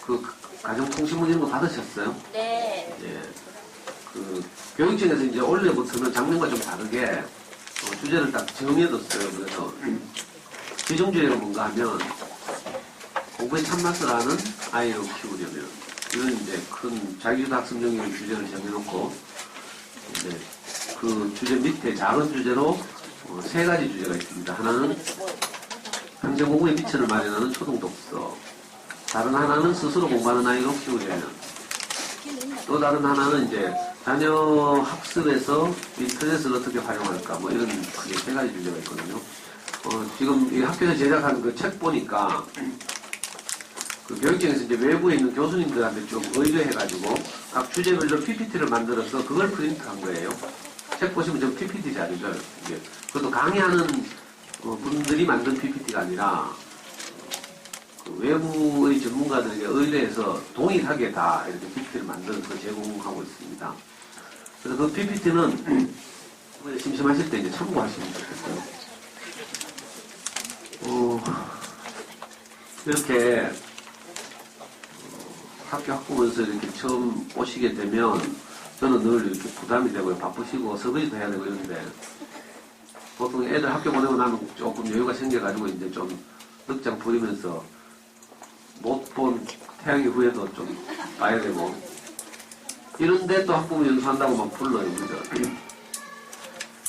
그 가정통신문 이런 거 받으셨어요? 네. 예. 그 교육청에서 이제 원래부터는 작년과 좀 다르게 주제를 딱 정해뒀어요. 그래서 지정주의가 뭔가 하면 공부에 참맛을 아는 아이를 키우려면 이런 이제 큰 자기주도 학습 영역 주제를 정해놓고 이제 그 주제 밑에 작은 주제로 세 가지 주제가 있습니다. 하나는 평생 공부에 미천을 마련하는 초등독서, 다른 하나는 스스로 공부하는 아이로 키우려면, 또 다른 하나는 이제 자녀 학습에서 인터넷을 어떻게 활용할까 뭐 이런 크게 세 가지 주제가 있거든요. 지금 이 학교에서 제작한 그 책 보니까 그 교육청에서 이제 외부에 있는 교수님들한테 좀 의뢰해가지고 각 주제별로 PPT를 만들어서 그걸 프린트한 거예요. 책 보시면 좀 PPT 자료죠. 이게 그것도 강의하는 분들이 만든 PPT가 아니라 그 외부의 전문가들에게 의뢰해서 동일하게 다 이렇게 PPT를 만들어서 제공하고 있습니다. 그래서 그 PPT는 심심하실 때 이제 참고하시면 좋겠어요. 이렇게 학교 학부모에서 이렇게 처음 오시게 되면 저는 늘 이렇게 부담이 되고요. 바쁘시고 설거지도 해야 되고 이런데 보통 애들 학교 보내고 나면 조금 여유가 생겨가지고 이제 좀 늑장 부리면서 못 본 태양의 후에도 좀 봐야 되고 이런데 또 학부모 연수한다고 막 불러요. 그죠?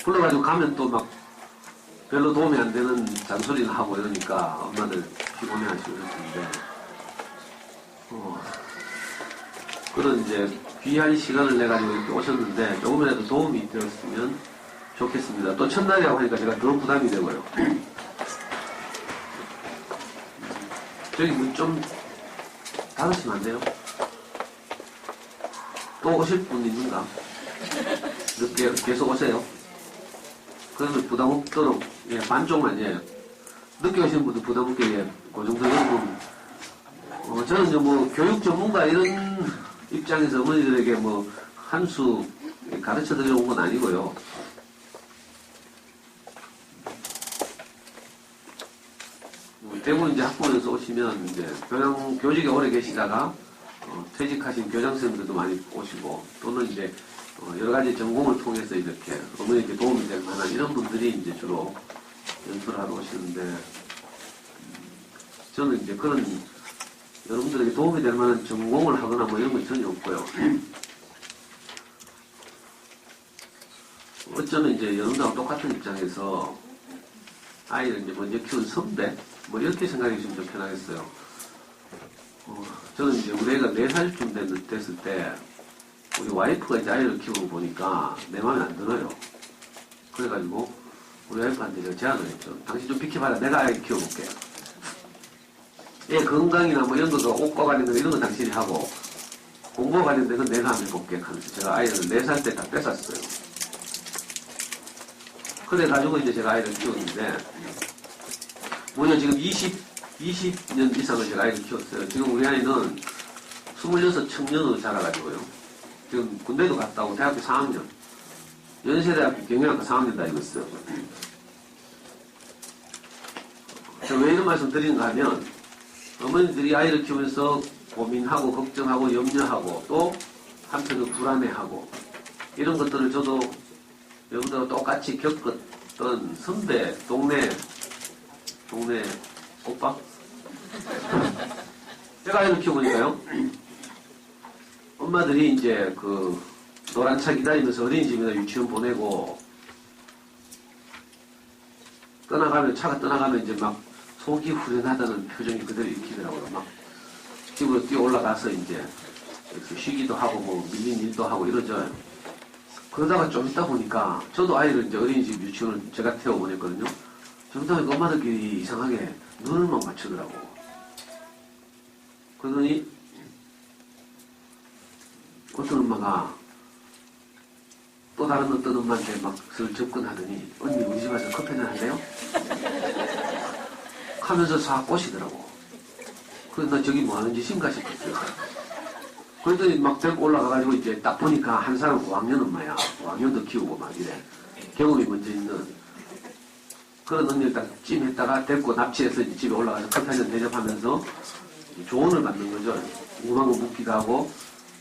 불러가지고 가면 또 막 별로 도움이 안 되는 잔소리를 하고 이러니까 엄마들 피곤해 하시고 이러는데 그런 이제 귀한 시간을 내가지고 이렇게 오셨는데 조금이라도 도움이 되었으면 좋겠습니다. 또 첫날이라고 하니까 제가 더 부담이 되고요. 저기 문 좀 닫으시면 안 돼요? 또 오실 분 있는가? 늦게 계속 오세요. 그러면 부담 없도록 예, 반쪽만 예. 늦게 오시는 분도 부담 없게 예, 그 정도 정도는 저는 이제 뭐 교육 전문가 이런 입장에서 어머니들에게 뭐 한 수 가르쳐 드리러 온 건 아니고요. 대부분 이제 학부모에서 오시면 이제 교직에 오래 계시다가 퇴직하신 교장선생님들도 많이 오시고 또는 이제 여러 가지 전공을 통해서 이렇게 어머니에게 도움이 될 만한 이런 분들이 이제 주로 연수를 하러 오시는데 저는 이제 그런 여러분들에게 도움이 될 만한 전공을 하거나 뭐 이런 건 전혀 없고요. 어쩌면 이제 여러분들하고 똑같은 입장에서 아이를 이제 먼저 키운 선배 뭐 이렇게 생각해 주시면 좀 편하겠어요. 저는 이제 우리 애가 4살쯤 됐을 때 우리 와이프가 이제 아이를 키우고 보니까 내 마음에 안 들어요. 그래가지고 우리 와이프한테 제가 제안을 했죠. 당신 좀 비켜봐라. 내가 아이 키워볼게. 애 건강이나 뭐 이런 것도 옷과 관련된 이런 건 당신이 하고 공부와 관련된 건 내가 한번 해볼게 하면서 제가 아이를 4살 때 다 뺏었어요. 그래가지고 이제 제가 아이를 키웠는데 무려 지금 20년 이상을 제가 아이를 키웠어요. 지금 우리 아이는 26 청년으로 자라가지고요. 지금 군대도 갔다 오고 대학교 4학년. 연세대학교 경영학과 4학년 다니고 있어요. 왜 이런 말씀 드리는가 하면 어머니들이 아이를 키우면서 고민하고 걱정하고 염려하고 또 한편으로 불안해하고 이런 것들을 저도 여러분들과 똑같이 겪었던 선배, 동네 오빠? 제가 아이를 키워보니까요. 엄마들이 이제 그 노란 차 기다리면서 어린이집이나 유치원 보내고 차가 떠나가면 이제 막 속이 후련하다는 표정이 그대로 익히더라고요. 막 집으로 뛰어 올라가서 이제 이렇게 쉬기도 하고 뭐 밀린 일도 하고 이러죠. 그러다가 좀 있다 보니까 저도 아이를 이제 어린이집 유치원을 제가 태워보냈거든요. 좀 있다 보니까 엄마들끼리 이상하게 눈을 막 맞추더라고. 그러더니 어떤 엄마가 또 다른 어떤 엄마한테 막 접근하더니 언니 우리 집 와서 커피 한잔 할래요? 하면서 싹 꼬시더라고. 그래서 나 저기 뭐 하는 짓인가 싶었어요. 그랬더니 막 데리고 올라가가지고 이제 딱 보니까 한 사람 5학년 엄마야. 5학년도 키우고 막 이래. 경험이 먼저 있는 그런 언니를 딱 찜했다가 데리고 납치해서 집에 올라가서 커피 한잔 대접하면서 조언을 받는 거죠. 궁금한 거 묻기도 하고,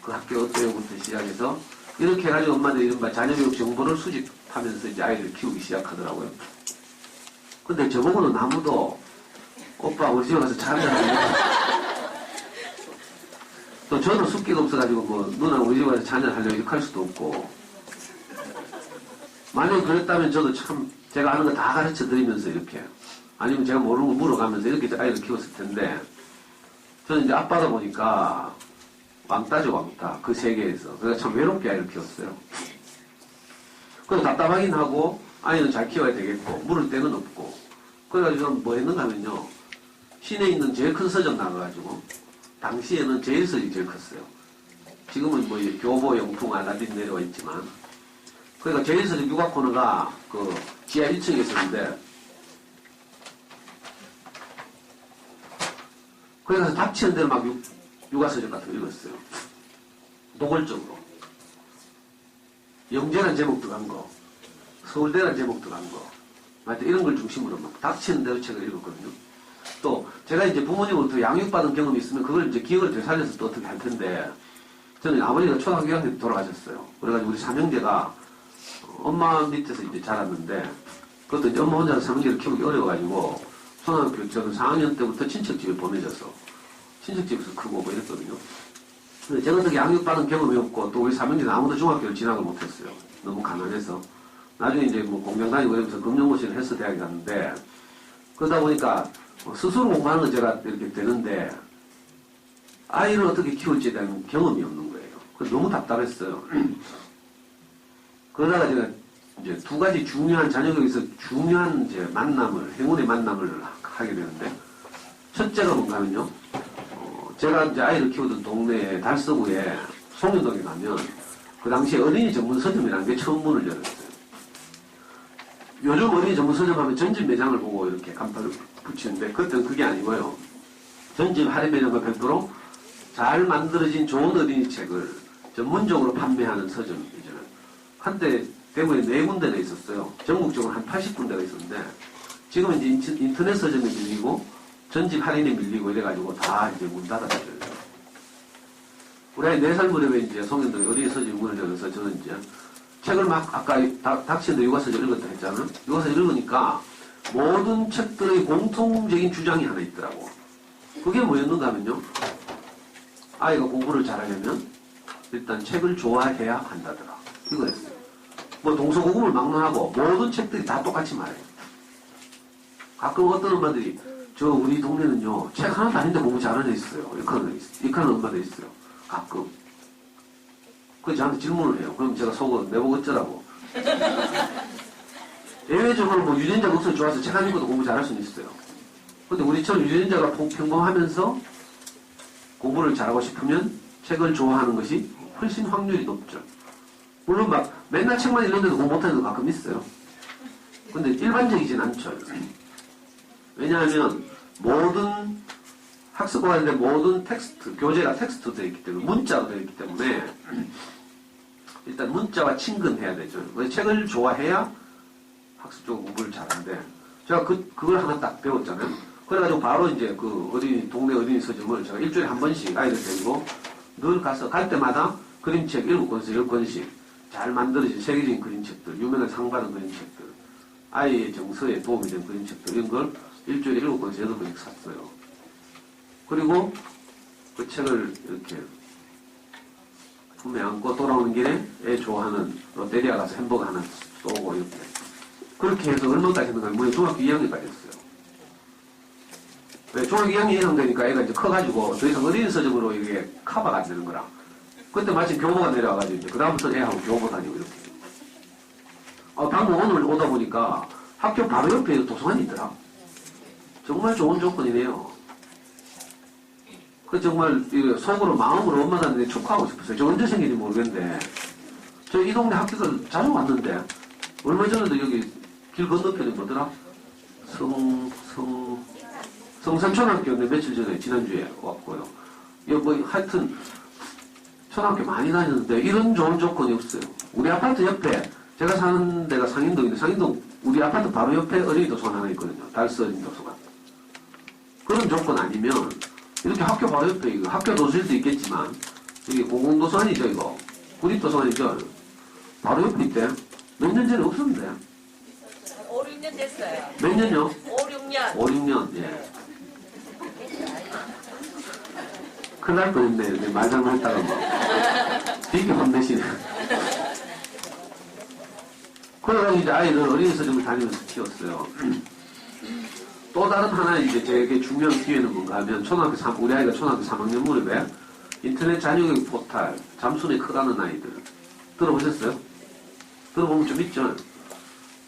그 학교 어때요부터 시작해서, 이렇게 해가지고 엄마들이 이른바 자녀교육 정보를 수집하면서 이제 아이를 키우기 시작하더라고요. 근데 저보고는 아무도, 오빠 우리 집에 가서 차 한잔 할래? 또 저는 숫기가 없어가지고 뭐 누나 우리 집에 가서 차 한잔 하려고 이렇게 할 수도 없고, 만약에 그랬다면 저도 참 제가 아는 거 다 가르쳐 드리면서 이렇게, 아니면 제가 모르는 거 물어가면서 이렇게 아이를 키웠을 텐데, 저는 이제 아빠다 보니까 왕따죠, 왕따. 그 세계에서. 그래서 참 외롭게 아이를 키웠어요. 그래서 답답하긴 하고, 아이는 잘 키워야 되겠고, 물을 데는 없고. 그래가지고 저는 뭐 했는가 하면요, 시내에 있는 제일 큰 서점 나가가지고, 당시에는 제일 서점이 제일 컸어요. 지금은 뭐 교보, 영풍, 알라딘 내려와 있지만, 그러니까 제일 서점 육아 코너가 그 지하 1층에 있었는데, 거기 가서 닥치는 대로 막 육아서적 같은 거 읽었어요. 노골적으로. 영재란 제목 들어간 거, 서울대란 제목 들어간 거, 하여튼 이런 걸 중심으로 막 닥치는 대로 책을 읽었거든요. 또 제가 이제 부모님으로부터 양육받은 경험이 있으면 그걸 이제 기억을 되살려서 또 어떻게 할 텐데, 저는 아버지가 초등학교 1학년 때 돌아가셨어요. 그래가지고 우리 삼형제가 엄마 밑에서 이제 자랐는데, 그것도 이제 엄마 혼자서 삼형제를 키우기 어려워가지고, 초등학교 저는 4학년 때부터 친척집에 보내져서, 친척집에서 크고 뭐 이랬거든요. 근데 제가 어떻게 양육받은 경험이 없고, 또 우리 삼형제는 아무도 중학교를 진학을 못했어요. 너무 가난해서. 나중에 이제 뭐 공장 다니고 이러면서 금융고시를 해서 대학에 갔는데, 그러다 보니까 스스로 공부하는 건 제가 이렇게 되는데, 아이를 어떻게 키울지에 대한 경험이 없는 거예요. 그래서 너무 답답했어요. 그러다가 제가 이제 두 가지 중요한 자녀교육에서 중요한 이제 만남을, 행운의 만남을 하게 되는데, 첫째가 뭔가 하면요, 제가 이제 아이를 키우던 동네에 달서구에 송년동에 가면 그 당시에 어린이 전문 서점이라는 게 처음 문을 열었어요. 요즘 어린이 전문 서점 하면 전집 매장을 보고 이렇게 간판을 붙이는데, 그때는 그게 아니고요. 전집 할인 매장과 별도로 잘 만들어진 좋은 어린이 책을 전문적으로 판매하는 서점이죠. 한때 대구에 4군데가 있었어요. 전국적으로 한 80군데가 있었는데, 지금은 이제 인터넷 서점에 밀리고, 전집 할인에 밀리고 이래가지고 다 이제 문 닫았어요. 우리 아이 4살 무렵에 이제 송년동에 어린이 서점이 문을 열어서 저는 이제 책을 막 아까 닥치는데 육아서적 읽었다 했잖아요. 육아서적 읽으니까 모든 책들의 공통적인 주장이 하나 있더라고. 그게 뭐였는가 하면요, 아이가 공부를 잘하려면 일단 책을 좋아해야 한다더라. 이거였어요. 뭐 동서고금을 막론하고 모든 책들이 다 똑같이 말해요. 가끔 어떤 엄마들이 저 우리 동네는요 책 하나도 아닌데 공부 잘하는 애 있어요. 이렇게 하는 엄마들 있어요. 가끔. 그래서 저한테 질문을 해요. 그럼 제가 속으로 내보고 어쩌라고. 예외적으로 뭐 유전자 목소리 좋아서 책 안 읽어도 공부 잘할 수는 있어요. 근데 우리처럼 유전자가 평범하면서 공부를 잘하고 싶으면 책을 좋아하는 것이 훨씬 확률이 높죠. 물론 막 맨날 책만 읽는데도 공부 못하는 거 가끔 있어요. 근데 일반적이진 않죠. 왜냐하면 모든 학습과 관련된 모든 텍스트, 교재가 텍스트로 되어 있기 때문에, 문자로 되어 있기 때문에 일단 문자와 친근해야 되죠. 그래서 책을 좋아해야 학습적으로 공부를 잘하는데, 제가 그걸 하나 딱 배웠잖아요. 그래가지고 바로 이제 그 동네 어린이 서점을 제가 일주일에 한 번씩 아이들 데리고 늘 가서 갈 때마다 그림책 7권에서 10권씩 잘 만들어진 세계적인 그림책들, 유명한 상 받은 그림책들, 아이의 정서에 도움이 된 그림책들, 이런 걸 일주일에 7권에서 8권씩 샀어요. 그리고 그 책을 이렇게 품에 안고 돌아오는 길에 애 좋아하는 롯데리아 가서 햄버거 하나 쏘고 이렇게. 그렇게 해서 얼마까지 했는가 하면 중학교 2학년까지 했어요. 왜 중학교 2학년 이상 되니까 애가 이제 커가지고 더 이상 어린이 서점으로 이게 커버가 안 되는 거라. 그때 마침 교보가 내려와가지고 이제 그다음부터 애하고 교보 다니고 이렇게. 방금 오늘 오다 보니까 학교 바로 옆에 도서관이 있더라. 정말 좋은 조건이네요. 그 정말 속으로 마음으로 엄마한테 축하하고 싶었어요. 저 언제 생긴지 모르겠는데 저 이 동네 학교를 자주 왔는데 얼마 전에도 여기 길 건너편에 뭐더라? 성산초등학교인데 며칠 전에 지난주에 왔고요. 뭐 하여튼 초등학교 많이 다녔는데 이런 좋은 조건이 없어요. 우리 아파트 옆에 제가 사는 데가 상인동인데 상인동 우리 아파트 바로 옆에 어린이 도서관 하나 있거든요. 달서 어린이 도서관. 그런 조건 아니면 이렇게 학교 바로 옆에 이거 학교 도서실도 있겠지만 이게 공공도서관이죠 이거 구립도서관이죠 바로 옆에 있대. 몇 년 전에 없었는데 5, 6년 됐어요. 몇 년요? 5, 6년. 5, 6년 예. 큰일 날 뻔했네. 내 말장난 했다가 뭐 되게 혼내시네. 그래가지고 이제 아이를 어린이서점을 다니면서 키웠어요. 또 다른 하나 이제 되게 중요한 기회는 뭔가 하면 우리 아이가 초등학교 3학년 무렵에 인터넷 자녀교육 포탈 잠수내 커가는 아이들 들어보셨어요? 들어보면 좀 있죠?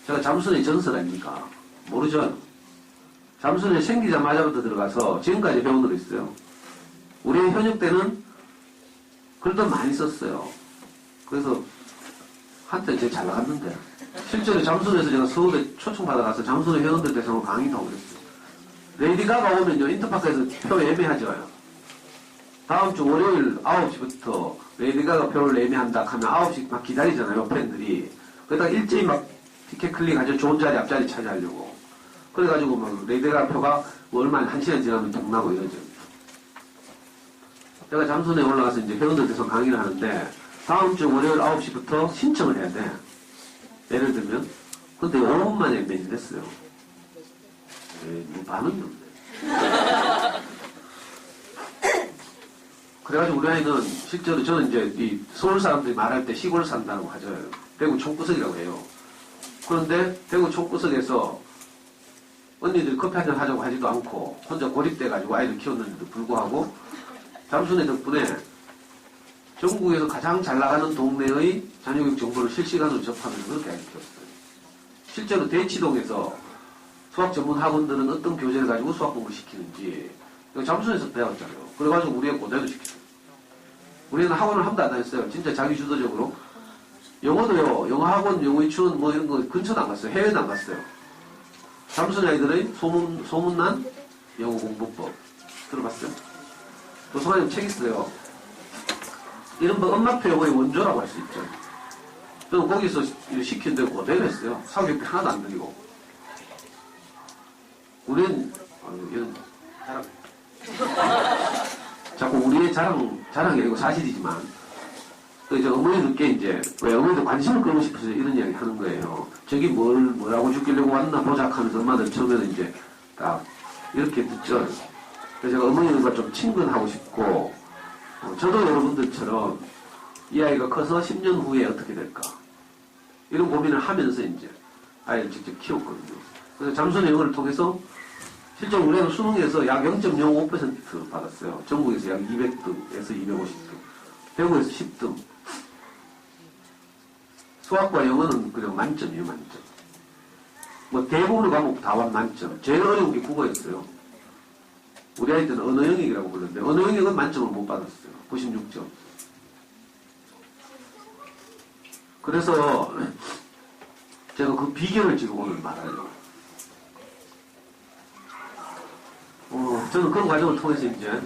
제가 잠수내 전설 아닙니까? 모르죠? 잠수내 생기자마자부터 들어가서 지금까지 배운으로 있어요. 우리 현역 때는 글도 많이 썼어요. 그래서 한때 제가 잘 나갔는데 실제로 잠수내에서 제가 서울에 초청받아가서 잠수내 회원들 대상으로 강의도 하고 그랬어요. 레이디 가가 오면요 인터파크에서 표 예매하죠. 다음 주 월요일 9시부터 레이디 가가 표를 예매한다 하면 9시 막 기다리잖아요 팬들이. 그러다가 일제히 막 티켓 클릭하죠. 좋은 자리 앞자리 차지하려고. 그래가지고 막 레이디 가가 표가 얼마 1시간 지나면 동나고 이러죠. 제가 잠수내에 올라가서 이제 회원들 대상 강의를 하는데 다음 주 월요일 9시부터 신청을 해야 돼. 예를 들면 근데 5분 만에 매진됐어요. 뭐 반응이 없네. 그래가지고 우리 아이는 실제로 저는 이제 이 서울 사람들이 말할 때 시골 산다고 하죠. 대구 총구석이라고 해요. 그런데 대구 총구석에서 언니들이 커피 한잔 하자고 하지도 않고 혼자 고립돼가지고 아이를 키웠는데도 불구하고 잠수내 덕분에 전국에서 가장 잘 나가는 동네의 자녀교육 정보를 실시간으로 접하면서 그렇게 아이를 키웠어요. 실제로 대치동에서 수학 전문 학원들은 어떤 교재를 가지고 수학 공부를 시키는지 잠수내에서 배웠잖아요. 그래가지고 우리 애 고대로 시켰어요. 우리는 학원을 한 번도 안 다녔어요. 진짜 자기 주도적으로. 영어도요. 영어 학원, 영어 유치원 뭐 이런 거 근처도 안 갔어요. 해외도 안 갔어요. 잠수내 아이들의 소문난 영어 공부법 들어봤어요? 도서관에 책 있어요. 이른바 엄마표 영어의 원조라고 할 수 있죠. 저는 거기서 시킨 대로 그대로 했어요. 사교육비 하나도 안 들이고. 우리는, 이런 자랑. 자꾸 우리의 자랑이 아니고 사실이지만, 또 이제 어머니들께 이제, 왜 어머니들 관심을 끌고 싶어서 이런 이야기 하는 거예요. 저기 뭐라고 죽이려고 왔나 보자 하면서 엄마들 처음에는 이제 딱 이렇게 듣죠. 그래서 제가 어머니들과 좀 친근하고 싶고, 저도 여러분들처럼 이 아이가 커서 10년 후에 어떻게 될까. 이런 고민을 하면서 이제 아이를 직접 키웠거든요. 그래서 잠수내 영어를 통해서 실제로 우리는 수능에서 약 0.05% 받았어요. 전국에서 약 200등에서 250등. 대구에서 10등. 수학과 영어는 그냥 만점이에요, 만점. 뭐 대부분의 과목 다 만점. 제일 어려운 게 국어였어요. 우리 아이들은 언어 영역이라고 불렀는데 언어 영역은 만점을 못 받았어요. 96점. 그래서 제가 그 비결을 지금 오늘 말하려고. 저는 그런 과정을 통해서 이제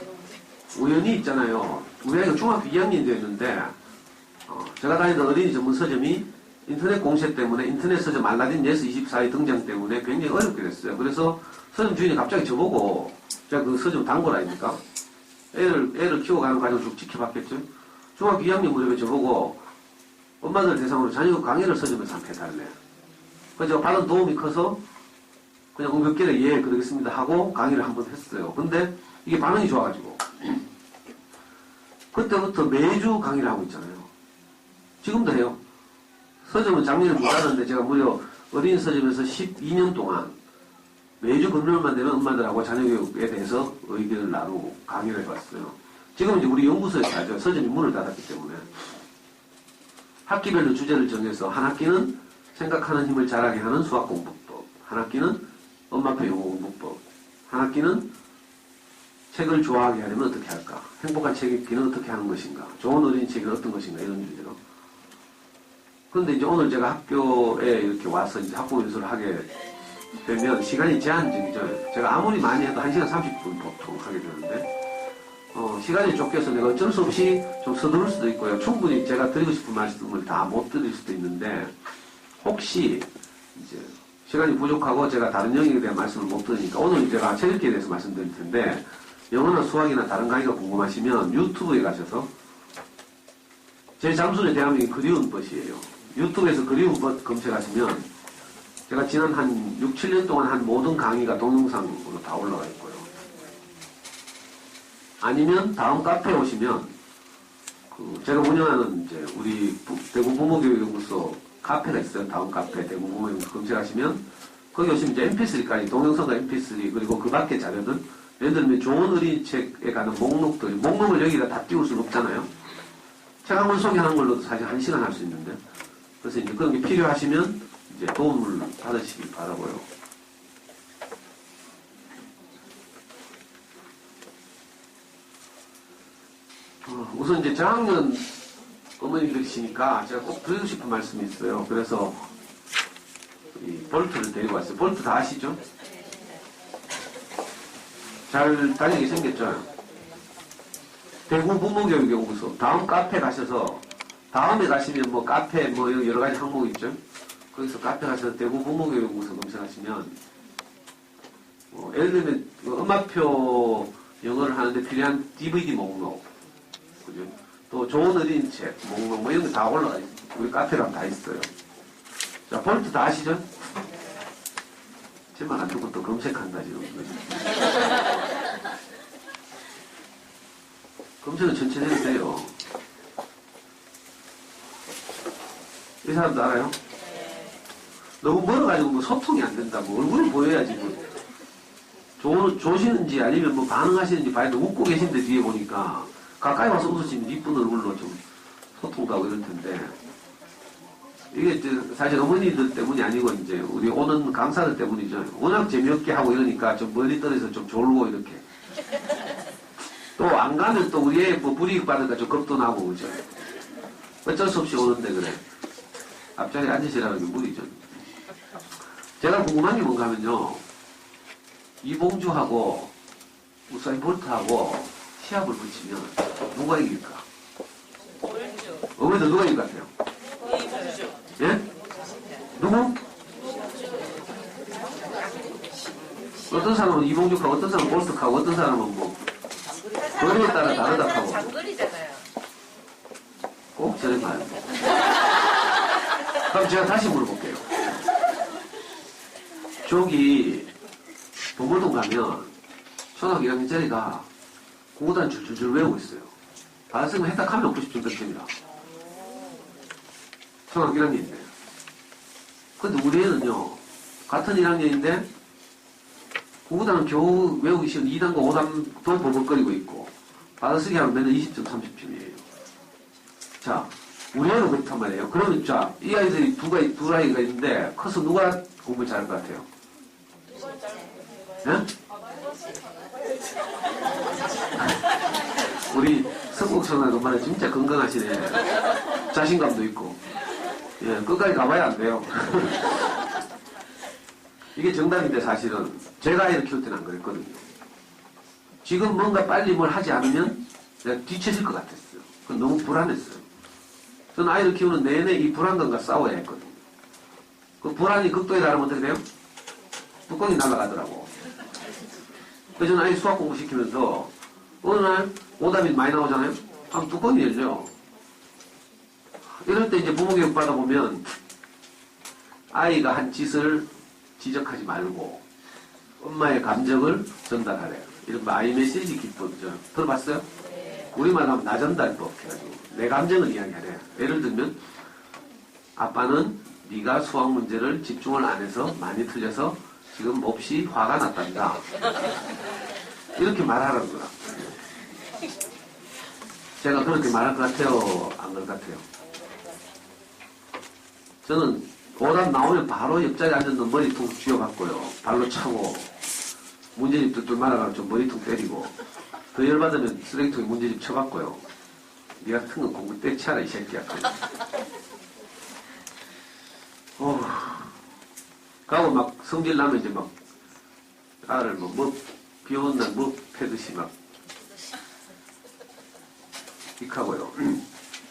우연히 있잖아요. 우리 아이가 중학교 2학년이 됐는데 제가 다니던 어린이 전문 서점이 인터넷 공세 때문에 인터넷 서점 알라딘 예스 24의 등장 때문에 굉장히 어렵게 됐어요. 그래서 서점 주인이 갑자기 저보고 제가 그 서점 단골 아닙니까? 애를 키워가는 과정을 쭉 지켜봤겠죠. 중학교 2학년 무렵에 저보고 엄마들 대상으로 자녀 강의를 서점에서 한번 해달래. 그래서 제가 받은 도움이 커서 그냥 응급길에 예 그러겠습니다 하고 강의를 한번 했어요. 근데 이게 반응이 좋아가지고 그때부터 매주 강의를 하고 있잖아요. 지금도 해요. 서점은 작년에 못 하는데 제가 무려 어린이 서점에서 12년 동안 매주 금요일만 되면 엄마들하고 자녀교육에 대해서 의견을 나누고 강의를 해봤어요. 지금 이제 우리 연구소에서 하죠. 서점이 문을 닫았기 때문에. 학기별로 주제를 정해서 한 학기는 생각하는 힘을 자라게 하는 수학공부법, 한 학기는 엄마표 영어공부법, 한 학기는 책을 좋아하게 하려면 어떻게 할까? 행복한 책 읽기는 어떻게 하는 것인가? 좋은 어린이 책은 어떤 것인가? 이런 주제로. 그런데 이제 오늘 제가 학교에 이렇게 와서 이제 학부 연수를 하게 되면 시간이 제한적이죠. 제가 아무리 많이 해도 1시간 30분 보통 하게 되는데, 시간이 쫓겨서 내가 어쩔 수 없이 좀 서두를 수도 있고요. 충분히 제가 드리고 싶은 말씀을 다 못 드릴 수도 있는데, 혹시 이제 시간이 부족하고 제가 다른 영역에 대한 말씀을 못 드리니까 오늘 제가 책 읽기에 대해서 말씀드릴 텐데, 영어나 수학이나 다른 강의가 궁금하시면 유튜브에 가셔서 제 잠수의 대한민국 그리운 것이에요. 유튜브에서 그리운 것 검색하시면 제가 지난 한 6, 7년 동안 한 모든 강의가 동영상으로 다 올라가 있고요. 아니면 다음 카페에 오시면 제가 운영하는 이제 우리 대구 부모교육연구소 카페가 있어요. 다음 카페 대구 부모교육연구소 검색하시면 거기 오시면 이제 mp3까지 동영상과 mp3 그리고 그 밖에 자료들 예를 들면 좋은 어린이책에 가는 목록을 여기다 다 띄울 수는 없잖아요. 책 한 권 소개하는 걸로도 사실 1시간 할 수 있는데 그래서 이제 그런 게 필요하시면 이제 도움을 받으시길 바라고요. 우선 이제 저학년 어머니들이시니까 제가 꼭 드리고 싶은 말씀이 있어요. 그래서 이 볼트를 데리고 왔어요. 볼트 다 아시죠? 잘 다니게 생겼죠? 대구 부모교육연구소 다음 카페 가셔서 다음에 가시면 뭐 카페 뭐 여러 가지 항목 있죠? 거기서 카페 가셔서 대구 부모교육연구소 검색하시면 예를 들면 엄마표 영어를 하는데 필요한 DVD 목록 그죠? 또 좋은 어린이책 목록 뭐 이런 게 다 올라가 있어요. 우리 카페랑 다 있어요. 자, 볼트 다 아시죠? 제 말 안 듣고 또 검색한다 지금. 검색은 천천히 해도 돼요. 이 사람도 알아요? 너무 멀어가지고 뭐 소통이 안 된다. 뭐 얼굴을 보여야지 뭐. 조시는지 아니면 뭐 반응하시는지 봐야 돼. 웃고 계신데 뒤에 보니까 가까이 와서 웃으시면 이쁜 얼굴로 좀 소통도 하고 이럴 텐데. 이게 이제 사실 어머니들 때문이 아니고 이제 우리 오는 강사들 때문이죠. 워낙 재미없게 하고 이러니까 좀 멀리 떨어져서 좀 졸고 이렇게. 또 안 가면 또 우리 애 뭐 불이익 받으니까 좀 겁도 나고 그죠. 어쩔 수 없이 오는데 그래. 앞자리에 앉으시라는 게 무리죠. 제가 궁금한 게 뭔가 하면요. 이봉주하고 우사인 볼트하고 시합을 붙이면 누가 이길까? 어머니들 누가 이길 것 같아요? 예? 누구? 어떤 사람은 이봉주하고 어떤 사람은 볼트하고 어떤 사람은 뭐 거리에 따라 다르다 하고 장거리잖아요. 꼭 저래 말고 그럼 제가 다시 물어볼게요. 저기 동물동 가면 초등학교 1학년짜리가 구구단 줄줄줄 외우고 있어요. 받았으면 혜택하면 90점입니다. 초등학교 1학년인데. 근데 우리 애는요, 같은 1학년인데, 구구단은 겨우 외우기 쉬운 2단과 5단도 버벅거리고 있고, 받아쓰기 하면 맨날 20점, 30점이에요. 자, 우리 애는 그렇단 말이에요. 그러면 자, 이 아이들이 두 아이가 있는데, 커서 누가 공부 잘할 것 같아요? 예? 우리 성국선아 그만에 진짜 건강하시네. 자신감도 있고. 예, 끝까지 가봐야 안 돼요. 이게 정답인데 사실은 제가 아이를 키울 때는 안 그랬거든요. 지금 뭔가 빨리 뭘 하지 않으면 내가 뒤처질 것 같았어요. 그건 너무 불안했어요. 저는 아이를 키우는 내내 이 불안감과 싸워야 했거든요. 그 불안이 극도에 달하면 어떻게 돼요? 뚜껑이 날아가더라고. 그래서 저는 아이 수학 공부 시키면서 어느 날 오답이 많이 나오잖아요? 그럼 뚜껑이 열려. 이럴 때 이제 부모교육 받아보면 아이가 한 짓을 지적하지 말고 엄마의 감정을 전달하래요. 이런 아이 메시지 기법이죠. 들어봤어요? 우리말 하면 나전달법 해가지고 내 감정을 이야기하래요. 예를 들면 아빠는 네가 수학 문제를 집중을 안 해서 많이 틀려서 지금 몹시 화가 났단다. 이렇게 말하라는 거야. 제가 그렇게 말할 것 같아요? 안 그럴 것 같아요? 저는 오답 나오면 바로 옆자리에 앉아서 머리통 쥐어받고요. 발로 차고 문제집 뚝뚝 말아가지고 좀 머리통 때리고 더 열받으면 쓰레기통에 문제집 쳐받고요. 니 같은 건 공부 떼치하라 이 새끼야. 가고 막 성질 나면 이제 막 아를 비 오는 날 패듯이 막 익하고요.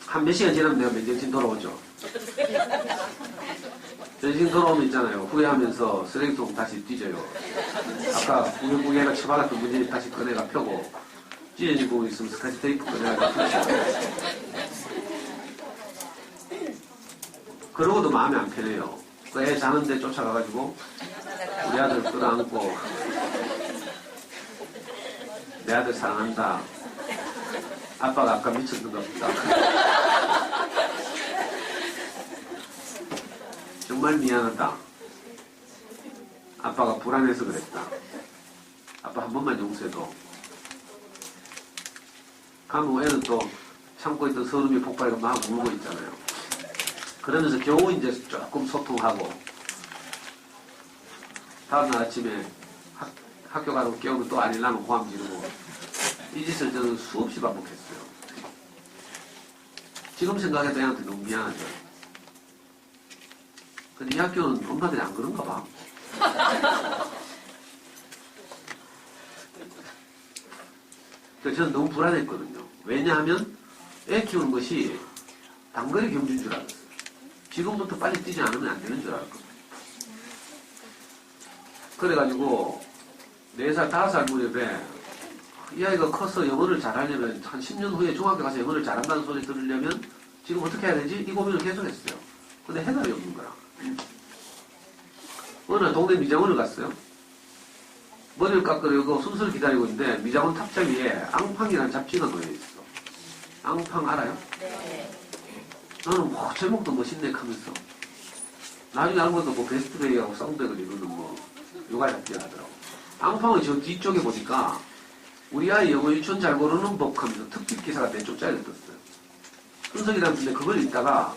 한 몇 시간 지나면 내가 맨정신 돌아오죠. 전신 걸어오면 있잖아요. 후회하면서 쓰레기통 다시 뒤져요. 아까 구경구경이가 쳐박았던 문제 다시 꺼내가 펴고, 찢어진 부분 있으면 스카치 테이프 꺼내가 펴고. 그러고도 마음이 안 편해요. 그 애 자는데 쫓아가가지고, 우리 아들 끌어안고, 내 아들 사랑한다. 아빠가 아까 미쳤는 것 같다. 정말 미안하다. 아빠가 불안해서 그랬다. 아빠 한 번만 용서해도. 가면 애는 또 참고 있던 서름이 폭발해서 막 울고 있잖아요. 그러면서 겨우 이제 조금 소통하고, 다음날 아침에 학교 가서 깨우면 또 아니라면 고함 지르고, 이 짓을 저는 수없이 반복했어요. 지금 생각해도 애한테 너무 미안하죠. 근데 이 학교는 엄마들이 안 그런가 봐. 그래서 저는 너무 불안했거든요. 왜냐하면 애 키우는 것이 단거리 경주인 줄 알았어요. 지금부터 빨리 뛰지 않으면 안 되는 줄 알았거든요. 그래가지고 4살, 5살 무렵에 이 아이가 커서 영어를 잘하려면 한 10년 후에 중학교 가서 영어를 잘한다는 소리 들으려면 지금 어떻게 해야 되지? 이 고민을 계속 했어요. 근데 해답이 없는 거야. 어느 날 동네 미장원을 갔어요. 머리를 깎으려고 순서를 기다리고 있는데 미장원 탑자 위에 앙팡이라는 잡지가 놓여있어. 앙팡 알아요? 네. 나는 뭐 제목도 멋있네 하면서 나중에 알고 보니까 뭐 베스트베이하고 쌍백을 이루는 뭐 요가 잡지가 하더라고. 앙팡은 저 뒤쪽에 보니까 우리 아이 영어 유치원 잘 고르는 법 하면서 특집 기사가 4쪽짜리를 떴어요. 순서 기다리는데 그걸 읽다가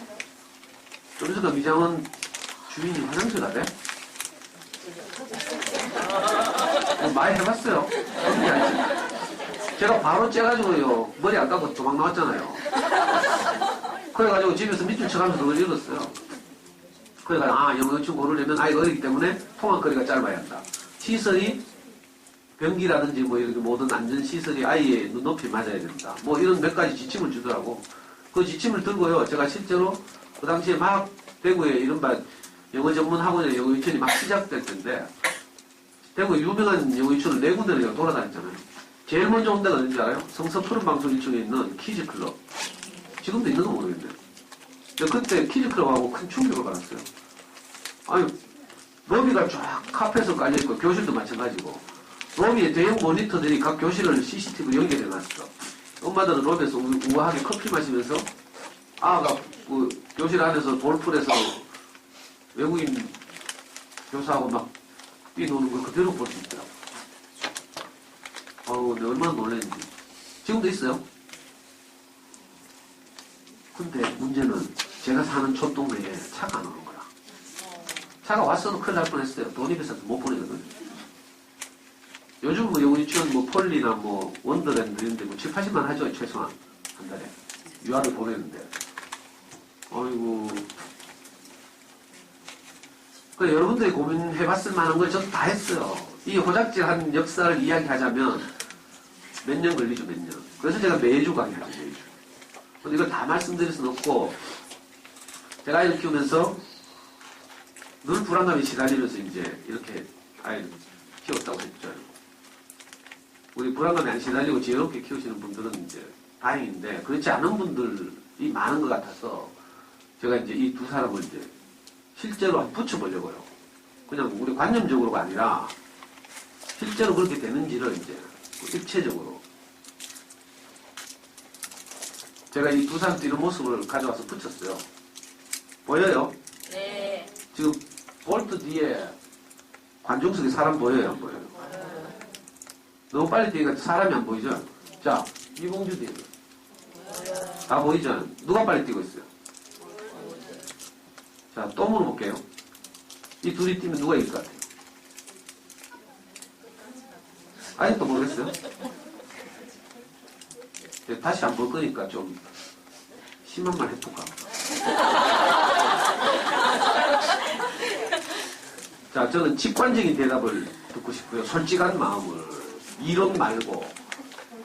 좀 있으니까 미장원 주인이 화장실 가래? 많이 해봤어요. 어떻게 알지? 제가 바로 째가지고요. 머리 안 감고 도망 나왔잖아요. 그래가지고 집에서 밑줄 쳐가면서 그걸 읽었어요. 그래가지고 영어 유치원 고르려면 아이가 어리기 때문에 통학거리가 짧아야 한다. 시설이 변기라든지 뭐 이렇게 모든 안전시설이 아이의 눈높이에 맞아야 된다. 뭐 이런 몇 가지 지침을 주더라고. 그 지침을 들고요. 제가 실제로 그 당시에 막 대구에 이른바 영어 전문 학원의 영어 유치원이 막 시작될 텐데 대구 유명한 영어 유치원을 4군데를 제가 돌아다녔잖아요. 제일 먼저 온 데가 어딘지 알아요? 성서 푸른방송 1층에 있는 키즈클럽. 지금도 있는 거 모르겠네요. 근데 그때 키즈클럽하고 큰 충격을 받았어요. 아니 로비가 쫙 카페에서 깔려있고 교실도 마찬가지고 로비에 대형 모니터들이 각 교실을 CCTV로 연결해놨어. 엄마들은 로비에서 우아하게 커피 마시면서 아가 그 교실 안에서 돌풀에서 외국인 교사하고 막 뛰노는 걸 그대로 볼 수 있더라고. 내가 얼마나 놀랐는지. 지금도 있어요. 근데 문제는 제가 사는 촌동네에 차가 안 오는 거야. 차가 왔어도 큰일 날 뻔했어요. 돈이 비싸서 못 보내거든. 요즘 뭐 영어 유치원 뭐 폴리나 뭐 원더랜드 이런 데 뭐 7, 80만 하죠. 최소한 한 달에. 유아를 보내는데. 아이고. 그래, 여러분들이 고민해봤을 만한 걸 전 다 했어요. 이 호작질한 역사를 이야기하자면 몇 년 걸리죠, 몇 년. 그래서 제가 매주 강의해요, 매주. 근데 이걸 다 말씀드릴 수는 없고, 제가 아이를 키우면서 늘 불안감에 시달리면서 이제 이렇게 아이를 키웠다고 했죠. 우리 불안감에 안 시달리고 지혜롭게 키우시는 분들은 이제 다행인데, 그렇지 않은 분들이 많은 것 같아서 제가 이제 이 두 사람을 이제 실제로 한번 붙여보려고요. 그냥 우리 관념적으로가 아니라 실제로 그렇게 되는지를 이제 입체적으로 제가 이 두 사람 뛰는 모습을 가져와서 붙였어요. 보여요? 네. 지금 볼트 뒤에 관중석에 사람 보여요? 안 보여요? 너무 빨리 뛰니까 사람이 안 보이죠? 자, 이봉주 뒤에 다 보이죠? 누가 빨리 뛰고 있어요? 자, 또 물어볼게요. 이 둘이 뛰면 누가 이길 것 같아요? 아직도 모르겠어요? 다시 안 볼 거니까 좀 심한 말 해볼까? 자, 저는 직관적인 대답을 듣고 싶고요. 솔직한 마음을. 이론 말고.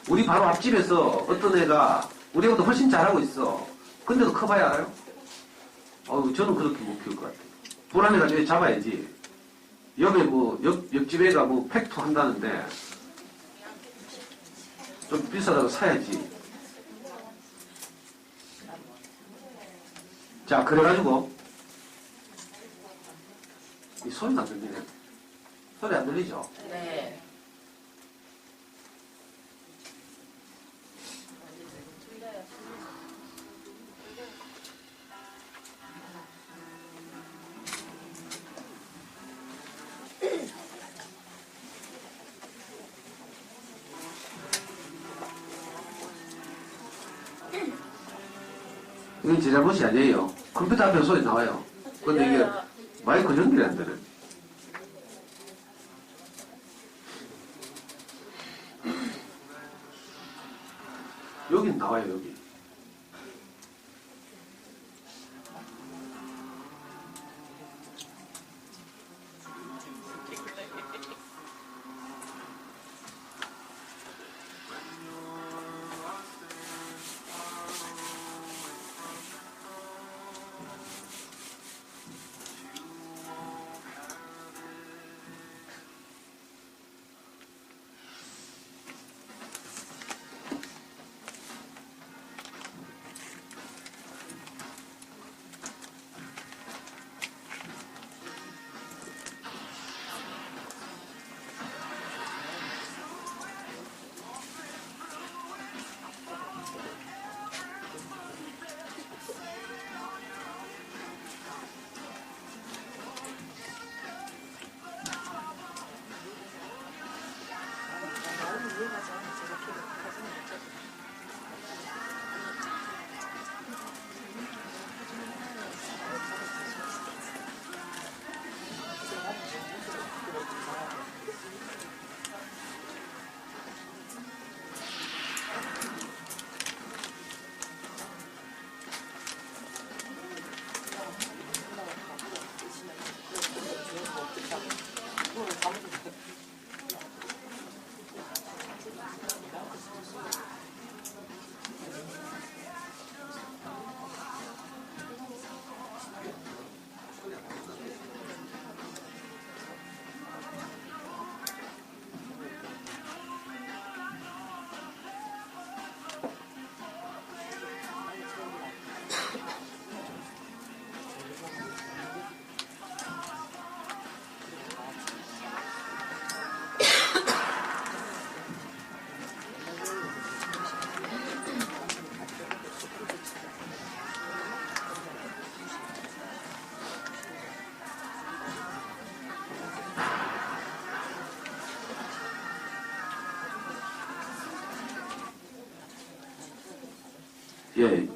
우리 바로 앞집에서 어떤 애가 우리보다 훨씬 잘하고 있어. 근데도 커봐야 알아요? 저는 그렇게 못 키울 것 같아요. 불안해가지고 잡아야지. 옆에 뭐, 옆집 애가 뭐 팩토 한다는데, 좀 비싸다고 사야지. 자, 그래가지고, 이 소리가 안 들리네. 소리 안 들리죠? 네. 이건 제 잘못이 아니에요. 컴퓨터 앞에 소리 나와요. 근데 이게 마이크 연결이 안 되네. 여긴 나와요, 여기. 예.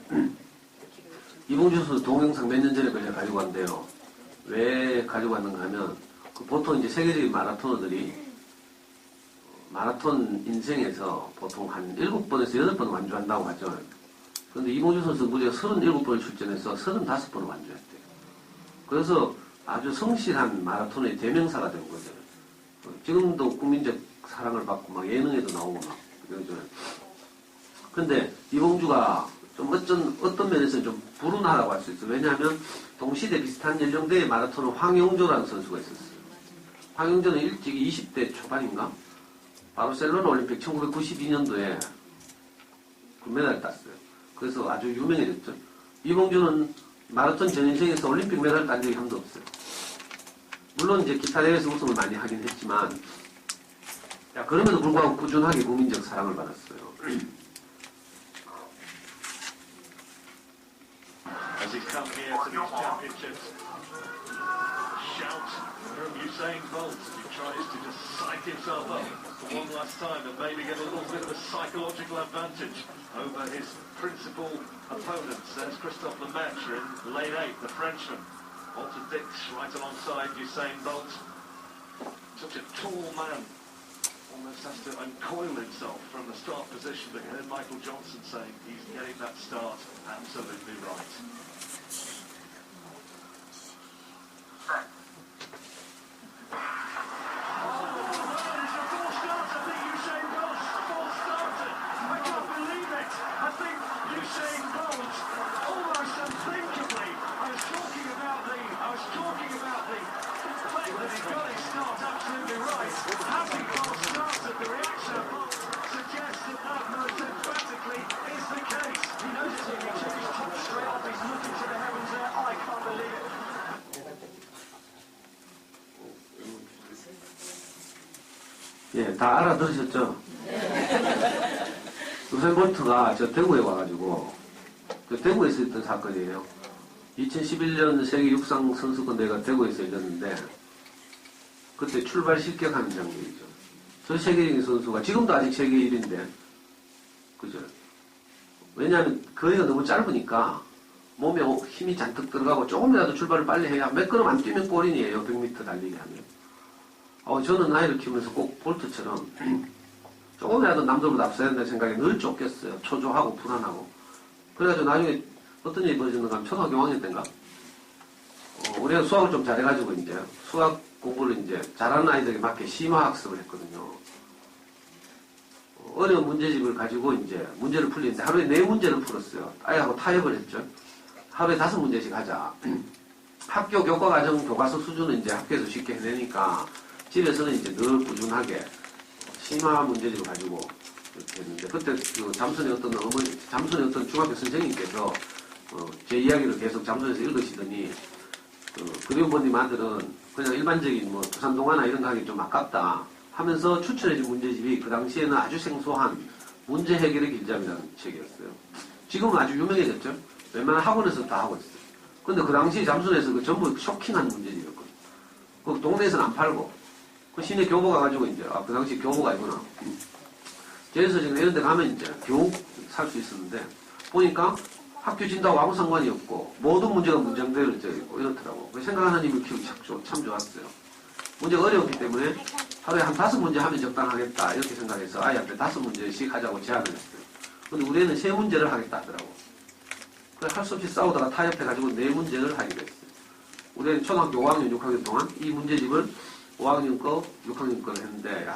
이봉주 선수 동영상 몇 년 전에 걸려 가지고 왔는데요. 왜 가지고 왔는가 하면, 보통 이제 세계적인 마라토너들이, 마라톤 인생에서 보통 한 7번에서 8번 완주한다고 하죠. 그런데 이봉주 선수 무려 37번을 출전해서 35번을 완주했대요. 그래서 아주 성실한 마라톤의 대명사가 된 거죠. 지금도 국민적 사랑을 받고 막 예능에도 나오고 막 그러죠. 근데 이봉주가 좀 어떤 면에서는 좀 불운하다고 할 수 있어요. 왜냐하면 동시대 비슷한 연령대의 마라토너 황용조라는 선수가 있었어요. 황용조는 일찍이 20대 초반인가? 바르셀로나 올림픽 1992년도에 금메달을 땄어요. 그래서 아주 유명해졌죠. 이봉주는 마라톤 전 인생에서 올림픽 메달을 딴 적이 한 번도 없어요. 물론 이제 기타 대회에서 우승을 많이 하긴 했지만, 그럼에도 불구하고 꾸준하게 국민적 사랑을 받았어요. As he's come here to these championships, shout from Usain Bolt as he tries to just psych himself up for one last time and maybe get a little bit of a psychological advantage over his principal opponents. There's Christophe Lemaitre in lane 8, the Frenchman. Walter Dix right alongside Usain Bolt. Such a tall man. Almost has to uncoil himself from the start position, but you heard Michael Johnson saying he's getting that start absolutely right. Usain Bolt, almost unthinkably. I was talking about 예, 다 알아들으셨죠? 우사인 볼트가 저 대구에 와가지고, 그 대구에서 있던 사건이에요. 2011년 세계 육상 선수권 대회가 대구에서 열렸는데, 그때 출발 실격하는 장면이죠. 저 세계적인 선수가, 지금도 아직 세계 1위인데, 그죠? 왜냐하면 거리가 너무 짧으니까, 몸에 힘이 잔뜩 들어가고, 조금이라도 출발을 빨리 해야, 몇 걸음 안 뛰면 골인이에요. 100m 달리기 하면. 저는 아이를 키우면서 꼭 볼트처럼, 조금이라도 남들보다 앞서야 된다는 생각에 늘 쫓겼어요. 초조하고 불안하고. 그래가지고 나중에 어떤 일이 벌어졌는가 하면 초등학교 5학년 때인가? 우리가 수학을 좀 잘해가지고 이제 수학 공부를 이제 잘하는 아이들에게 맞게 심화학습을 했거든요. 어려운 문제집을 가지고 이제 문제를 풀리는데 하루에 4문제를 풀었어요. 아이하고 타협을 했죠. 하루에 5문제씩 하자. 학교 교과과정 교과서 수준은 이제 학교에서 쉽게 해내니까 집에서는 이제 늘 꾸준하게 심화 문제집을 가지고 이렇게 했는데, 그때 그 잠순의 어떤 중학교 선생님께서, 제 이야기를 계속 잠순에서 읽으시더니, 그리우버님 아들은 그냥 일반적인 부산동화나 이런 거 하기 좀 아깝다 하면서 추천해준 문제집이 그 당시에는 아주 생소한 문제 해결의 길잡이라는 책이었어요. 지금은 아주 유명해졌죠? 웬만한 학원에서 다 하고 있어요. 근데 그 당시 잠순에서 그 전부 쇼킹한 문제집이었거든요. 그 동네에서는 안 팔고, 그 시내 교보 가가지고 이제, 그 당시 교보가 아니구나. 그래서 지금 이런 데 가면 이제 교육 살 수 있었는데, 보니까 학교 진도하고 아무 상관이 없고, 모든 문제가 문장대로 있고, 이렇더라고. 생각하는 힘을 키우기 참 좋았어요. 문제가 어려웠기 때문에 하루에 한 5문제 하면 적당하겠다. 이렇게 생각해서 아이한테 5문제씩 하자고 제안을 했어요. 근데 우리는 3문제를 하겠다 하더라고. 그래서 할 수 없이 싸우다가 타협해가지고 4문제를 하기로 했어요. 우리는 초등학교 5학년, 6학년 동안 이 문제집을 5학년 거, 6학년 거를 했는데,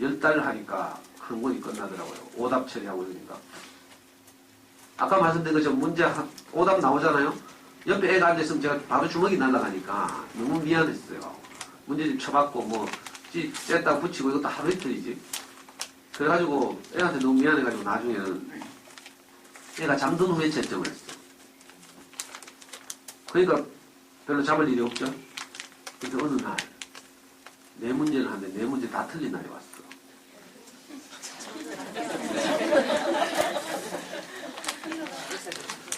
10달 하니까 한 권이 끝나더라고요. 오답 처리하고 이러니까. 아까 말씀드린 것처럼 문제, 오답 나오잖아요? 옆에 애가 앉아있으면 제가 바로 주먹이 날아가니까 너무 미안했어요. 문제집 쳐받고, 쬐딱 붙이고 이것도 하루 이틀이지. 그래가지고 애한테 너무 미안해가지고 나중에는 애가 잠든 후에 채점을 했어요. 그러니까 별로 잡을 일이 없죠? 그래서 어느 날, 4문제를 하는데 4문제 다 틀린 날이 왔어.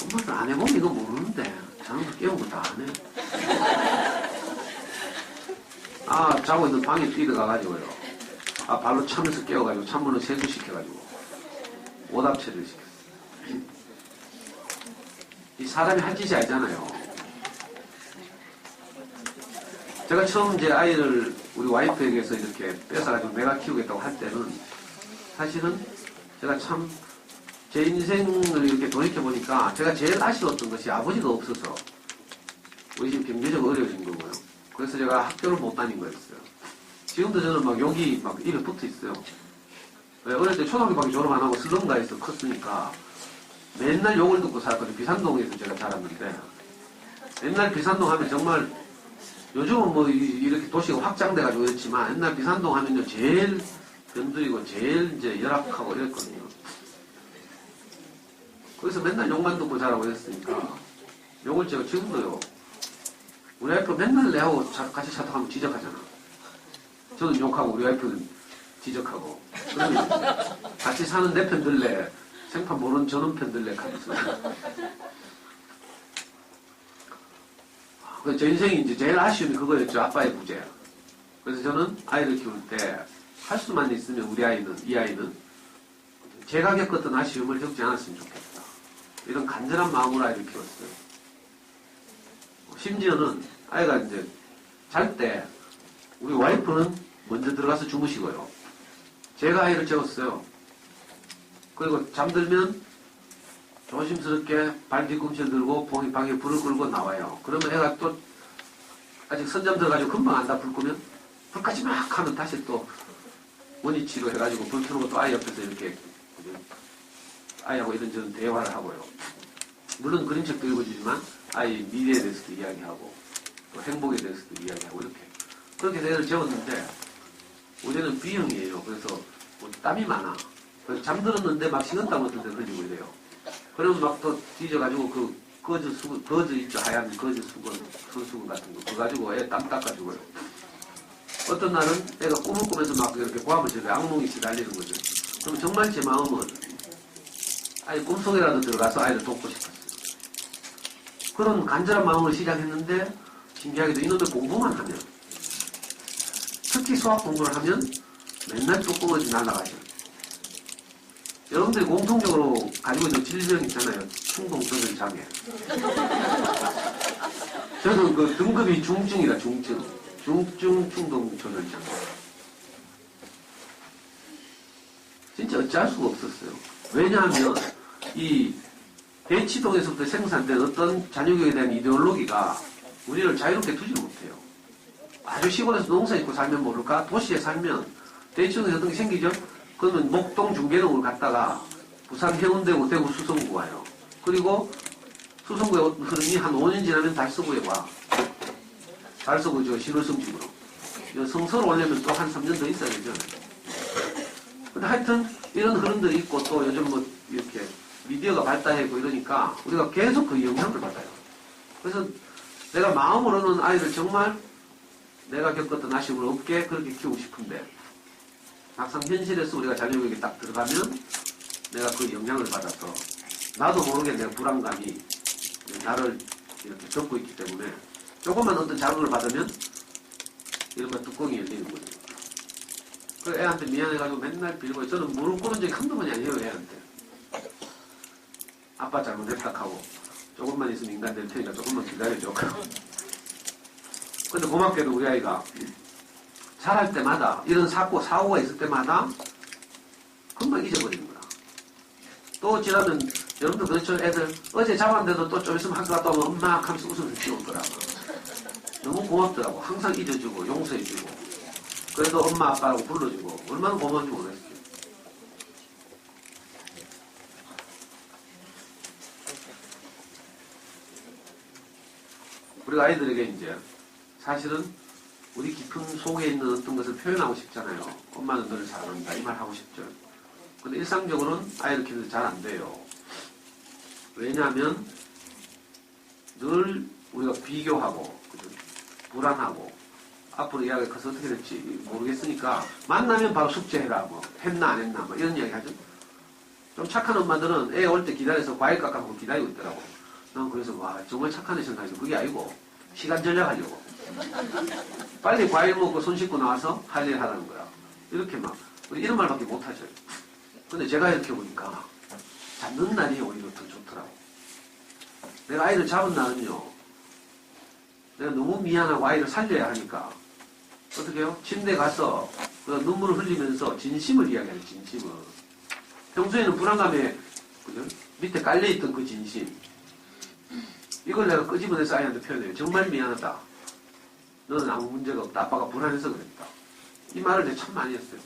엄마들 안 해보면 이거 모르는데 자는 깨운 거 다 안 해. 자고 있는 방에 뛰어가가지고요. 발로 차면서 깨워가지고 찬물로 세수시켜가지고 오답 처리를 시켰어요. 이 사람이 할 짓이 아니잖아요. 제가 처음 제 아이를 우리 와이프에게서 이렇게 뺏어가지고 내가 키우겠다고 할 때는 사실은 제가 참 제 인생을 이렇게 돌이켜보니까 제가 제일 아쉬웠던 것이 아버지가 없어서 우리 집 경제적으로 어려워진 거고요. 그래서 제가 학교를 못 다닌 거였어요. 지금도 저는 막 욕이 막 입에 붙어 있어요. 어릴 때 초등학교밖에 졸업 안 하고 슬럼가에서 컸으니까 맨날 욕을 듣고 살았거든요. 비산동에서 제가 자랐는데 옛날 비산동 하면 정말 요즘은 이렇게 도시가 확장돼가지고 그렇지만 옛날 비산동 하면요 제일 변두리고 제일 이제 열악하고 이랬거든요. 거기서 맨날 욕만 듣고 자라고 했으니까 욕을 제가 지금도요. 우리 와이프 맨날 내하고 같이 차 타고 지적하잖아. 저는 욕하고 우리 와이프는 지적하고. 그러면 같이 사는 내 편 들래, 생판 모르는 저놈 편 들래 하면서. 제 인생이 이제 제일 아쉬움이 그거였죠. 아빠의 부재. 그래서 저는 아이를 키울 때 할 수만 있으면 이 아이는 제가 겪었던 아쉬움을 겪지 않았으면 좋겠다. 이런 간절한 마음으로 아이를 키웠어요. 심지어는 아이가 이제 잘 때 우리 와이프는 먼저 들어가서 주무시고요. 제가 아이를 재웠어요. 그리고 잠들면 조심스럽게 발 뒤꿈치 들고 방에 불을 끄고 나와요. 그러면 애가 또 아직 선잠 들어가지고 금방 안다 불 끄면 불까지 막 하면 다시 또 원위치로 해가지고 불 켜놓고 또 아이 옆에서 이렇게 아이하고 이런저런 대화를 하고요. 물론 그림책도 읽어주지만 아이 미래에 대해서도 이야기하고 또 행복에 대해서도 이야기하고 이렇게 그렇게 애를 재웠는데 우리는 B형이에요. 그래서 땀이 많아. 그래서 잠들었는데 막 식은땀 같은 데 흘리고 이래요. 그러면 막 또 뒤져가지고 그 거즈 있죠. 하얀 거즈 수건, 손수건 같은 거. 그거 가지고 애 땀 닦아주고요. 어떤 날은 애가 꿈을 꾸면서 막 이렇게 고함을 지르고 악몽이 시달리는 거죠. 그럼 정말 제 마음은 아예 꿈속에라도 들어가서 아이를 돕고 싶었어요. 그런 간절한 마음으로 시작했는데 신기하게도 이놈의 공부만 하면, 특히 수학 공부를 하면 맨날 뚜껑어지 날아가죠. 여러분들이 공통적으로 가지고 있는 질병 있잖아요. 충동조절 장애. 저는 그 등급이 중증이라 중증 충동조절 장애. 진짜 어찌할 수가 없었어요. 왜냐하면 이 대치동에서부터 생산된 어떤 자녀교육에 대한 이데올로기가 우리를 자유롭게 두지 못해요. 아주 시골에서 농사 짓고 살면 모를까? 도시에 살면 대치동에서 어떤 게 생기죠? 그러면 목동 중계동을 갔다가 부산 해운대구 대구 수성구 와요. 그리고 수성구에 흐름이 한 5년 지나면 달서구에 와. 달서구 저 신월성 집으로. 성서로 오려면 또 한 3년 더 있어야 되죠. 근데 하여튼 이런 흐름들이 있고 또 요즘 뭐 이렇게 미디어가 발달하고 이러니까 우리가 계속 그 영향을 받아요. 그래서 내가 마음으로는 아이를 정말 내가 겪었던 아쉬움을 없게 그렇게 키우고 싶은데 막상 현실에서 우리가 자녀교육에 딱 들어가면 내가 그 영향을 받아서 나도 모르게 내가 불안감이 나를 이렇게 덮고 있기 때문에 조금만 어떤 자극을 받으면 이른바 뚜껑이 열리는 거죠. 그 애한테 미안해가지고 맨날 빌고 저는 무릎 꿇은 적이 한두 번이 아니에요. 애한테 아빠 잘못했다 하고 조금만 있으면 인간 될 테니까 조금만 기다려줘. 근데 고맙게도 우리 아이가 잘할 때마다 이런 사고가 있을 때마다 금방 잊어버리는 거야. 또 지나면 여러분들 그렇죠. 애들 어제 잡았는데도 또 좀 있으면 학교 갔다 오면 엄마 하면서 웃으면서 뛰어올 거라고. 너무 고맙더라고. 항상 잊어주고 용서해주고 그래도 엄마 아빠라고 불러주고 얼마나 고마운지 모르겠어요. 우리가 아이들에게 이제 사실은 우리 깊은 속에 있는 어떤 것을 표현하고 싶잖아요. 엄마는 너를 사랑한다 이 말 하고 싶죠. 근데 일상적으로는 아이를 키우는데 잘 안 돼요. 왜냐하면 늘 우리가 비교하고 그죠? 불안하고 앞으로 이야기가 커서 어떻게 될지 모르겠으니까 만나면 바로 숙제해라 뭐 했나 안 했나 뭐 이런 이야기 하죠. 좀 착한 엄마들은 애 올 때 기다려서 과일 깎아먹고 기다리고 있더라고. 난 그래서 와 정말 착한 애 생각해서 그게 아니고 시간 절약하려고 빨리 과일 먹고 손 씻고 나와서 할 일 하라는 거야. 이렇게 막 이런 말밖에 못 하죠. 근데 제가 이렇게 보니까 잡는 날이 오히려 더 좋더라고. 내가 아이를 잡은 날은요 내가 너무 미안하고 아이를 살려야 하니까 어떻게 해요? 침대에 가서 눈물을 흘리면서 진심을 이야기해요. 진심을. 평소에는 불안감에 그죠? 밑에 깔려있던 그 진심 이걸 내가 끄집어내서 아이한테 표현해요. 정말 미안하다. 너는 아무 문제가 없다. 아빠가 불안해서 그랬다. 이 말을 내가 참 많이 했어요.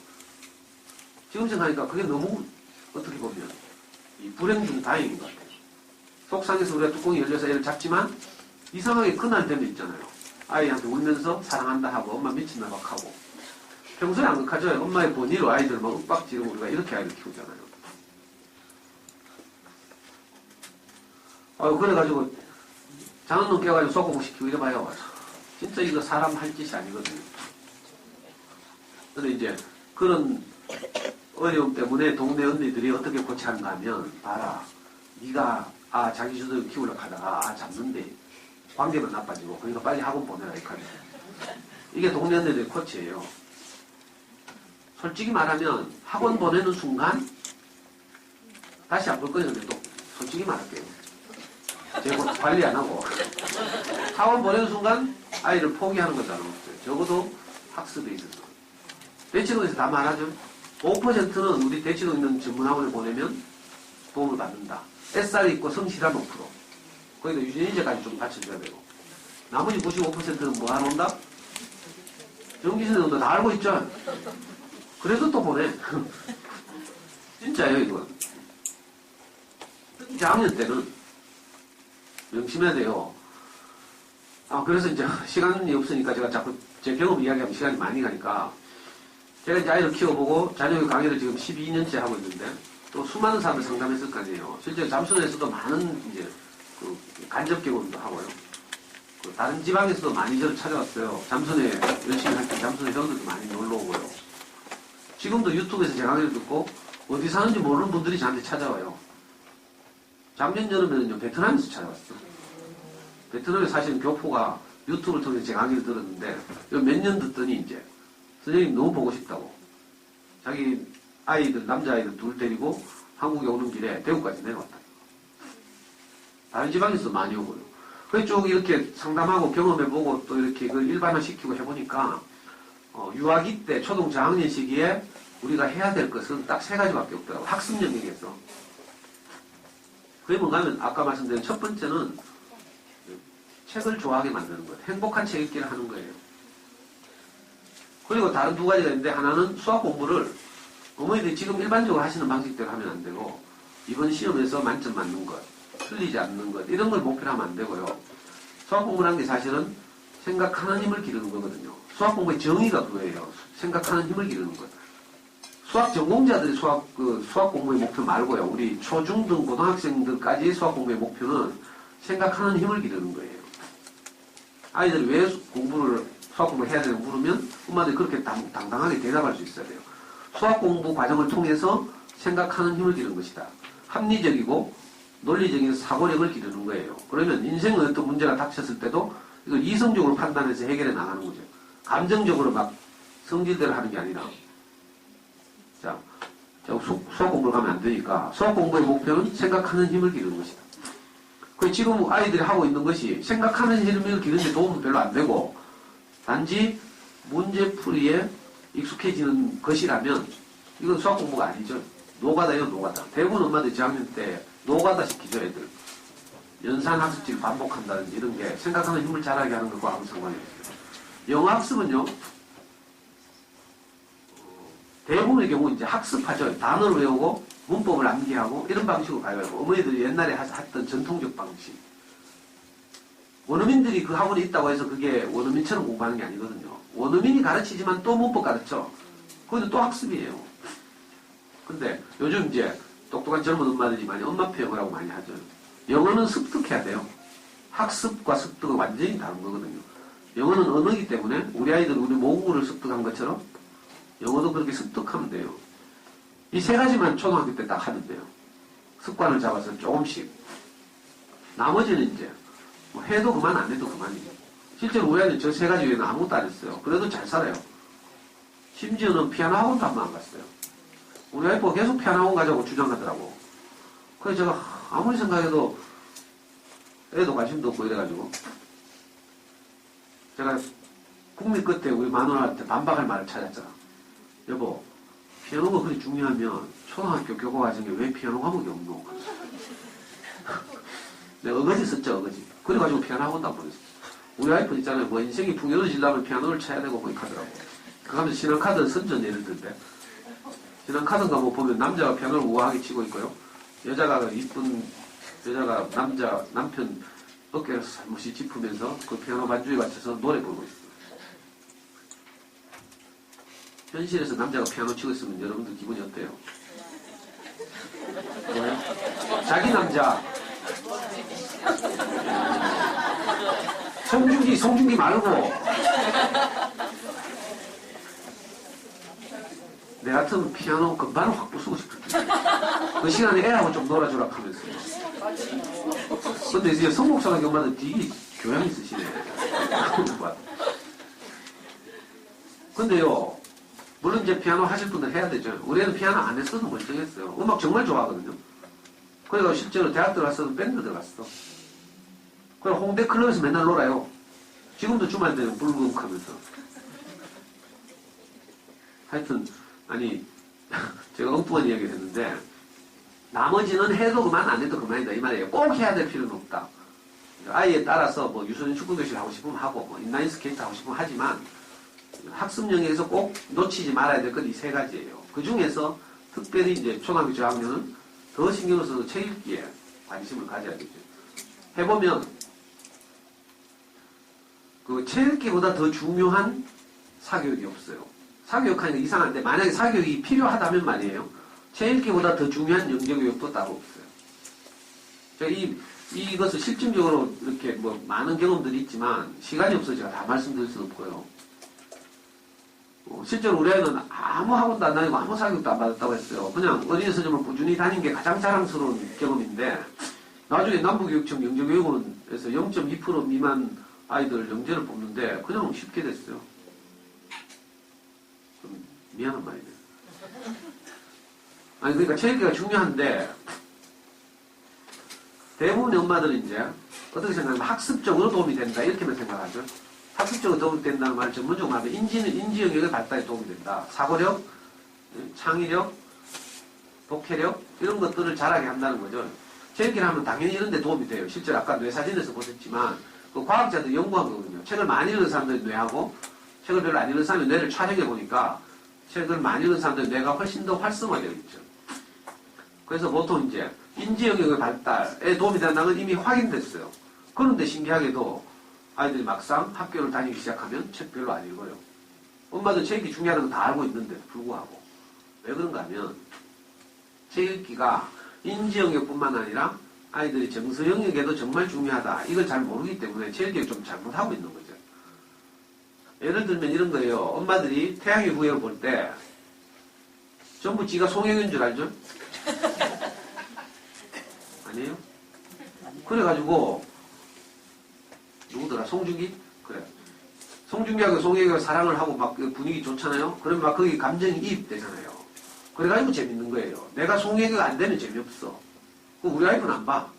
지금 생각하니까 그게 너무 어떻게 보면 이 불행 중 다행인 것 같아요. 속상해서 우리가 뚜껑이 열려서 애를 잡지만 이상하게 그날 되면 있잖아요. 아이한테 울면서 사랑한다 하고 엄마 미친다 막 하고 평소에 안 그렇죠. 엄마의 권위로 아이들 막 윽박 지르고 우리가 이렇게 아이를 키우잖아요. 그래가지고 장언론 깨가지고 소금 시키고 이래봐요. 진짜 이거 사람 할 짓이 아니거든요. 근데 이제 그런 어려움 때문에 동네 언니들이 어떻게 고치는가 하면 봐라. 네가 자기 주도를 키우려고 하다가 잡는데 관계만 나빠지고 그러니까 빨리 학원 보내라 이렇게 하죠. 이게 동네 언니들의 코치예요. 솔직히 말하면 학원 보내는 순간 다시 안 볼 거예요. 근데 또 솔직히 말할게요. 제가 관리 안 하고 학원 보내는 순간 아이를 포기하는 거잖아요. 적어도 학습에 있어서. 대치동에서 다 말하죠. 5%는 우리 대치동 있는 전문학원에 보내면 도움을 받는다. SR 있고 성실한 5%. 거기다 유전인재까지 좀 받쳐줘야 되고. 나머지 95%는 뭐 하러 온다? 전기세도 다 알고 있죠? 그래서 또 보내. 진짜예요, 이건. 특히 작년 때는 명심해야 돼요. 그래서 이제 시간이 없으니까 제가 자꾸 제 경험 이야기하면 시간이 많이 가니까 제가 이제 아이를 키워보고 자녀교육 강의를 지금 12년째 하고 있는데 또 수많은 사람을 상담했을 거 아니에요. 실제 잠수원에서도 많은 이제 그 간접 개론도 하고요. 또 다른 지방에서도 많이 저를 찾아왔어요. 잠선에 열심히 할 때 잠선에 형들도 많이 놀러 오고요. 지금도 유튜브에서 제 강의를 듣고 어디 사는지 모르는 분들이 저한테 찾아와요. 작년 여름에는요, 베트남에서 찾아왔어요. 베트남에 사시는 교포가 유튜브를 통해서 제 강의를 들었는데 몇 년 듣더니 이제 선생님 너무 보고 싶다고. 자기 아이들, 남자아이들 둘 데리고 한국에 오는 길에 대구까지 내려왔다. 다른 지방에서도 많이 오고요. 그래서 쭉 이렇게 상담하고 경험해보고 또 이렇게 그걸 일반화시키고 해보니까 유아기 때 초등 저학년 시기에 우리가 해야 될 것은 딱 3가지밖에 없더라고요. 학습 영역에서. 그게 뭔가 하면 아까 말씀드린 첫 번째는 책을 좋아하게 만드는 거예요. 행복한 책 읽기를 하는 거예요. 그리고 다른 2가지가 있는데 하나는 수학 공부를 어머니들이 지금 일반적으로 하시는 방식대로 하면 안 되고 이번 시험에서 만점 맞는 것, 틀리지 않는 것 이런 걸 목표로 하면 안 되고요. 수학 공부라는 게 사실은 생각하는 힘을 기르는 거거든요. 수학 공부의 정의가 그거예요. 생각하는 힘을 기르는 것. 수학 전공자들이 수학 공부의 목표 말고요. 우리 초중등 고등학생들까지 수학 공부의 목표는 생각하는 힘을 기르는 거예요. 아이들이 왜 수학 공부를 해야 되냐고 물으면 엄마들이 그렇게 당당하게 대답할 수 있어야 돼요. 수학 공부 과정을 통해서 생각하는 힘을 기르는 것이다. 합리적이고 논리적인 사고력을 기르는 거예요. 그러면 인생의 어떤 문제가 닥쳤을 때도 이걸 이성적으로 판단해서 해결해 나가는 거죠. 감정적으로 막 성질대로 하는 게 아니라. 자, 수학 공부를 가면 안 되니까 수학 공부의 목표는 생각하는 힘을 기르는 것이다. 그 지금 아이들이 하고 있는 것이 생각하는 힘을 기르는 데 도움은 별로 안 되고 단지 문제풀이에 익숙해지는 것이라면 이건 수학 공부가 아니죠. 노가다예요, 노가다. 대부분 엄마들이 저학년 때 노가다 시키죠, 애들. 연산학습지를 반복한다든지 이런 게 생각하는 힘을 자라게 하는 것과 아무 상관이 없어요. 영어 학습은요, 대부분의 경우 이제 학습하죠. 단어를 외우고 문법을 암기하고 이런 방식으로 가요. 어머니들이 옛날에 했던 전통적 방식. 원어민들이 그 학원에 있다고 해서 그게 원어민처럼 공부하는 게 아니거든요. 원어민이 가르치지만 또 문법 가르쳐. 그것도 또 학습이에요. 근데 요즘 이제 똑똑한 젊은 엄마들이 많이 엄마표 영어라고 많이 하죠. 영어는 습득해야 돼요. 학습과 습득은 완전히 다른 거거든요. 영어는 언어이기 때문에 우리 아이들은 우리 모국어를 습득한 것처럼 영어도 그렇게 습득하면 돼요. 이 3가지만 초등학교 때 딱 하면 돼요. 습관을 잡아서 조금씩. 나머지는 이제 뭐 해도 그만 안 해도 그만이에요. 실제로 우리 아이는 저 3가지 외에는 아무것도 안 했어요. 그래도 잘 살아요. 심지어는 피아노 학원도 한 번 안 갔어요. 우리 와이프가 계속 피아노 학원 가자고 주장하더라고. 그래서 제가 아무리 생각해도 애도 관심도 없고 이래가지고 제가 국민 끝에 우리 마누라한테 반박할 말을 찾았잖아. 여보, 피아노가 그렇게 중요하면 초등학교 교과 과정에 왜 피아노 과목이 없노? 내가 어거지 썼죠, 어거지. 그래가지고 피아노 학원도 안 보냈어. 우리 와이프 있잖아요. 뭐 인생이 풍요로워지려면 피아노를 쳐야 되고 거기 가더라고. 그 하면서 신앙카드 선전 예를 들때 신앙카드인가 뭐 보면 남자가 피아노를 우아하게 치고 있고요. 여자가 이쁜 여자가 남편 어깨를 살며시 짚으면서 그 피아노 반주에 맞춰서 노래 부르고 있어요. 현실에서 남자가 피아노 치고 있으면 여러분들 기분이 어때요? 뭐요? 자기 남자 송중기 말고 내 같으면 피아노 금발을 확 부수고 싶거든. 그 시간에 애하고 좀 놀아주라 하면서. 근데 이제 성목사가 경우는 되게 교양이 있으시네. 근데요, 물론 이제 피아노 하실 분들 해야 되죠. 우리 애는 피아노 안 했어도 멀쩡했어요. 음악 정말 좋아하거든요. 그래서 실제로 대학 들어갔어도 밴드 들어갔어. 그리고 홍대 클럽에서 맨날 놀아요. 지금도 주말 되면 불금 하면서. 하여튼, 아니, 제가 엉뚱한 이야기를 했는데, 나머지는 해도 그만, 안 해도 그만이다. 이 말이에요. 꼭 해야 될 필요는 없다. 아이에 따라서 뭐 유소년 축구교실 하고 싶으면 하고, 뭐 인라인 스케이트 하고 싶으면 하지만, 학습 영역에서 꼭 놓치지 말아야 될 건 이 3가지예요. 그 중에서 특별히 이제 초등학교 저학년은 더 신경을 써서 책 읽기에 관심을 가져야 되죠. 해보면, 그 책 읽기보다 더 중요한 사교육이 없어요. 사교육하니까 이상한데, 만약에 사교육이 필요하다면 말이에요. 책 읽기보다 더 중요한 영재교육도 따로 없어요. 제가 이 이것을 실질적으로 이렇게 뭐 많은 경험들이 있지만 시간이 없어서 제가 다 말씀드릴 수는 없고요. 실제로 우리 아이는 아무 학원도 안 다니고 아무 사교육도 안 받았다고 했어요. 그냥 어린이 서점을 꾸준히 다닌 게 가장 자랑스러운 경험인데 나중에 남부교육청 영재교육원에서 0.2% 미만 아이들 영재를 뽑는데 그냥 쉽게 됐어요. 좀 미안한 말이네요. 아니 그러니까 체육계가 중요한데 대부분의 엄마들은 이제 어떻게 생각하면 학습적으로 도움이 된다 이렇게만 생각하죠. 학습적으로 도움이 된다는 말을 전문적으로 하면 인지 영역의 발달에 도움이 된다. 사고력, 창의력, 독해력 이런 것들을 자라게 한다는 거죠. 체육계를 하면 당연히 이런 데 도움이 돼요. 실제로 아까 뇌사진에서 보셨지만 그 과학자들이 연구한 거거든요. 책을 많이 읽은 사람들의 뇌하고 책을 별로 안 읽은 사람의 뇌를 촬영해 보니까 책을 많이 읽은 사람들의 뇌가 훨씬 더 활성화되어 있죠. 그래서 보통 이제 인지 영역의 발달에 도움이 된다는 건 이미 확인됐어요. 그런데 신기하게도 아이들이 막상 학교를 다니기 시작하면 책 별로 안 읽어요. 엄마들 책 읽기 중요하다는 거 다 알고 있는데도 불구하고. 왜 그런가 하면 책 읽기가 인지 영역뿐만 아니라 아이들이 정서 영역에도 정말 중요하다. 이걸 잘 모르기 때문에 책 읽기를 좀 잘못하고 있는 거죠. 예를 들면 이런 거예요. 엄마들이 태양의 후예를 볼 때 전부 지가 송혜교인 줄 알죠? 아니에요? 그래가지고 누구더라? 송중기? 그래. 송중기하고 송혜교가 사랑을 하고 막 분위기 좋잖아요? 그러면 막 거기 감정이 이입되잖아요. 그래가지고 재밌는 거예요. 내가 송혜교가 안 되면 재미없어. 그럼 우리 아이는 안 봐.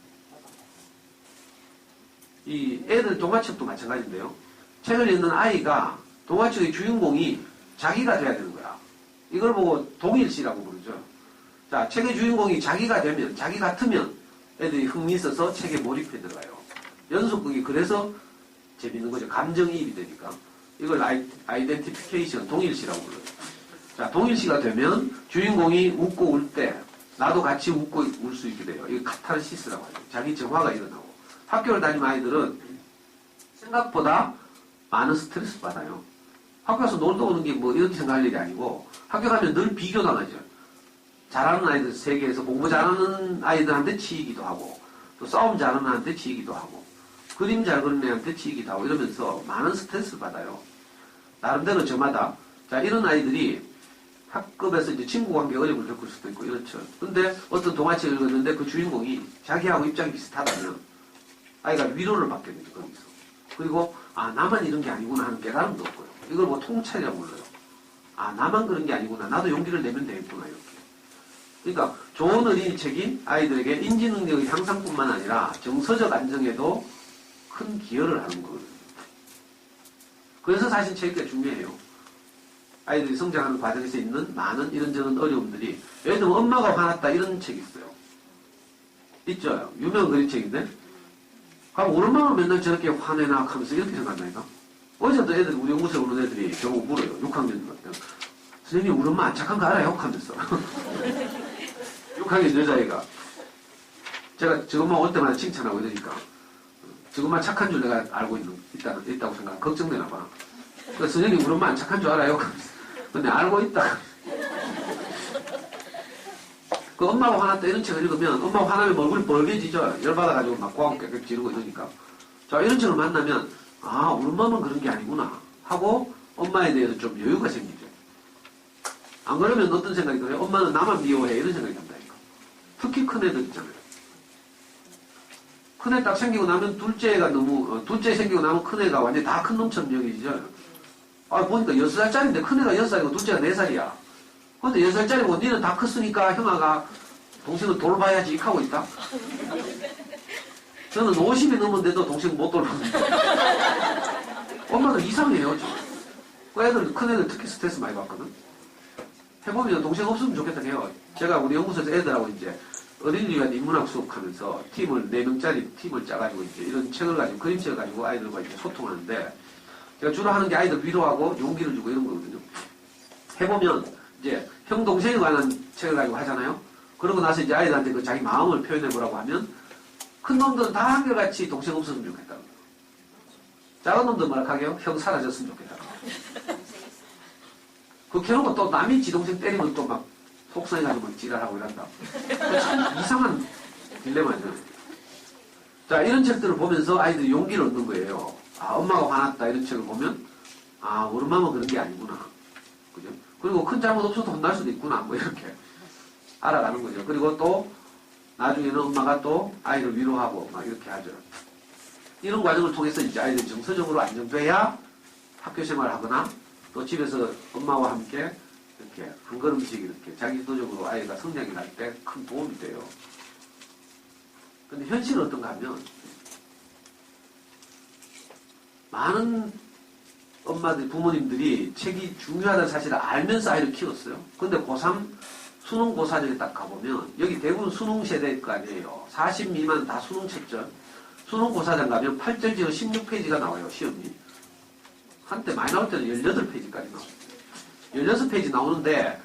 이 애들 동화책도 마찬가지인데요. 책을 읽는 아이가 동화책의 주인공이 자기가 돼야 되는 거야. 이걸 보고 동일시라고 부르죠. 자, 책의 주인공이 자기가 되면, 자기 같으면 애들이 흥미 있어서 책에 몰입해 들어가요. 연속극이 그래서 재밌는 거죠. 감정이입이 되니까. 이걸 아이덴티피케이션, 동일시라고 불러요. 자, 동일시가 되면 주인공이 웃고 울 때 나도 같이 웃고 울 수 있게 돼요. 이거 카타르시스라고 하죠. 자기 정화가 일어나고. 학교를 다니는 아이들은 생각보다 많은 스트레스 받아요. 학교 가서 놀다 오는 게 뭐 이렇게 생각할 일이 아니고 학교 가면 늘 비교당하죠. 잘하는 아이들 세계에서 공부 잘하는 아이들한테 치이기도 하고 또 싸움 잘하는 애한테 치이기도 하고 그림 잘 그리는 애한테 치이기도 하고 이러면서 많은 스트레스를 받아요. 나름대로 저마다 자 이런 아이들이 학급에서 이제 친구 관계 어려움을 겪을 수도 있고 이렇죠. 근데 어떤 동화책을 읽었는데 그 주인공이 자기하고 입장이 비슷하다면 아이가 위로를 받게 되죠. 거기서. 그리고 아 나만 이런 게 아니구나 하는 깨달음도 없고요. 이걸 뭐 통찰이라고 불러요. 아 나만 그런 게 아니구나. 나도 용기를 내면 되겠구나 이렇게. 그러니까 좋은 어린이 책이 아이들에게 인지 능력의 향상뿐만 아니라 정서적 안정에도 큰 기여를 하는 거거든요. 그래서 사실 책이 중요해요. 아이들이 성장하는 과정에서 있는 많은 이런저런 어려움들이 예를 들면 엄마가 화났다 이런 책이 있어요. 있죠. 유명한 그림책인데 그럼 우리 엄마는 맨날 저렇게 화내나 하면서 이렇게 생각한다니까. 어제도 애들 우리 연구소에 오는 애들이 저보고 물어요. 6학년 같은 선생님 우리 엄마 안 착한 거 알아요? 하면서 6학년 여자애가 제가 저것만 올 때마다 칭찬하고 이러니까 저것만 착한 줄 내가 알고 있다고 생각 걱정되나 봐. 그래서 선생님 우리 엄마 안 착한 줄 알아요? 근데 알고 있다. 그 엄마가 화났다 이런 책을 읽으면 엄마가 화나면 얼굴이 벌개지죠. 열받아가지고 막 고함 깨끗 지르고 이러니까. 자 이런 책을 만나면 아 우리 엄마만 그런 게 아니구나 하고 엄마에 대해서 좀 여유가 생기죠. 안 그러면 어떤 생각이 들어요? 엄마는 나만 미워해 이런 생각이 든다니까. 특히 큰 애들 있잖아요. 큰 애 딱 생기고 나면 둘째 생기고 나면 큰 애가 완전히 다 큰 놈처럼 여기지죠. 아, 보니까 6살짜리인데 큰 애가 6살이고 둘째가 4살이야. 근데 6살짜리고 니는 다 컸으니까 형아가 동생을 돌봐야지 하고 있다. 저는 50이 넘었는데도 동생 못 돌보는데. 엄마는 이상해요, 지금. 그 애들, 큰 애들 특히 스트레스 많이 받거든. 해보면 동생 없으면 좋겠다 해요. 제가 우리 연구소에서 애들하고 이제 어린이를 위한 인문학 수업하면서 4명짜리 팀을 짜가지고 이제 이런 책을 가지고, 그림책을 가지고 아이들과 이제 소통하는데 제가 주로 하는 게 아이들 위로하고 용기를 주고 이런 거거든요. 해보면 이제 형, 동생에 관한 책을 가지고 하잖아요. 그러고 나서 이제 아이들한테 그 자기 마음을 표현해보라고 하면 큰 놈들은 다 한결같이 동생 없었으면 좋겠다고. 작은 놈들 뭐라 하게요? 형 사라졌으면 좋겠다고. 그렇게 해놓고 또 남이 지 동생 때리면 또 막 속상해가지고 막 지랄하고 이런다. 참 이상한 딜레마죠. 자, 이런 책들을 보면서 아이들이 용기를 얻는 거예요. 아, 엄마가 화났다 이런 책을 보면 아, 우리 엄마는 그런 게 아니구나. 그죠? 그리고 큰 잘못 없어도 혼날 수도 있구나. 뭐 이렇게 알아가는 거죠. 그리고 또 나중에는 엄마가 또 아이를 위로하고 막 이렇게 하죠. 이런 과정을 통해서 이제 아이들이 정서적으로 안정돼야 학교 생활을 하거나 또 집에서 엄마와 함께 이렇게 한 걸음씩 이렇게 자기주도적으로 아이가 성장이 날 때 큰 도움이 돼요. 근데 현실은 어떤가 하면 많은 엄마들, 부모님들이 책이 중요하다는 사실을 알면서 아이를 키웠어요. 근데 고3 수능 고사정에 딱 가보면 여기 대부분 수능 세대일 거 아니에요. 40 미만 다 수능 책전. 수능 고사장 가면 8절 지어 16페이지가 나와요. 시험이. 한때 많이 나올 때는 18페이지까지 나와요. 16페이지 나오는데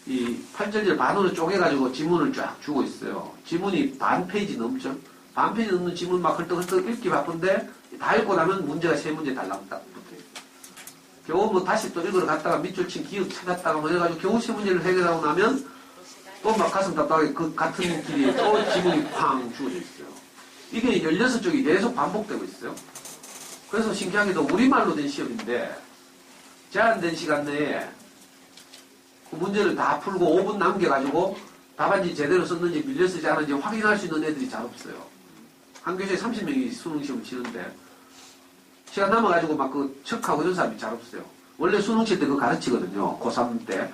이 8절지를 반으로 쪼개가지고 지문을 쫙 주고 있어요. 지문이 반 페이지 넘죠. 반 페이지 넘는 지문 막 헐떡헐떡 읽기 바쁜데 다 읽고 나면 문제가 3문제 달랑 딱 붙어요. 겨우 뭐 다시 또 읽으러 갔다가 밑줄 친 기억 찾았다가 뭐 해가지고 겨우 3문제를 해결하고 나면 또 막 가슴 답답하게 그 같은 길이 또 지문이 쾅 주어져 있어요. 이게 16쪽이 계속 반복되고 있어요. 그래서 신기하게도 우리말로 된 시험인데 제한된 시간 내에 그 문제를 다 풀고 5분 남겨가지고 답안지 제대로 썼는지 밀려 쓰지 않은지 확인할 수 있는 애들이 잘 없어요. 한 교시에 30명이 수능시험 치는데 시간 남아가지고 막 그 척하고 이런 사람이 잘 없어요. 원래 수능 칠 때 그거 가르치거든요. 고3 때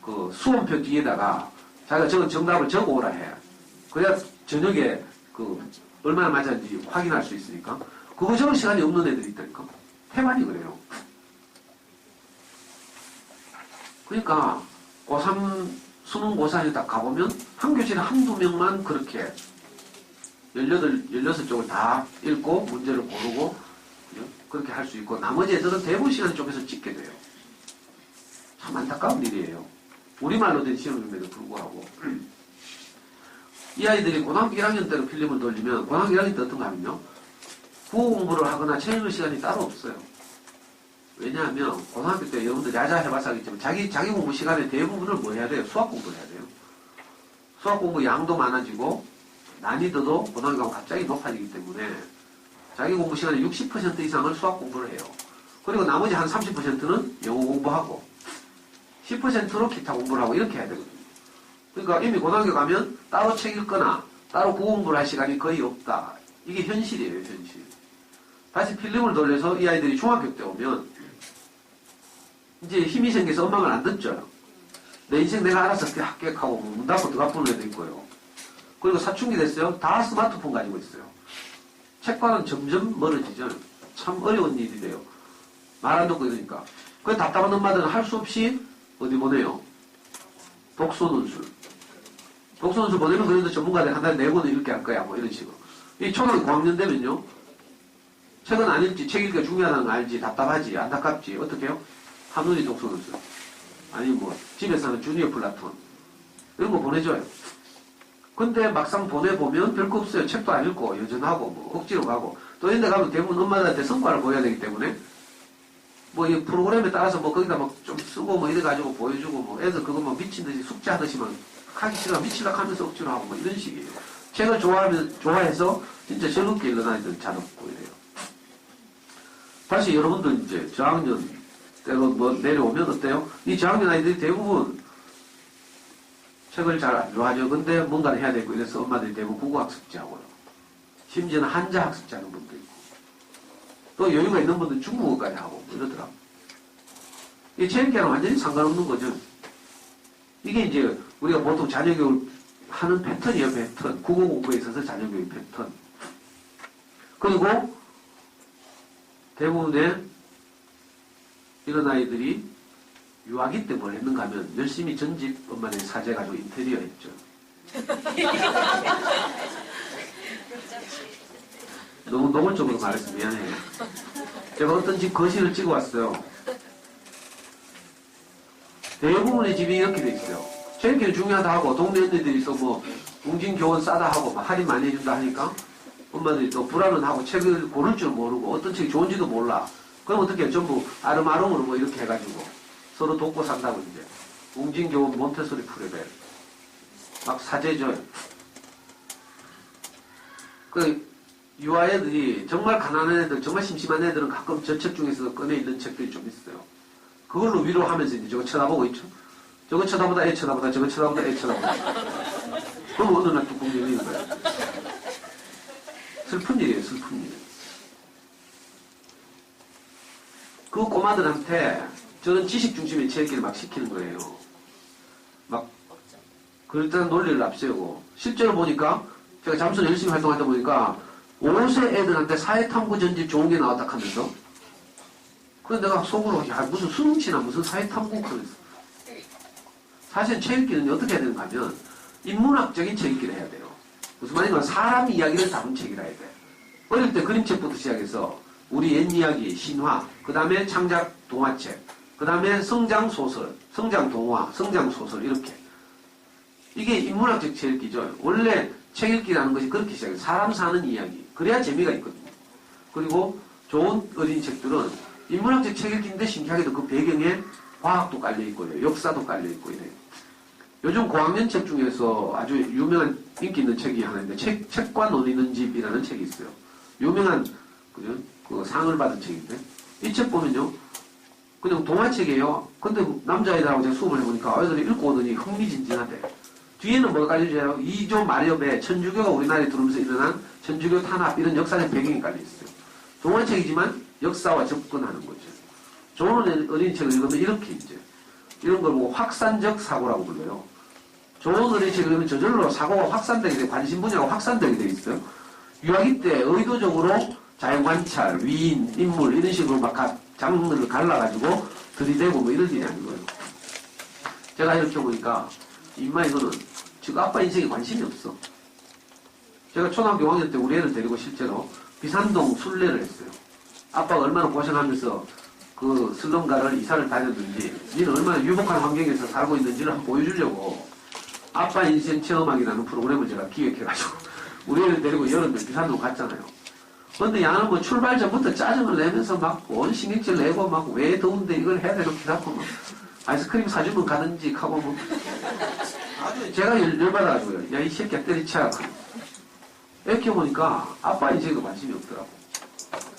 그 수험표 뒤에다가 자기가 저건 정답을 적어 오라 해. 그래야 저녁에 그 얼마나 맞았는지 확인할 수 있으니까 그거 적을 시간이 없는 애들이 있다니까. 태반이 그래요. 그러니까 고3 수능 고사에 딱 가보면 한 교실에 한두 명만 그렇게 16쪽을 다 읽고 문제를 고르고 그렇게 할 수 있고 나머지 애들은 대부분 시간을 쪼개서 찍게 돼요. 참 안타까운 일이에요. 우리말로 된 시험임에도 불구하고 이 아이들이 고등학교 1학년 때로 필름을 돌리면 고등학교 1학년 때 어떤가 하면요. 국어 공부를 하거나 책 읽을 시간이 따로 없어요. 왜냐하면 고등학교 때 여러분들 야자 해봐서 하겠지만 자기 공부 시간에 대부분을 뭐 해야 돼요? 수학 공부를 해야 돼요. 수학 공부 양도 많아지고 난이도도 고등학교 가면 갑자기 높아지기 때문에 자기 공부 시간의 60% 이상을 수학 공부를 해요. 그리고 나머지 한 30%는 영어 공부하고 10%로 기타 공부를 하고 이렇게 해야 되거든요. 그러니까 이미 고등학교 가면 따로 책 읽거나 따로 국어 공부를 할 시간이 거의 없다. 이게 현실이에요, 현실. 다시 필름을 돌려서 이 아이들이 중학교 때 오면 이제 힘이 생겨서 엄마 말 안 듣죠. 내 인생 내가 알아서 합격하고 문 닫고 들어가보는 애도 있고요. 그리고 사춘기 됐어요. 다 스마트폰 가지고 있어요. 책과는 점점 멀어지죠. 참 어려운 일이 돼요. 말 안 듣고 이러니까. 그 답답한 엄마들은 할 수 없이 어디 보내요? 독서 논술. 독서 논술 보내면 그래도 전문가들 한 달에 4권을 읽게 할 거야. 뭐 이런 식으로. 이 초등학교 9학년 되면요. 책은 안 읽지. 책 읽기가 중요하다는 거 알지. 답답하지. 안타깝지. 어떻게 해요? 한누리 독서 논술. 아니 뭐 집에서 하는 주니어 플라톤. 이런 거 보내줘요. 근데 막상 보내보면 별거 없어요. 책도 안 읽고 여전하고 뭐 억지로 가고 또 이런 데 가면 대부분 엄마들한테 성과를 보여야 되기 때문에 뭐 이 프로그램에 따라서 뭐 거기다 막 좀 쓰고 뭐 이래가지고 보여주고 뭐 애들 그거 막 미친 듯이 숙제하듯이 막 하기 싫어 미치려고 하면서 억지로 하고 뭐 이런 식이에요. 책을 좋아해서 진짜 즐겁게 읽는 아이들은 잘 없고 이래요. 다시 여러분들 이제 저학년 때로 뭐 내려오면 어때요? 이 저학년 아이들이 대부분 책을 잘 안 좋아하죠. 근데 뭔가를 해야 되고 이래서 엄마들이 대부분 국어학습지하고요. 심지어는 한자학습지 하는 분도 있고 또 여유가 있는 분들은 중국어까지 하고 뭐 이러더라고요. 이 체육계랑 완전히 상관없는 거죠. 이게 이제 우리가 보통 자녀교육을 하는 패턴이에요. 패턴. 국어 공부에 있어서 자녀교육 패턴. 그리고 대부분의 이런 아이들이 유아기 때 뭘 했는가 하면 열심히 전집 엄마네 사재 가지고 인테리어 했죠. 너무 노골적으로 말해서 미안해요. 제가 어떤 집 거실을 찍어 왔어요. 대부분의 집이 이렇게 돼 있어요. 체육계는 중요하다 하고 동네 언니들이 있어 뭐 웅진 교원 싸다 하고 막 할인 많이 해준다 하니까 엄마들이 또 불안은 하고 책을 고를 줄 모르고 어떤 책이 좋은지도 몰라. 그럼 어떻게 해요? 전부 아름아름으로 뭐 이렇게 해가지고 서로 돕고 산다고 이제 웅진교원 몬테소리 프레벨 막 사재줘요. 그 유아 애들이 정말 가난한 애들, 정말 심심한 애들은 가끔 저 책 중에서 꺼내 있는 책들이 좀 있어요. 그걸로 위로하면서 이제 저거 쳐다보고 있죠. 저거 쳐다보다 애 쳐다보다 저거 쳐다보다 애 쳐다보다. 그럼 어느 날 뚜껑 열리는 거야. 슬픈 일이에요, 슬픈 일. 그 꼬마들한테 저는 지식 중심의 체육기를 막 시키는 거예요. 막 그럴듯한 논리를 앞세우고 실제로 보니까 제가 잠수는 열심히 활동하다 보니까 5세 애들한테 사회탐구 전집 좋은 게 나왔다 하면서 그래서 내가 속으로 야 무슨 수능시나 무슨 사회탐구 하면서 사실 체육기는 어떻게 해야 되는가 하면 인문학적인 체육기를 해야 돼요. 무슨 말이냐면 사람 이야기를 다룬 책이라 해야 돼. 어릴 때 그림책부터 시작해서 우리 옛 이야기, 신화, 그 다음에 창작 동화책, 그 다음에 성장 소설, 성장 동화, 성장 소설 이렇게. 이게 인문학적 책 읽기죠. 원래 책 읽기라는 것이 그렇게 시작해요. 사람 사는 이야기. 그래야 재미가 있거든요. 그리고 좋은 어린 책들은 인문학적 책 읽기인데 신기하게도 그 배경에 과학도 깔려있고요. 역사도 깔려있고 이래요. 요즘 고학년 책 중에서 아주 유명한 인기 있는 책이 하나 있는데 책과 논의는 집이라는 책이 있어요. 유명한 그 상을 받은 책인데 이 책 보면요. 그냥 동화책이에요. 근데 남자애들하고 제가 수업을 해보니까 아이들이 읽고 오더니 흥미진진하대. 뒤에는 뭐가 깔려있어요? 이조 마렵의 천주교가 우리나라에 들어오면서 일어난 천주교 탄압 이런 역사적 배경이 깔려있어요. 동화책이지만 역사와 접근하는 거죠. 좋은 어린 책을 읽으면 이렇게 이제 이런 걸 보고 확산적 사고라고 불러요. 좋은 어린 책을 읽으면 저절로 사고가 확산되게 돼요. 관심 분야가 확산되게 되어 있어요. 유아기 때 의도적으로 자연관찰, 위인, 인물 이런 식으로 막 장르를 갈라가지고 들이대고 뭐 이런 일이 아닌 거예요. 제가 이렇게 보니까 인마 이거는 지금 아빠 인생에 관심이 없어. 제가 초등학교 5학년 때 우리 애를 데리고 실제로 비산동 순례를 했어요. 아빠가 얼마나 고생하면서 그 슬럼가를 이사를 다녔는지 니는 얼마나 유복한 환경에서 살고 있는지를 한번 보여주려고 아빠 인생 체험하기라는 프로그램을 제가 기획해가지고 우리 애를 데리고 여름에 비산동 갔잖아요. 근데 야는 뭐 출발 전부터 짜증을 내면서 막 온 신경질 내고 막 왜 더운데 이걸 해야 되나 기다고 막 아이스크림 사주면 가든지 하고 뭐 아주 제가 열받아가지고요. 야 이 새끼야 때리쳐. 이렇게 보니까 아빠 인생에 관심이 없더라고.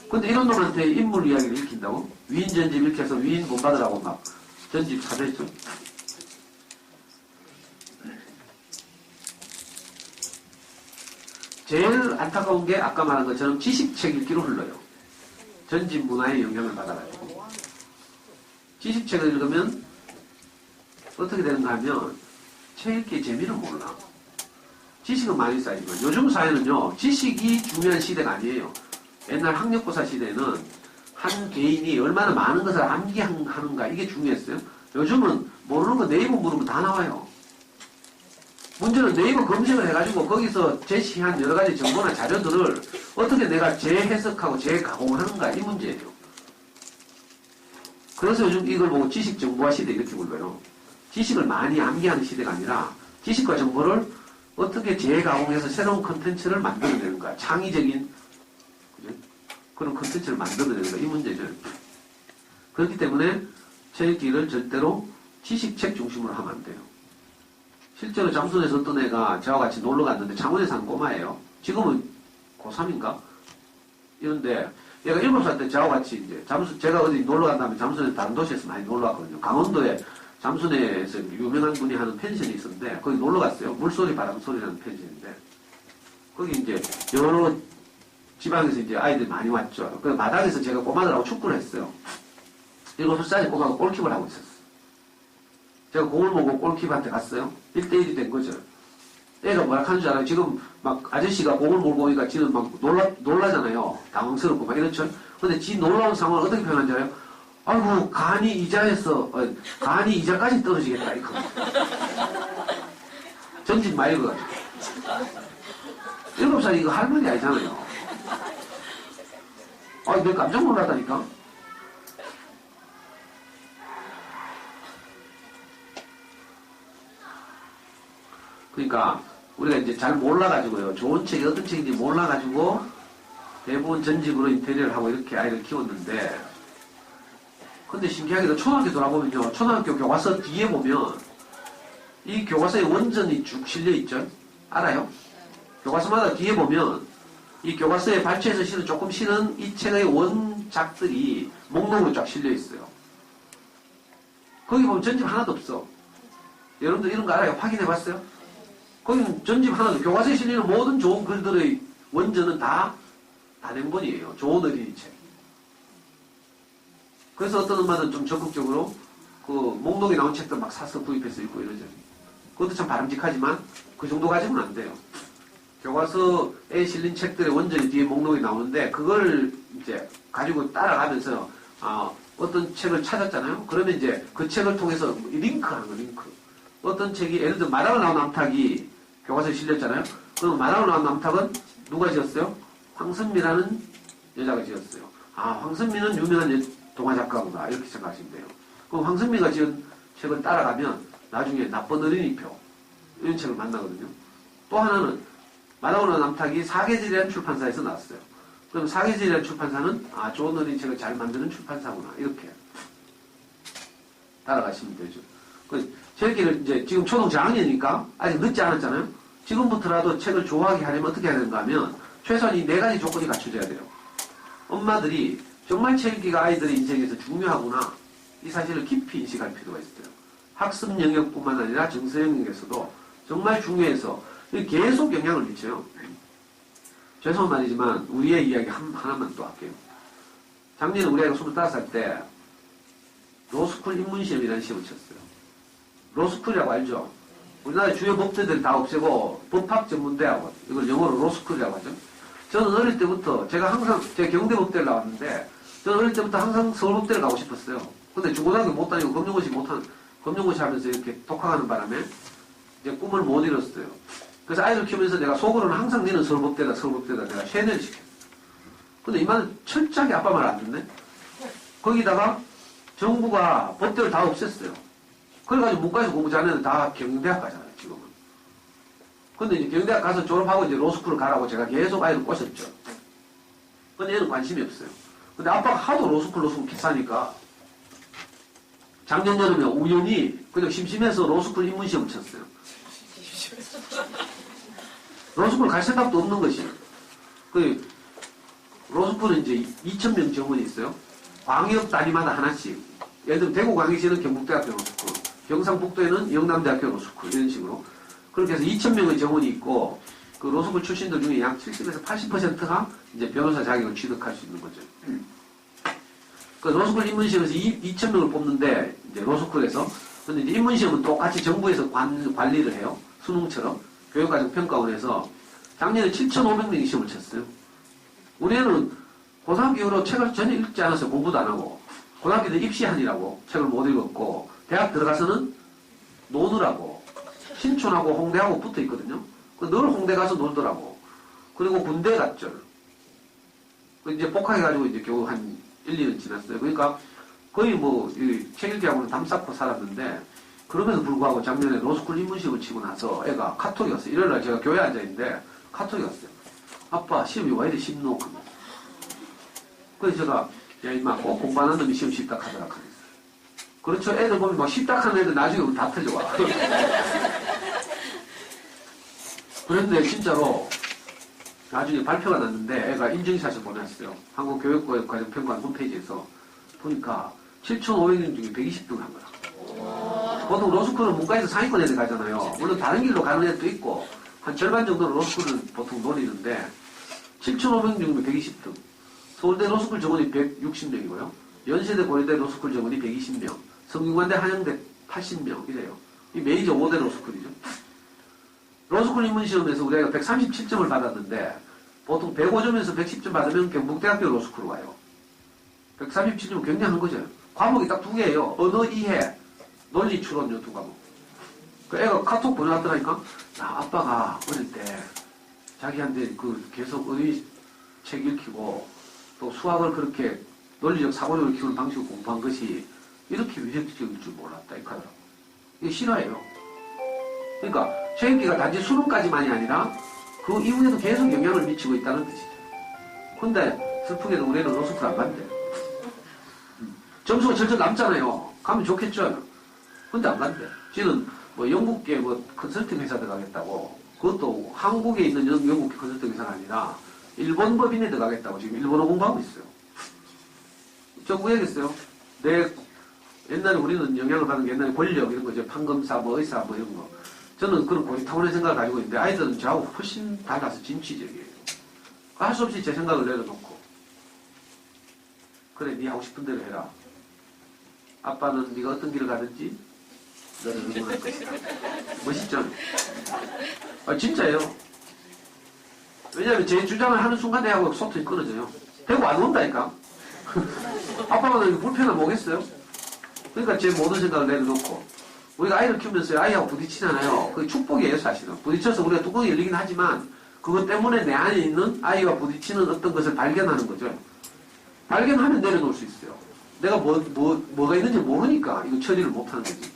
근데 이런 놈한테 인물 이야기를 읽힌다고? 위인 전집 읽혀서 위인 본받으라고 막 전집 사줬죠. 제일 안타까운 게 아까 말한 것처럼 지식책 읽기로 흘러요. 전집 문화의 영향을 받아가지고. 지식책을 읽으면 어떻게 되는가 하면 책 읽기의 재미를 몰라. 지식은 많이 쌓이지만 요즘 사회는요. 지식이 중요한 시대가 아니에요. 옛날 학력고사 시대에는 한 개인이 얼마나 많은 것을 암기하는가 이게 중요했어요. 요즘은 모르는 거 네이버 물으면 다 나와요. 문제는 네이버 검색을 해가지고 거기서 제시한 여러 가지 정보나 자료들을 어떻게 내가 재해석하고 재가공을 하는가 이 문제예요. 그래서 요즘 이걸 보고 지식 정보화 시대 이렇게 불러요. 지식을 많이 암기하는 시대가 아니라 지식과 정보를 어떻게 재가공해서 새로운 컨텐츠를 만들어내는가 창의적인 그런 컨텐츠를 만들어내는가 이 문제죠. 그렇기 때문에 책 읽기를 절대로 지식책 중심으로 하면 안 돼요. 실제로 잠순에서 어떤 애가 저와 같이 놀러 갔는데 창원에 사는 꼬마예요. 지금은 고3인가? 이런데 얘가 7살 때 저와 같이 이제 제가 어디 놀러 간다면 잠순에 다른 도시에서 많이 놀러 갔거든요. 강원도에 잠순에서 유명한 분이 하는 펜션이 있었는데 거기 놀러 갔어요. 물소리 바람소리라는 펜션인데 거기 이제 여러 지방에서 이제 아이들이 많이 왔죠. 그 마당에서 제가 꼬마들하고 축구를 했어요. 7살짜리 꼬마가 골키퍼를 하고 있었어요. 제가 공을 보고 골키퍼한테 갔어요. 1대1이 된 거죠. 애가 뭐라 하는 줄 알아요? 지금 막 아저씨가 공을 몰고 오니까 지는 막 놀라잖아요. 당황스럽고 막 이렇죠. 근데 지 놀라운 상황을 어떻게 표현한 줄 알아요? 아이고, 간이 이자까지 떨어지겠다, 이거. 전집 많이 읽어가지고. 7살 이거 할머니 아니잖아요. 내가 깜짝 놀랐다니까? 그러니까, 우리가 이제 잘 몰라가지고요. 좋은 책이 어떤 책인지 몰라가지고, 대부분 전집으로 인테리어를 하고 이렇게 아이를 키웠는데, 근데 신기하게도 초등학교 돌아보면요. 초등학교 교과서 뒤에 보면, 이 교과서에 원전이 쭉 실려있죠? 알아요? 교과서마다 뒤에 보면, 이 교과서에 발췌해서 실은 조금 실은 이 책의 원작들이 목록으로 쫙 실려 있어요. 거기 보면 전집 하나도 없어. 여러분들 이런 거 알아요? 확인해 봤어요? 거기는 전집 하나도, 교과서에 실리는 모든 좋은 글들의 원전은 다 단행본이에요. 좋은 어린이 책. 그래서 어떤 엄마는 좀 적극적으로 그 목록에 나온 책들 막 사서 구입해서 읽고 이러죠. 그것도 참 바람직하지만 그 정도 가지고는 안 돼요. 교과서에 실린 책들의 원전이 뒤에 목록이 나오는데 그걸 이제 가지고 따라가면서 어떤 책을 찾았잖아요. 그러면 이제 그 책을 통해서 링크하는 거, 링크. 어떤 책이 예를 들어 마라로 나온 암탉이 교과서에 실렸잖아요. 그럼 마라로 나온 암탉은 누가 지었어요? 황선미라는 여자가 지었어요. 황선미는 유명한 동화 작가구나 이렇게 생각하시면 돼요. 그럼 황선미가 지은 책을 따라가면 나중에 나쁜 어린이표 이런 책을 만나거든요. 또 하나는 마라로 나온 암탉이 사계절이라는 출판사에서 나왔어요. 그럼 사계절이라는 출판사는 좋은 어린이 책을 잘 만드는 출판사구나 이렇게 따라가시면 되죠. 저희끼리 이제 지금 초등 저학년이니까 아직 늦지 않았잖아요. 지금부터라도 책을 좋아하게 하려면 어떻게 해야 되는가 하면 최소한 이 4가지 조건이 갖춰져야 돼요. 엄마들이 정말 책 읽기가 아이들의 인생에서 중요하구나 이 사실을 깊이 인식할 필요가 있어요. 학습 영역뿐만 아니라 정서 영역에서도 정말 중요해서 계속 영향을 미쳐요. 죄송한 말이지만 우리의 이야기 하나만 또 할게요. 작년에 우리 아이가 25살 때 로스쿨 입문시험이라는 시험을 쳤어요. 로스쿨이라고 알죠? 우리나라 주요 법대들 다 없애고 법학전문대학원, 이걸 영어로 로스쿨이라고 하죠. 저는 어릴 때부터 제가 경대법대를 나왔는데 저는 어릴 때부터 항상 서울법대를 가고 싶었어요. 근데 중고등학교 못 다니고 검정고시 하면서 이렇게 독학하는 바람에 이제 꿈을 못 이뤘어요. 그래서 아이를 키우면서 내가 속으로는 항상 너는 서울법대다 내가 쇠뇌를 시켰어요. 근데 이 말은 철저하게 아빠 말 안 듣네? 거기다가 정부가 법대를 다 없앴어요. 그래가지고 문과에서 공부 잘하는 애들 다 경영대학 가잖아요, 지금은. 근데 이제 경영대학 가서 졸업하고 이제 로스쿨을 가라고 제가 계속 아이를 꼬셨죠. 근데 얘는 관심이 없어요. 근데 아빠가 하도 로스쿨 기사니까 작년 여름에 우연히 그냥 심심해서 로스쿨 입문시험을 쳤어요. 로스쿨 갈 생각도 없는 것이. 로스쿨은 이제 2,000명 정원이 있어요. 광역 단위마다 하나씩. 예를 들면 대구 광역시는 경북대학교 로스쿨, 경상북도에는 영남대학교 로스쿨 이런 식으로. 그렇게 해서 2,000명의 정원이 있고 그 로스쿨 출신들 중에 약 70에서 80%가 이제 변호사 자격을 취득할 수 있는 거죠. 그 로스쿨 입문시험에서 2,000명을 뽑는데 이제 로스쿨에서 근데 이제 입문시험은 똑같이 정부에서 관리를 해요. 수능처럼 교육과정평가원에서 작년에 7,500명이 시험을 쳤어요. 우리 애는 고등학교 이후로 책을 전혀 읽지 않았어요. 공부도 안 하고. 고등학교 때 입시한이라고 책을 못 읽었고 대학 들어가서는 노느라고 신촌하고 홍대하고 붙어 있거든요. 늘 홍대 가서 놀더라고. 그리고 군대 갔죠. 이제 복학해가지고 이제 겨우 한 1, 2년 지났어요. 그러니까 거의 책 읽기하고는 담 쌓고 살았는데 그럼에도 불구하고 작년에 로스쿨 입문시험을 치고 나서 애가 카톡이 왔어요. 일요일날 제가 교회에 앉아있는데 카톡이 왔어요. 아빠 시험이 왜 이리 쉽노? 그래서 제가 야 임마 꼭 공부 안 하는 놈이 시험 쉽다 하더라. 그렇죠. 애들 보면 막 쉽다 하는 애들 나중에 다 틀려와. 그런데 진짜로 나중에 발표가 났는데 애가 인증샷을 보냈어요. 한국교육과정평가원 홈페이지에서 보니까 7,500명 중에 120등 한 거야. 보통 로스쿨은 문과에서 상위권 애들 가잖아요. 물론 다른 길로 가는 애도 있고 한 절반 정도는 로스쿨을 보통 노리는데 7,500명 중에 120등. 서울대 로스쿨 정원이 160명이고요. 연세대 고려대 로스쿨 정원이 120명. 성균관대 한양대 80명 이래요. 이 메이저 5대 로스쿨이죠. 로스쿨 입문시험에서 우리 아이가 137점을 받았는데 보통 105점에서 110점 받으면 경북대학교 로스쿨로 가요. 137점은 굉장한 거죠. 과목이 딱 2개예요. 언어 이해, 논리 추론 요 2과목. 그 애가 카톡 보내왔더라니까. 아빠가 어릴 때 자기한테 계속 어린이 책 읽히고 또 수학을 그렇게 논리적 사고력을 키우는 방식으로 공부한 것이 이렇게 위력적일 줄 몰랐다 이 카더라고. 이게 실화예요. 그러니까 책 읽기가 단지 수능까지만이 아니라 그 이후에도 계속 영향을 미치고 있다는 뜻이죠. 근데 슬프게도 우리는 로스쿨 안 간대요. 점수가 절대 남잖아요. 가면 좋겠죠. 근데 안 간대. 지는 영국계 컨설팅 회사 들어가겠다고. 그것도 한국에 있는 영국계 컨설팅 회사가 아니라 일본 법인에 들어가겠다고 지금 일본어 공부하고 있어요. 저 구해야겠어요. 옛날에 우리는 영향을 받은 게 옛날에 권력 이런 거죠. 판검사, 뭐 의사, 뭐 이런 거. 저는 그런 고리타분한 생각을 가지고 있는데 아이들은 저하고 훨씬 달라서 진취적이에요. 할 수 없이 제 생각을 내려놓고 그래, 네 하고 싶은 대로 해라. 아빠는 네가 어떤 길을 가든지 너를 응원할 것이다. 멋있죠? 아, 진짜예요. 왜냐하면 제 주장을 하는 순간 내하고 소통이 끊어져요. 대고 안 온다니까. 아빠가 이거 불편하면 오겠어요? 그러니까 제 모든 생각을 내려놓고 우리가 아이를 키우면서 아이하고 부딪히잖아요. 그게 축복이에요, 사실은. 부딪혀서 우리가 뚜껑이 열리긴 하지만 그것 때문에 내 안에 있는 아이와 부딪히는 어떤 것을 발견하는 거죠. 발견하면 내려놓을 수 있어요. 내가 뭐가 있는지 모르니까 이거 처리를 못하는 거지.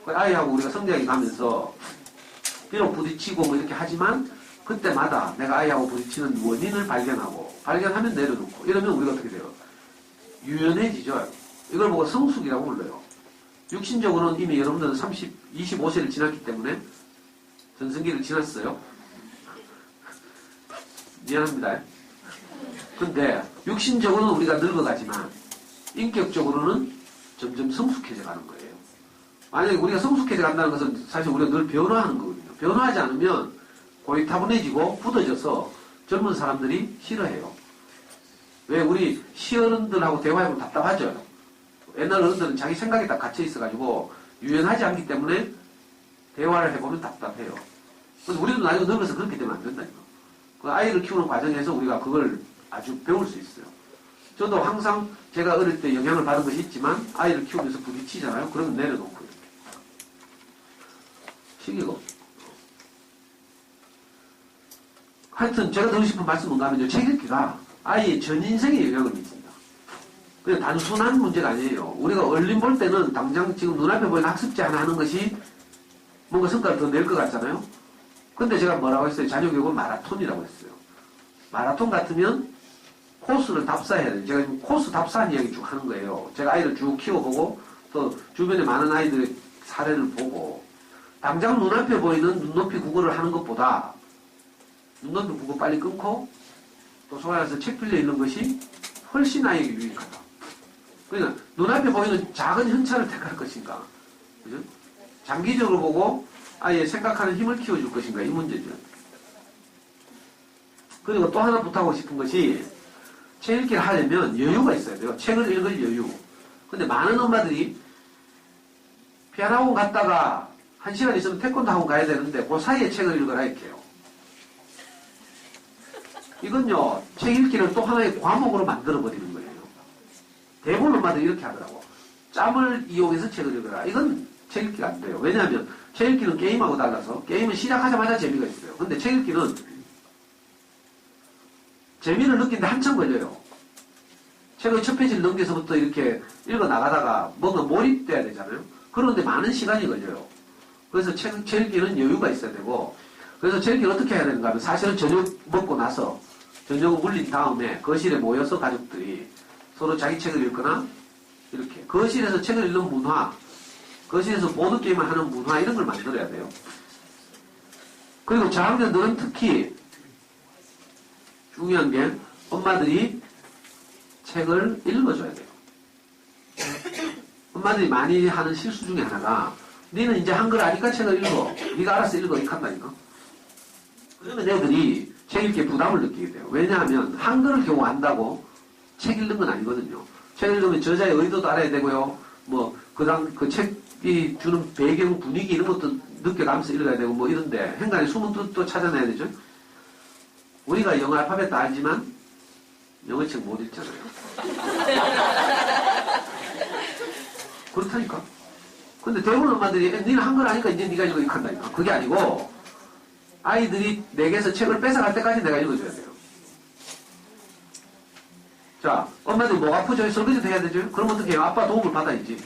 아이하고 우리가 성장해 가면서 비록 부딪히고 뭐 이렇게 하지만 그때마다 내가 아이하고 부딪히는 원인을 발견하면 내려놓고 이러면 우리가 어떻게 돼요? 유연해지죠. 이걸 보고 성숙이라고 불러요. 육신적으로는 이미 여러분들은 25세를 지났기 때문에 전성기를 지났어요. 미안합니다. 근데 육신적으로는 우리가 늙어가지만 인격적으로는 점점 성숙해져 가는 거예요. 만약에 우리가 성숙해져 간다는 것은 사실 우리가 늘 변화하는 거거든요. 변화하지 않으면 고리타분해지고 굳어져서 젊은 사람들이 싫어해요. 왜? 우리 시어른들하고 대화해보면 답답하죠. 옛날 어른들은 자기 생각에 다 갇혀 있어가지고 유연하지 않기 때문에 대화를 해보면 답답해요. 근데 우리도 나이가 늙어서 그렇게 되면 안 된다니까. 그 아이를 키우는 과정에서 우리가 그걸 아주 배울 수 있어요. 저도 항상 제가 어릴 때 영향을 받은 것이 있지만 아이를 키우면서 부딪히잖아요. 그러면 내려놓고요. 시기고. 하여튼 제가 드리고 싶은 말씀은 뭔가 하면요. 책 읽기가 아이의 전 인생에 영향을 미칩니다. 그냥 단순한 문제가 아니에요. 우리가 얼린 볼 때는 당장 지금 눈앞에 보이는 학습지 하나 하는 것이 뭔가 성과를 더 낼 것 같잖아요. 근데 제가 뭐라고 했어요? 자녀교육은 마라톤이라고 했어요. 마라톤 같으면 코스를 답사해야 돼요. 제가 지금 코스 답사한 이야기 쭉 하는 거예요. 제가 아이를 쭉 키워보고 또 주변에 많은 아이들의 사례를 보고 당장 눈앞에 보이는 눈높이 국어를 하는 것보다 눈높이 국어 빨리 끊고 또 소위 말해서 책 빌려 읽는 것이 훨씬 아이에게 유익하다. 그러니까 눈앞에 보이는 작은 현찰을 택할 것인가, 그죠? 장기적으로 보고 아이의 생각하는 힘을 키워줄 것인가, 이 문제죠. 그리고 또 하나 부탁하고 싶은 것이 책 읽기를 하려면 여유가 있어야 돼요. 책을 읽을 여유. 근데 많은 엄마들이 피아노 학원 갔다가 1시간 있으면 태권도 학원 가야 되는데 그 사이에 책을 읽어라 이렇게 해요. 이건요, 책 읽기를 또 하나의 과목으로 만들어버리는 거예요. 대부분 엄마들이 이렇게 하더라고. 짬을 이용해서 책을 읽어라. 이건 책 읽기가 안 돼요. 왜냐하면 책 읽기는 게임하고 달라서 게임은 시작하자마자 재미가 있어요. 근데 책 읽기는 재미를 느끼는데 한참 걸려요. 책의 첫 페이지를 넘겨서부터 이렇게 읽어 나가다가 뭔가 몰입돼야 되잖아요. 그런데 많은 시간이 걸려요. 그래서 책 읽기는 여유가 있어야 되고, 그래서 책 읽기를 어떻게 해야 되는가 하면 사실은 저녁 먹고 나서 저녁을 물린 다음에 거실에 모여서 가족들이 서로 자기 책을 읽거나 이렇게 거실에서 책을 읽는 문화, 거실에서 보드게임을 하는 문화 이런 걸 만들어야 돼요. 그리고 저학년들은 특히 중요한 게 엄마들이 책을 읽어줘야 돼요. 엄마들이 많이 하는 실수 중에 하나가 니는 이제 한글 아니까 책을 읽어. 네가 알아서 읽어 이렇게 한다니까. 그러면 애들이 책 읽기에 부담을 느끼게 돼요. 왜냐하면 한글을 겨우 안다고 책 읽는 건 아니거든요. 책 읽으면 저자의 의도도 알아야 되고요. 뭐 그 책이 주는 배경 분위기 이런 것도 느껴가면서 읽어야 되고 뭐 이런데 행간에 숨은 뜻도 찾아내야 되죠. 우리가 영어 알파벳도 알지만 영어책 못 읽잖아요. 그렇다니까. 근데 대부분 엄마들이 니는 한글 아니까 이제 네가 읽어 이렇게 한다니까. 그게 아니고 아이들이 내게서 책을 뺏어갈 때까지 내가 읽어줘야 돼요. 자, 엄마들이 목 아프죠? 설거지도 해야 되죠? 그럼 어떻게 해요? 아빠 도움을 받아야지.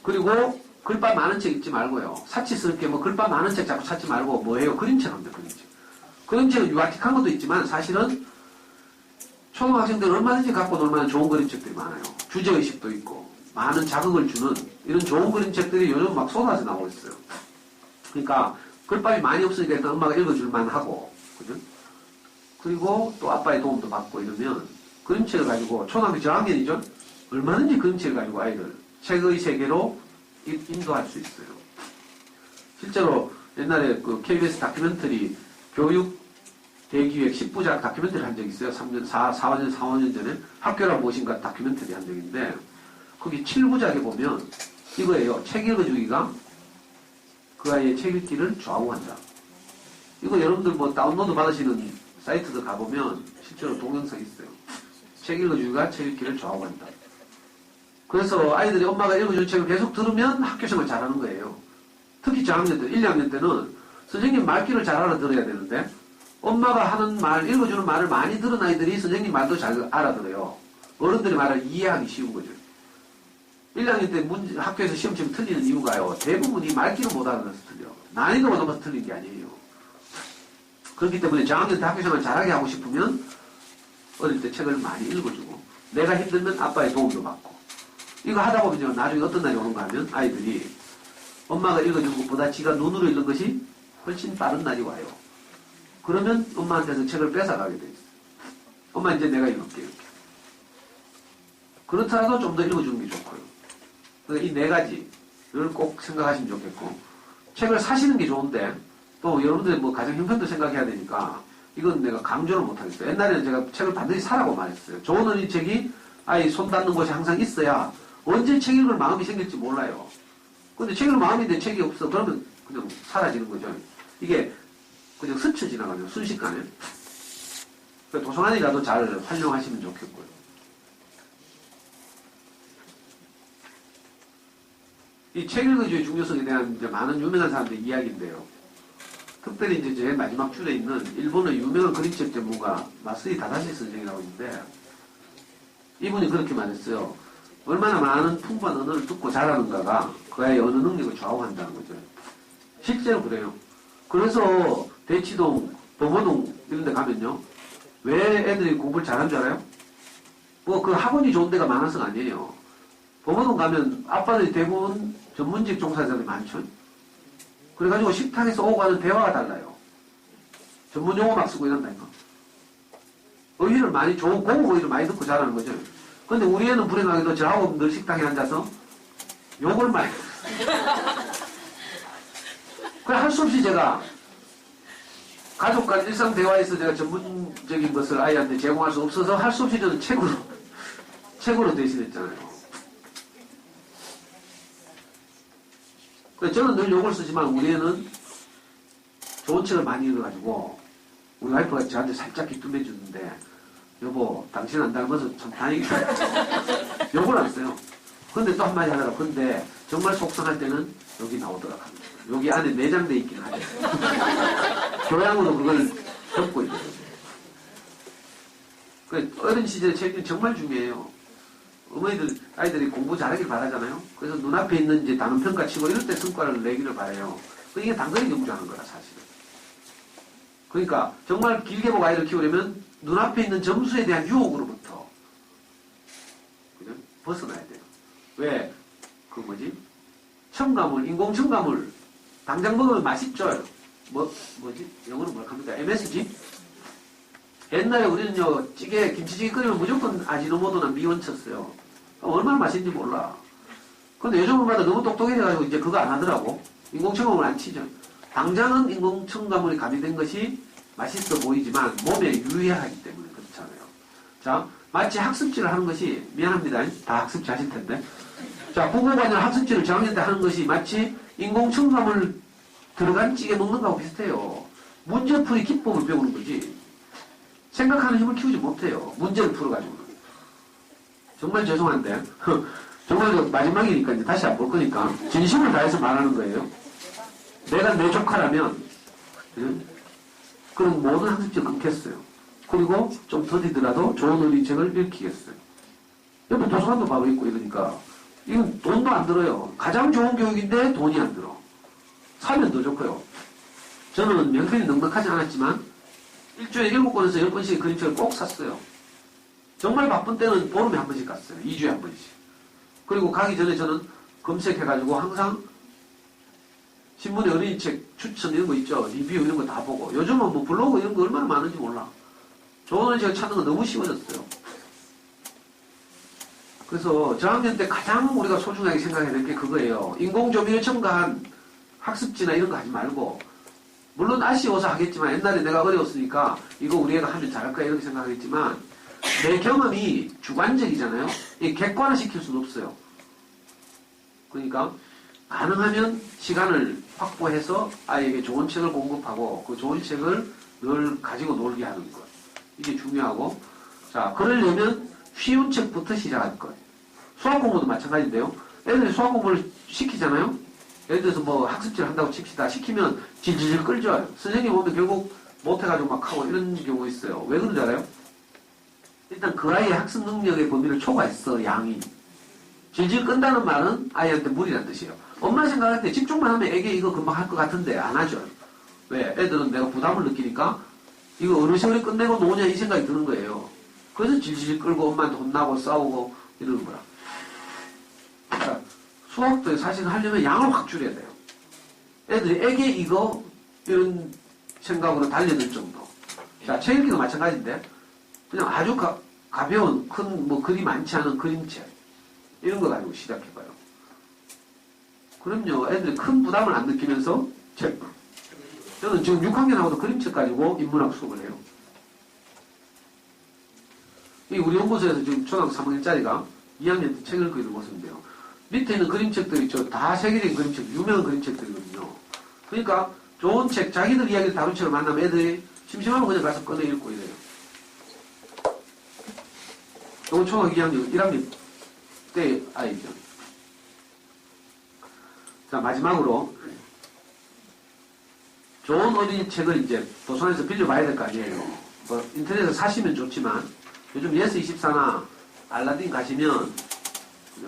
그리고 글밥 많은 책 읽지 말고요. 사치스럽게 뭐 글밥 많은 책 자꾸 찾지 말고 뭐예요? 그림책 합니다. 그림책. 그림책은 유아틱한 것도 있지만 사실은 초등학생들 얼마든지 갖고 놀만한 좋은 그림책들이 많아요. 주제의식도 있고 많은 자극을 주는 이런 좋은 그림책들이 요즘 막 쏟아져 나오고 있어요. 그러니까 글밥이 많이 없으니까 일단 엄마가 읽어줄 만하고, 그죠? 그리고 또 아빠의 도움도 받고 이러면 그림책을 가지고 초등학교 저학년이죠. 얼마든지 그림책을 가지고 아이들 책의 세계로 인도할 수 있어요. 실제로 옛날에 그 KBS 다큐멘터리 교육 대기획 10부작 다큐멘터리 한 적이 있어요. 4년 5년 전에 학교랑 무엇인가 다큐멘터리 한 적인데 거기 7부작에 보면 이거예요. 책 읽어주기가 그 아이의 책 읽기를 좌우한다. 이거 여러분들 뭐 다운로드 받으시는 사이트도 가보면 실제로 동영상이 있어요. 책 읽어주기가 책 읽기를 좌우한다. 그래서 아이들이 엄마가 읽어준 책을 계속 들으면 학교생활 잘하는 거예요. 특히 저학년 때, 1, 2학년 때는 선생님 말귀를 잘 알아들어야 되는데 엄마가 하는 말, 읽어주는 말을 많이 들은 아이들이 선생님 말도 잘 알아들어요. 어른들의 말을 이해하기 쉬운 거죠. 1, 2학년 때 학교에서 시험 치면 틀리는 이유가요. 대부분이 말귀를 못 알아들어서 틀려. 난이도가 높아서 틀린 게 아니에요. 그렇기 때문에 저학년 때 학교생활 잘하게 하고 싶으면 어릴 때 책을 많이 읽어주고 내가 힘들면 아빠의 도움도 받고 이거 하다 보면 나중에 어떤 날이 오는가 하면 아이들이 엄마가 읽어준 것보다 지가 눈으로 읽는 것이 훨씬 빠른 날이 와요. 그러면 엄마한테서 책을 뺏어가게 돼 있어요. 엄마 이제 내가 읽을게 이렇게. 그렇더라도 좀 더 읽어주는 게 좋고요. 그러니까 이 네 가지를 꼭 생각하시면 좋겠고 책을 사시는 게 좋은데 또 여러분들이 뭐 가정 형편도 생각해야 되니까 이건 내가 강조를 못하겠어요. 옛날에는 제가 책을 반드시 사라고 말했어요. 좋은 어린이책이 아이 손 닿는 곳이 항상 있어야 언제 책 읽을 마음이 생길지 몰라요. 근데 책 읽을 마음인데 책이 없어. 그러면 그냥 사라지는 거죠. 이게 그냥 스쳐 지나가죠. 순식간에. 도서관이라도 잘 활용하시면 좋겠고요. 이 책 읽어주의 중요성에 대한 이제 많은 유명한 사람들의 이야기인데요. 특별히 이제 제 마지막 줄에 있는 일본의 유명한 그림책 전문가 마쓰이 다다시 선생이라고 있는데 이분이 그렇게 말했어요. 얼마나 많은 풍부한 언어를 듣고 자라는가가 그 아이의 언어 능력을 좌우한다는 거죠. 실제로 그래요. 그래서 대치동, 범어동 이런 데 가면요. 왜 애들이 공부를 잘하는 줄 알아요? 뭐 그 학원이 좋은 데가 많아서가 아니에요. 범어동 가면 아빠들이 대부분 전문직 종사자들이 많죠. 그래가지고 식탁에서 오고 하는 대화가 달라요. 전문 용어 막 쓰고 이런다니까. 어휘를 많이 좋은 고급 어휘를 많이 듣고 자라는 거죠. 근데 우리 애는 불행하게도 저하고 늘 식탁에 앉아서 욕을 많이 그래 할 수 없이 제가 가족 간 일상 대화에서 제가 전문적인 것을 아이한테 제공할 수 없어서 할 수 없이 저는 책으로 대신했잖아요. 저는 늘 욕을 쓰지만 우리 애는 좋은 책을 많이 읽어가지고 우리 와이프가 저한테 살짝 기쁨해 주는데 여보 당신 안 닮아서 참 다행이다. 욕을 안 써요. 근데 또 한마디 하다가 근데 정말 속상할 때는 여기 나오더라 합니다. 여기 안에 내장돼 있긴 하죠. 교양으로 그걸 겪고 있는 거죠. 어린 시절에 책이 정말 중요해요. 어머니들, 아이들이 공부 잘하길 바라잖아요. 그래서 눈앞에 있는 이제 단원평가 치고 이럴 때 성과를 내기를 바라요. 이게 당근이 경주하는 거라, 사실은. 그러니까 정말 길게 보고 아이를 키우려면 눈앞에 있는 점수에 대한 유혹으로부터 그죠? 벗어나야 돼요. 왜? 첨가물, 인공 첨가물. 당장 먹으면 맛있죠? 영어로 뭐라 합니까? MSG? 옛날에 우리는요, 김치찌개 끓이면 무조건 아지노모토나 미원 쳤어요. 얼마나 맛있는지 몰라. 근데 요즘 엄마들 너무 똑똑해져가지고 이제 그거 안 하더라고. 인공첨가물 안 치죠. 당장은 인공첨가물이 가미된 것이 맛있어 보이지만 몸에 유해하기 때문에 그렇잖아요. 자, 마치 학습지를 하는 것이, 미안합니다. 다 학습지 하실 텐데. 자, 국어관이나 학습지를 저학년 때 하는 것이 마치 인공첨가물 들어간 찌개 먹는 거하고 비슷해요. 문제풀이 기법을 배우는 거지. 생각하는 힘을 키우지 못해요. 문제를 풀어가지고는. 정말 죄송한데, 정말 마지막이니까 이제 다시 안 볼 거니까, 진심을 다해서 말하는 거예요. 내가 내 조카라면, 그런 모든 학습지를 끊겠어요. 그리고 좀 더디더라도 좋은 어린이책을 읽히겠어요. 옆에 도서관도 바로 있고 이러니까, 이건 돈도 안 들어요. 가장 좋은 교육인데 돈이 안 들어. 사면 더 좋고요. 저는 명편이 넉넉하지 않았지만, 일주일에 7권에서 10권씩 그림책을 꼭 샀어요. 정말 바쁜 때는 보름에 한 번씩 갔어요. 2주에 한 번씩. 그리고 가기 전에 저는 검색해가지고 항상 신문에 어린이책 추천 이런 거 있죠. 리뷰 이런 거 다 보고. 요즘은 뭐 블로그 이런 거 얼마나 많은지 몰라. 좋은 원칙을 찾는 건 너무 쉬워졌어요. 그래서 저학년 때 가장 우리가 소중하게 생각해야 될 게 그거예요. 인공조미료 첨가한 학습지나 이런 거 하지 말고, 물론 아쉬워서 하겠지만 옛날에 내가 어려웠으니까 이거 우리 애가 하면 잘할 거야 이렇게 생각하겠지만 내 경험이 주관적이잖아요. 이 객관화 시킬 수는 없어요. 그러니까 가능하면 시간을 확보해서 아이에게 좋은 책을 공급하고 그 좋은 책을 늘 가지고 놀게 하는 것. 이게 중요하고, 자, 그러려면 쉬운 책부터 시작할 거예요. 수학 공부도 마찬가지인데요. 애들이 수학 공부를 시키잖아요. 예를 들어서 뭐 학습지를 한다고 칩시다. 시키면 질질 끌죠. 선생님 오면 결국 못해가지고 막 하고 이런 경우 있어요. 왜 그런지 알아요? 일단 그 아이의 학습 능력의 범위를 초과했어, 양이. 질질 끈다는 말은 아이한테 무리란 뜻이에요. 엄마 생각할 때 집중만 하면 애기 이거 금방 할 것 같은데 안 하죠. 왜? 애들은 내가 부담을 느끼니까 이거 어느 세월에 끝내고 노냐 이 생각이 드는 거예요. 그래서 질질 끌고 엄마한테 혼나고 싸우고 이러는 거야. 그러니까 수학도 사실 하려면 양을 확 줄여야 돼요. 애들이 애게 이거 이런 생각으로 달려들 정도. 자, 책 읽기도 마찬가지인데 그냥 아주 가벼운 큰 뭐 글이 많지 않은 그림책 이런 거 가지고 시작해봐요. 그럼요, 애들이 큰 부담을 안 느끼면서 책. 저는 지금 6학년하고도 그림책 가지고 인문학 수업을 해요. 이 우리 연구소에서 지금 초등학교 3학년짜리가 2학년 때 책을 읽는 모습인데요. 밑에 있는 그림책들이 있죠. 다 세계적인 그림책, 유명한 그림책들이거든요. 그러니까 좋은 책, 자기들 이야기를 다룬 책을 만나면 애들이 심심하면 그냥 가서 꺼내 읽고 이래요. 이건 초등학교 2학년, 1학년 때 아이죠. 자, 마지막으로 좋은 어린이 책을 이제 도서관에서 빌려봐야 될 거 아니에요. 뭐 인터넷에서 사시면 좋지만 요즘 예스24나 알라딘 가시면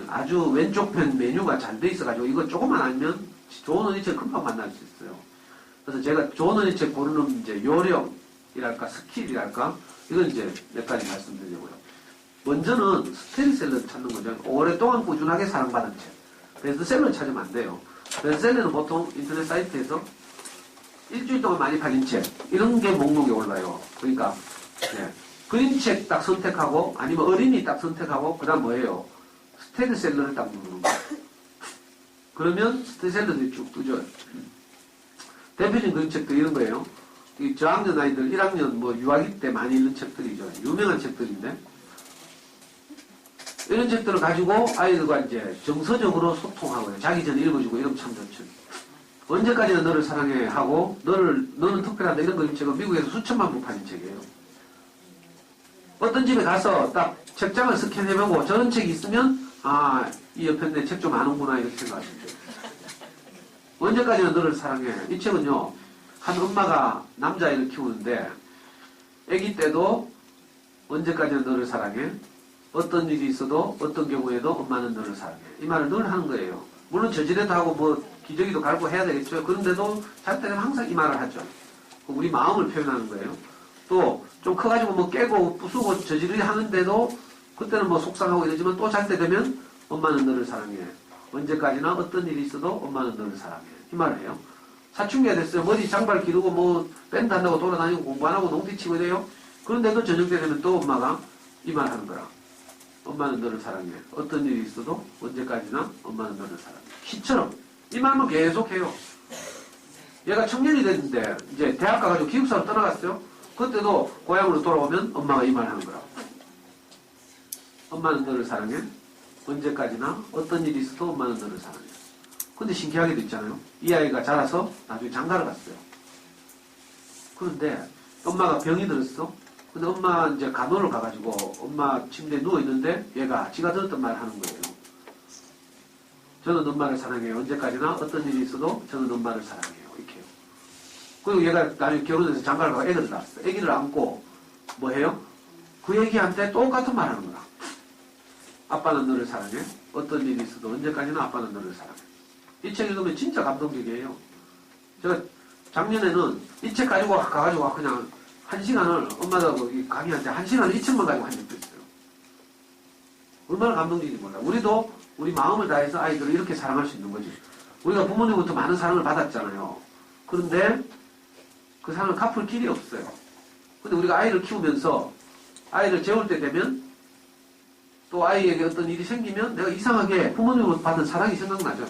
아주 왼쪽 편 메뉴가 잘 돼 있어가지고 이거 조금만 알면 좋은 어린이책 금방 만날 수 있어요. 그래서 제가 좋은 어린이책 고르는 이제 요령이랄까 스킬이랄까 이건 이제 몇 가지 말씀드리려고요. 먼저는 스테디셀러를 찾는 거죠. 오랫동안 꾸준하게 사랑받은 책. 베스트셀러를 찾으면 안 돼요. 베스트셀러는 보통 인터넷 사이트에서 일주일 동안 많이 팔린 책 이런 게 목록에 올라요. 그러니까 네. 그림책 딱 선택하고 아니면 어린이 딱 선택하고 그 다음 뭐예요? 스테디셀러를 딱 누르는 거예요. 그러면 스테디셀러들이 쭉 뜨죠. 대표적인 그림책들 이런 거예요. 이 저학년 아이들 1학년 뭐 유아기 때 많이 읽는 책들이죠. 유명한 책들인데 이런 책들을 가지고 아이들과 이제 정서적으로 소통하고요. 자기 전에 읽어주고 이러면 참 좋죠. 언제까지나 너를 사랑해 하고 너는 특별하다 이런 그림책은 미국에서 수천만 부 팔린 책이에요. 어떤 집에 가서 딱 책장을 스캔해보고 저런 책이 있으면 아, 이 옆에 내 책 좀 아는구나 이렇게 생각하시죠. 언제까지나 너를 사랑해. 이 책은요. 한 엄마가 남자아이를 키우는데 아기 때도 언제까지나 너를 사랑해. 어떤 일이 있어도 어떤 경우에도 엄마는 너를 사랑해. 이 말을 늘 하는 거예요. 물론 저지레도 하고 뭐 기저귀도 갈고 해야 되겠죠. 그런데도 잘 때는 항상 이 말을 하죠. 우리 마음을 표현하는 거예요. 또 좀 커가지고 뭐 깨고 부수고 저지르게 하는데도 그때는 뭐 속상하고 이러지만 또 잘 때 되면 엄마는 너를 사랑해. 언제까지나 어떤 일이 있어도 엄마는 너를 사랑해. 이 말을 해요. 사춘기가 됐어요. 머리 장발 기르고 뭐 밴드 한다고 돌아다니고 공부 안 하고 농띠 치고 이래요. 그런데도 저녁 때 되면 또 엄마가 이 말 하는 거라. 엄마는 너를 사랑해. 어떤 일이 있어도 언제까지나 엄마는 너를 사랑해. 시처럼 이 말만 계속 해요. 얘가 청년이 됐는데 이제 대학 가가지고 기숙사로 떠나갔어요. 그때도 고향으로 돌아오면 엄마가 이 말 하는 거라. 엄마는 너를 사랑해. 언제까지나 어떤 일이 있어도 엄마는 너를 사랑해. 근데 신기하게도 있잖아요. 이 아이가 자라서 나중에 장가를 갔어요. 그런데 엄마가 병이 들었어. 근데 엄마 이제 간호를 가가지고 엄마 침대에 누워있는데 얘가 지가 들었던 말 하는 거예요. 저는 엄마를 사랑해요. 언제까지나 어떤 일이 있어도 저는 엄마를 사랑해요. 이렇게요. 그리고 얘가 나중에 결혼해서 장가를 가고 애기를 낳았어. 애기를 안고 뭐 해요? 그 애기한테 똑같은 말 하는 거야. 아빠는 너를 사랑해. 어떤 일이 있어도 언제까지나 아빠는 너를 사랑해. 이 책 읽으면 진짜 감동적이에요. 제가 작년에는 이 책 가지고 가가지고 그냥 1시간을 엄마가 강의한테 1시간을 이 책만 가지고 한 적도 있어요. 얼마나 감동적인지 몰라. 우리도 우리 마음을 다해서 아이들을 이렇게 사랑할 수 있는 거지. 우리가 부모님부터 많은 사랑을 받았잖아요. 그런데 그 사랑을 갚을 길이 없어요. 근데 우리가 아이를 키우면서 아이를 재울 때 되면 또 아이에게 어떤 일이 생기면 내가 이상하게 부모님으로부터 받은 사랑이 생각나죠.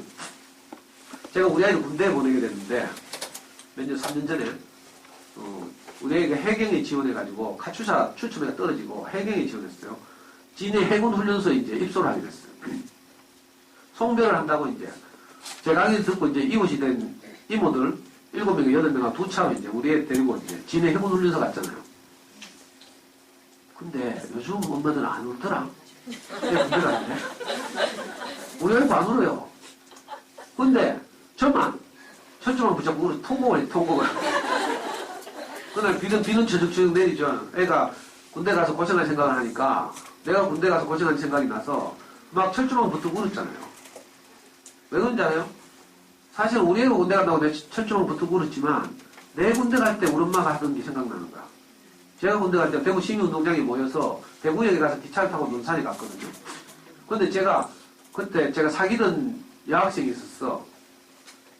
제가 우리 아이를 군대에 보내게 됐는데 몇 년, 3년 전에 우리 아이가 해경에 지원해가지고 카츄사 추첨회가 떨어지고 해경에 지원했어요. 진해 해군 훈련소에 이제 입소를 하게 됐어요. 송별을 한다고 이제 제 강의 듣고 이제 이웃이 된 이모들 7명, 8명하고 두 차로 이제 우리 애 데리고 이제 진해 해군 훈련소 갔잖아요. 근데 요즘 엄마들은 안 울더라. 내 군대 갔는데. 우리 아이고 안 울어요. 근데 저만 철조망 붙잡고 울어 통곡을. 그날 비는 처적처적 내리죠. 애가 군대 가서 고생할 생각을 하니까 내가 군대 가서 고생할 생각이 나서 막 철조망 붙들고 울었잖아요. 왜 그런지 알아요? 사실 우리 애가 군대 간다고 내 철조망 붙들고 울었지만 내 군대 갈 때 우리 엄마가 하던 게 생각나는 거야. 제가 군대 갈 때 대구 시민운동장에 모여서 대구역에 가서 기차를 타고 논산에 갔거든요. 근데 그때 제가 사귀던 여학생이 있었어.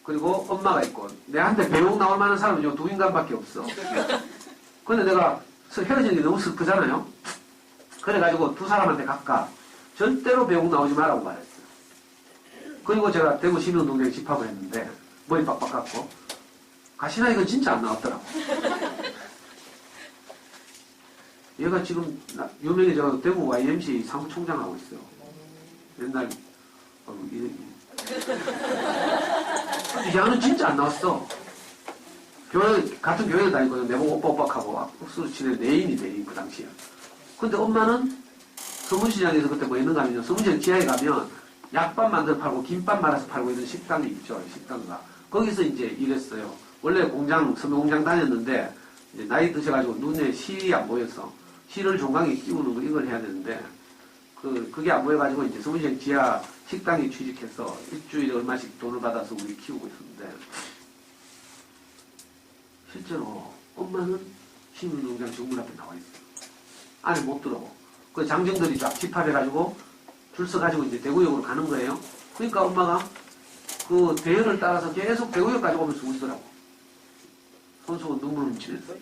그리고 엄마가 있고 내한테 배웅 나올 만한 사람은 요 두 인간밖에 없어. 근데 내가 헤어지는 게 너무 슬프잖아요. 그래가지고 두 사람한테 각각 절대로 배웅 나오지 말라고 말했어요. 그리고 제가 대구 시민운동장에 집합을 했는데 머리 빡빡 깎고 가시나 이건 진짜 안 나왔더라고. 얘가 지금 유명해져서 대구 YMCA 사무총장 하고 있어요. 옛날 얘는 진짜 안 나왔어. 같은 교회에 다니거든. 내보고 오빠 하고 옥수수 치는 내인 그 당시에. 근데 엄마는 서문시장에서 그때 뭐 있는가 하면 서문시장 지하에 가면 약밥 만들어 팔고 김밥 말아서 팔고 이런 식당이 있죠. 식당가. 거기서 이제 일했어요. 원래 섬유공장 다녔는데 이제 나이 드셔가지고 눈에 실이 안 보여서 실을 종강에 끼우는 거 이걸 해야 되는데 그게 안 보여가지고 이제 서문시장 지하 식당에 취직해서 일주일에 얼마씩 돈을 받아서 우리 키우고 있었는데 실제로 엄마는 시민운동장 정문 앞에 나와 있어요. 안에 못 들어오고 그 장정들이 쫙 집합해가지고 줄 서가지고 이제 대구역으로 가는 거예요. 그러니까 엄마가 그 대열을 따라서 계속 대구역까지 오면서 울더라고. 손수건 눈물 훔치면서.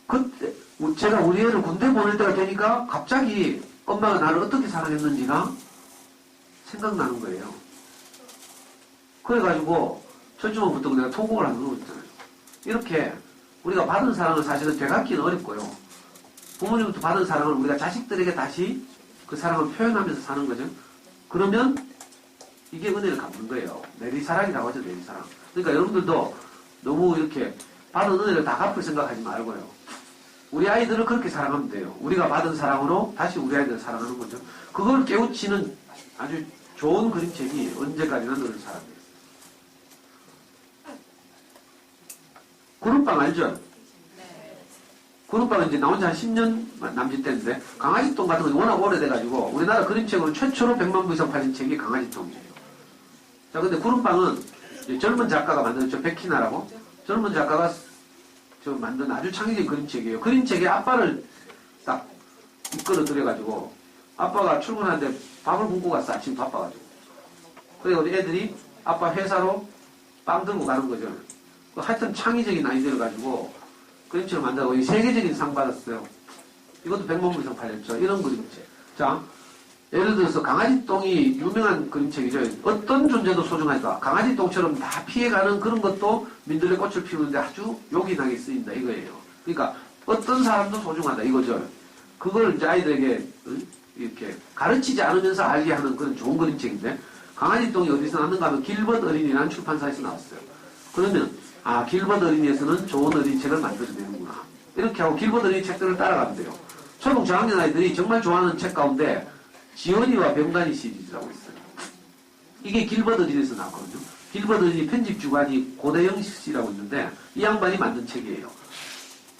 그때 제가 우리 애를 군대 보낼 때가 되니까 갑자기 엄마가 나를 어떻게 사랑했는지가 생각나는 거예요. 그래가지고 철주먹부터 내가 통곡을 하는 거 있잖아요. 이렇게 우리가 받은 사랑을 사실은 되갚기는 어렵고요. 부모님부터 받은 사랑을 우리가 자식들에게 다시 그 사랑을 표현하면서 사는 거죠. 그러면 이게 은혜를 갚는 거예요. 내리사랑이라고 하죠. 내리사랑. 그러니까 여러분들도 너무 이렇게 받은 은혜를 다 갚을 생각하지 말고요. 우리 아이들을 그렇게 사랑하면 돼요. 우리가 받은 사랑으로 다시 우리 아이들을 사랑하는 거죠. 그걸 깨우치는 아주 좋은 그림책이 언제까지나 너를 사랑해. 구름빵 알죠? 네. 구름빵은 이제 나온 지 한 10년 남짓 됐는데 강아지똥 같은 건 워낙 오래돼가지고 우리나라 그림책으로 최초로 100만 부 이상 팔린 책이 강아지똥이에요. 자, 근데 구름빵은 이제 젊은 작가가 만들었죠. 백희나라고. 젊은 작가가 만든 아주 창의적인 그림책이에요. 그림책에 아빠를 딱 이끌어들여가지고 아빠가 출근하는데 밥을 굶고 갔어. 아침 바빠가지고. 그래서 우리 애들이 아빠 회사로 빵 들고 가는 거죠. 하여튼 창의적인 아이디어를 가지고 그림책을 만들고 세계적인 상 받았어요. 이것도 100만 부 이상 팔렸죠. 이런 그림책. 자, 예를 들어서 강아지 똥이 유명한 그림책이죠. 어떤 존재도 소중하니까 강아지 똥처럼 다 피해가는 그런 것도 민들레 꽃을 피우는데 아주 요긴하게 쓰인다 이거예요. 그러니까 어떤 사람도 소중하다 이거죠. 그걸 이제 아이들에게 이렇게 가르치지 않으면서 알게 하는 그런 좋은 그림책인데 강아지 똥이 어디서 나왔는가 하면 길벗 어린이라는 출판사에서 나왔어요. 그러면 길벗 어린이에서는 좋은 어린이책을 만들어내는구나. 이렇게 하고 길벗 어린이 책들을 따라가면 돼요. 초등 저학년 아이들이 정말 좋아하는 책 가운데 지원이와 병간이 시리즈라고 있어요. 이게 길벗 어린이에서 나왔거든요. 길벗 어린이 편집 주관이 고대영 씨라고 있는데 이 양반이 만든 책이에요.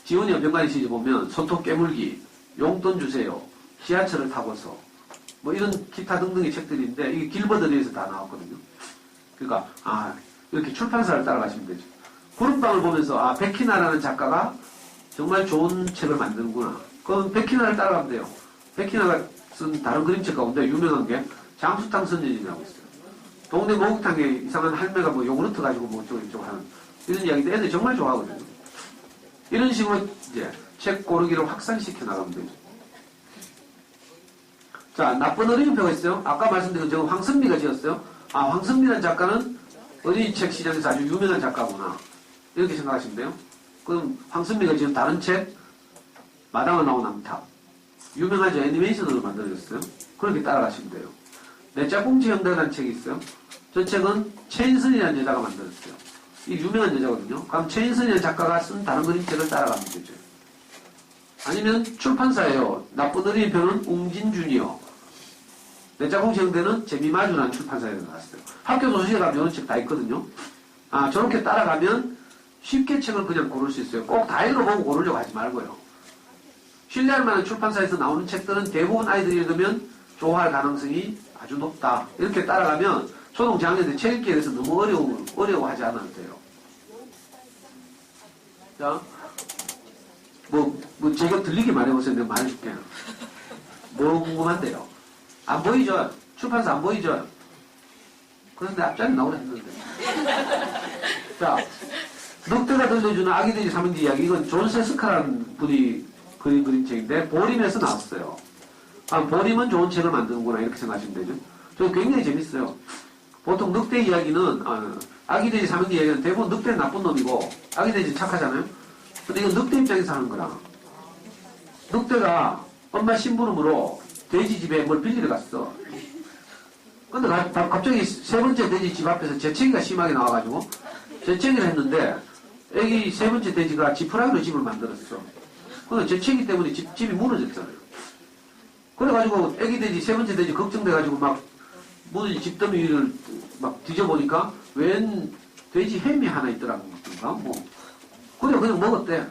지원이와 병간이 시리즈 보면 손톱 깨물기, 용돈 주세요, 지하철을 타고서 뭐 이런 기타 등등의 책들인데 이게 길벗 어린이에서 다 나왔거든요. 그러니까 이렇게 출판사를 따라가시면 되죠. 구름빵을 보면서 백희나라는 작가가 정말 좋은 책을 만드는구나. 그럼 백희나를 따라가면 돼요. 백희나가 쓴 다른 그림책 가운데 유명한 게 장수탕 선전이라고 있어요. 동네 목욕탕에 이상한 할매가 뭐 요구르트 가지고 뭐 어쩌고 저쩌고 하는 이런 이야기인데 애들이 정말 좋아하거든요. 이런 식으로 이제 책 고르기를 확산시켜 나가면 되죠. 자, 나쁜 어린이표가 있어요. 아까 말씀드린 지금 황선미가 지었어요. 아, 황선미라는 작가는 어린이책 시장에서 아주 유명한 작가구나. 이렇게 생각하시면 돼요. 그럼 황선미가 지금 다른 책, 마당을 나온 암탉. 유명하죠. 애니메이션으로 만들어졌어요. 그렇게 따라가시면 돼요. 내 짝꿍치 형제라는 책이 있어요. 저 책은 최인선이라는 여자가 만들었어요. 이 유명한 여자거든요. 그럼 최인선이라는 작가가 쓴 다른 그림책을 따라가면 되죠. 아니면 출판사예요. 나쁜 어린이표는 웅진준이요. 내 짝꿍치 형제는 재미마주라는 출판사에서 나왔어요. 학교 도서실에 가면 이런 책 다 있거든요. 아, 저렇게 따라가면 쉽게 책을 그냥 고를 수 있어요. 꼭 다 읽어보고 고르려고 하지 말고요. 신뢰할 만한 출판사에서 나오는 책들은 대부분 아이들이 읽으면 좋아할 가능성이 아주 높다. 이렇게 따라가면 초등 저학년들 책 읽기에 대해서 너무 어려워하지 않아도 돼요. 자, 제가 들리게 말해보세요. 내가 말해줄게요. 뭐 궁금한데요? 안 보이죠? 출판사 안 보이죠? 그래서 내 앞자리 나오라 했는데. 자, 늑대가 들려주는 아기들이 삼형제 이야기. 이건 존 세스카라는 분이 그린 그림책인데, 보림에서 나왔어요. 아, 보림은 좋은 책을 만드는구나. 이렇게 생각하시면 되죠. 저 굉장히 재밌어요. 보통 늑대 이야기는, 아기돼지 삼형제 이야기는 대부분 늑대는 나쁜 놈이고, 아기돼지 착하잖아요? 근데 이건 늑대 입장에서 하는 거라. 늑대가 엄마 심부름으로 돼지 집에 뭘 빌리러 갔어. 근데 갑자기 세 번째 돼지 집 앞에서 재채기가 심하게 나와가지고, 재채기를 했는데, 애기 세 번째 돼지가 지푸라기로 집을 만들었어. 근데 재채기 때문에 집이 무너졌잖아요. 그래가지고 애기 돼지 세 번째 돼지 걱정돼가지고 막 무너진 집더미 위를 막 뒤져보니까 웬 돼지 햄이 하나 있더라고. 그래 그냥 먹었대.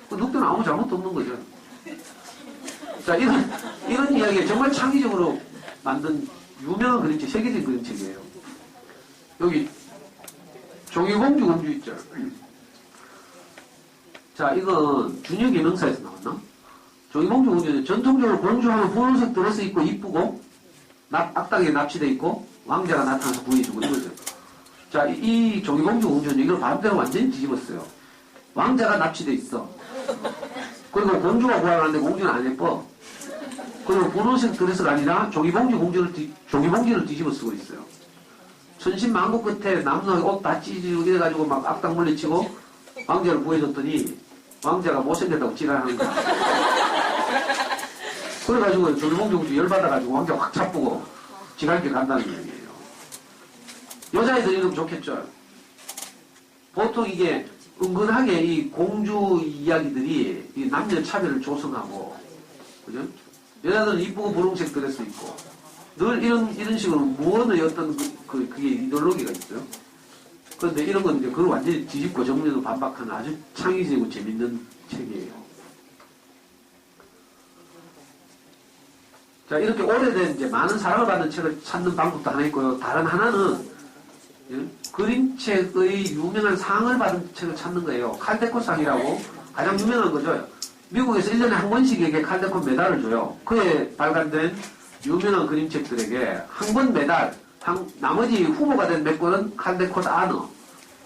그 늑대는 아무 잘못도 없는 거죠. 자, 이런 이야기 정말 창의적으로 만든 유명한 그림책, 세계적인 그림책이에요. 여기 종이공주 공주 있죠. 자, 이건 준혁예명사에서 나왔나? 종이공주 공주는 전통적으로 공주하면 분홍색 드레스 입고 이쁘고 악당에 납치돼 있고 왕자가 나타나서 구해주고 이거죠. 자, 이 종이공주 공주는 이걸 반대로 완전히 뒤집었어요. 왕자가 납치돼 있어. 그리고 공주가 구하려는데 공주는 안 예뻐. 그리고 분홍색 드레스가 아니라 종이봉지를 뒤집어 쓰고 있어요. 천신만고 끝에 남성이 옷 다 찢어지고 이래가지고 막 악당 물리치고 왕자를 구해줬더니 왕자가 못생겼다고 지랄하는 거야. 그래가지고 종이봉지 공주 열받아가지고 왕자 확 차쁘고 지갈게 간다는 얘기예요. 여자애들이 이러면 좋겠죠. 보통 이게 은근하게 이 공주 이야기들이 이 남녀 차별을 조성하고, 그죠? 여자들은 이쁘고 분홍색 드레스 입고, 늘 이런 식으로 무언의 어떤 그게 이데올로기가 있어요. 그런데 이런 건 이제 그걸 완전히 뒤집고 정면으로 반박하는 아주 창의적이고 재밌는 책이에요. 자, 이렇게 오래된 이제 많은 사랑을 받는 책을 찾는 방법도 하나 있고요. 다른 하나는, 예? 그림책의 유명한 상을 받은 책을 찾는 거예요. 칼데코상이라고 가장 유명한 거죠. 미국에서 1년에 한 번씩에게 칼데코 메달을 줘요. 그에 발간된 유명한 그림책들에게 한 권 메달, 나머지 후보가 된 몇 권은 칼데콧 아너.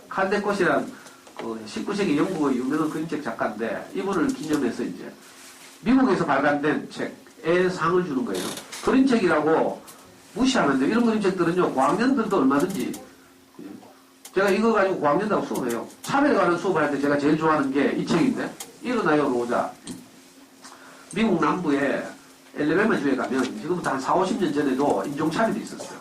칼데콧이란 19세기 영국의 유명한 그림책 작가인데 이분을 기념해서 이제 미국에서 발간된 책에 상을 주는 거예요. 그림책이라고 무시하면 돼요. 이런 그림책들은요, 고학년들도 얼마든지. 제가 이거 가지고 고학년들하고 수업해요. 차별에 관한 수업을 할 때 제가 제일 좋아하는 게 이 책인데, 일어나요 로자. 미국 남부에 엘레베마주에 가면 지금부터 한 40-50년 전에도 인종차별이 있었어요.